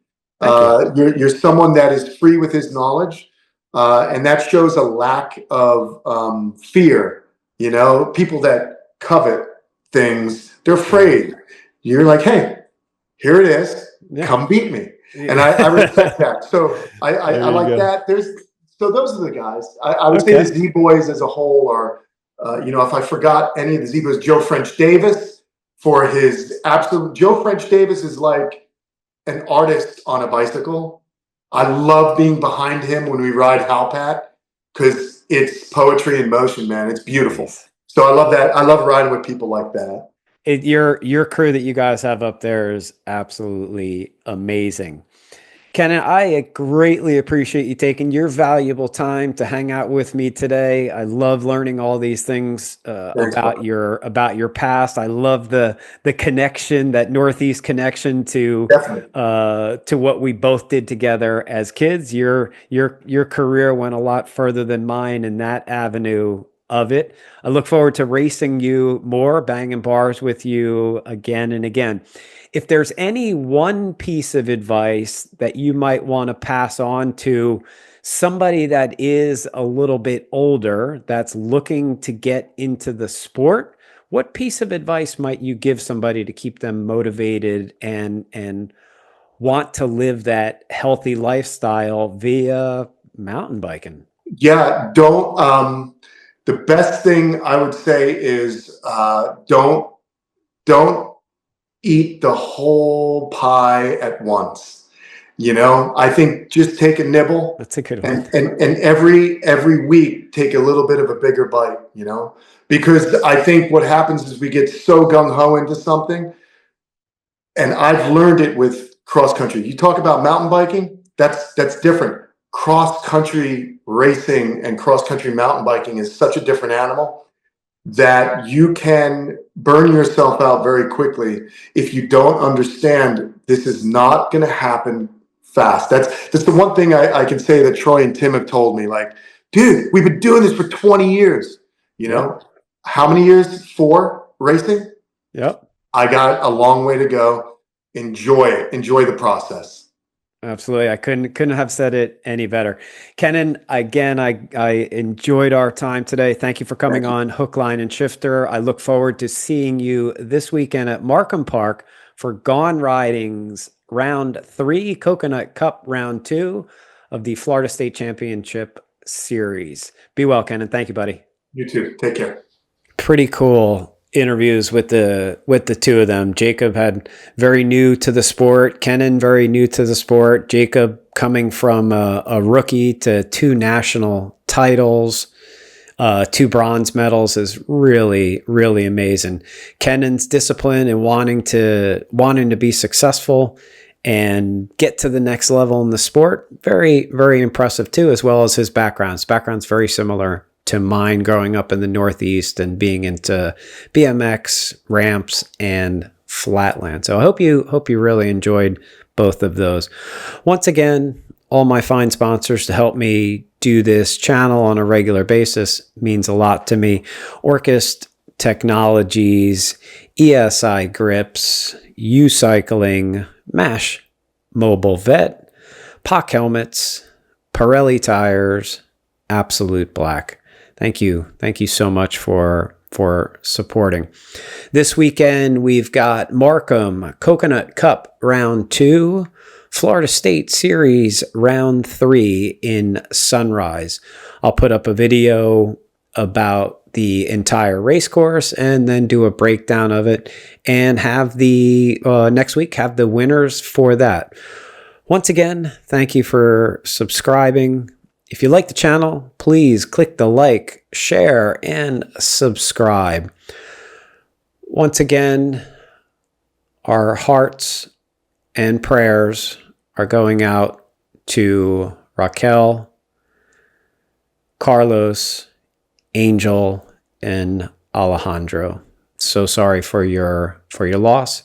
Thank you. You're someone that is free with his knowledge, and that shows a lack of fear. People that covet things, they're Right. afraid. You're like, hey, here it is. Yeah. Come beat me, and I respect There that. So I you like go. that. So those are the guys. I would say the Okay. Z Boys as a whole are, if I forgot any of the Z Boys, Joe French Davis for his absolute. Joe French Davis is like an artist on a bicycle. I love being behind him when we ride Halpat because it's poetry in motion, man. It's beautiful. Nice. So I love that. I love riding with people like that. Your crew that you guys have up there is absolutely amazing. Kenan, I greatly appreciate you taking your valuable time to hang out with me today. I love learning all these things Thanks, about Bob. your past. I love the connection, that Northeast connection Definitely. to what we both did together as kids. Your career went a lot further than mine in that avenue of it. I look forward to racing you more, banging bars with you again and again. If there's any one piece of advice that you might want to pass on to somebody that is a little bit older, that's looking to get into the sport, what piece of advice might you give somebody to keep them motivated and want to live that healthy lifestyle via mountain biking? Yeah, don't. The best thing I would say is don't eat the whole pie at once. I think just take a nibble That's a good one. and every week take a little bit of a bigger bite, because I think what happens is we get so gung ho into something. And I've learned it with cross country. You talk about mountain biking, that's different. Cross country racing and cross country mountain biking is such a different animal that you can burn yourself out very quickly if you don't understand this is not going to happen fast. That's the one thing I can say that Troy and Tim have told me, like, dude, we've been doing this for 20 years. You know, how many years for racing? Yep. I got a long way to go. Enjoy it. Enjoy the process. Absolutely. I couldn't have said it any better. Kenan, again, I enjoyed our time today. Thank you for coming on Hook, Line, and Shifter. I look forward to seeing you this weekend at Markham Park for Gone Riding's Round 3, Coconut Cup Round 2 of the Florida State Championship Series. Be well, Kenan. Thank you, buddy. You too. Take care. Pretty cool interviews with the two of them. Jacob had very new to the sport. Kenan very new to the sport. Jacob coming from a rookie to 2 national titles, 2 bronze medals is really, really amazing. Kenan's discipline and wanting to be successful and get to the next level in the sport, very, very impressive too, as well as his background. His background's very similar to mine, growing up in the Northeast and being into BMX, ramps, and flatland. So I hope you really enjoyed both of those. Once again, all my fine sponsors to help me do this channel on a regular basis means a lot to me. Orchist Technologies, ESI Grips, U-Cycling, MASH Mobile Vet, POC Helmets, Pirelli Tires, Absolute Black. Thank you. Thank you so much for supporting. This weekend, we've got Markham Coconut Cup Round 2, Florida State Series Round 3 in Sunrise. I'll put up a video about the entire race course and then do a breakdown of it and have the next week have the winners for that. Once again, thank you for subscribing. If you like the channel, please click the like, share, and subscribe. Once again, our hearts and prayers are going out to Raquel, Carlos, Angel, and Alejandro. So sorry for your loss.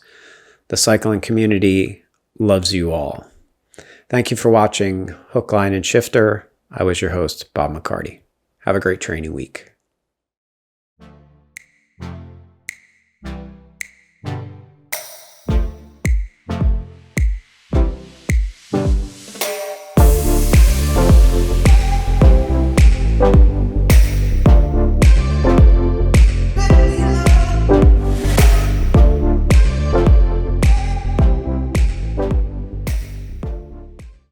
The cycling community loves you all. Thank you for watching Hook, Line, and Shifter. I was your host, Bob McCarty. Have a great training week.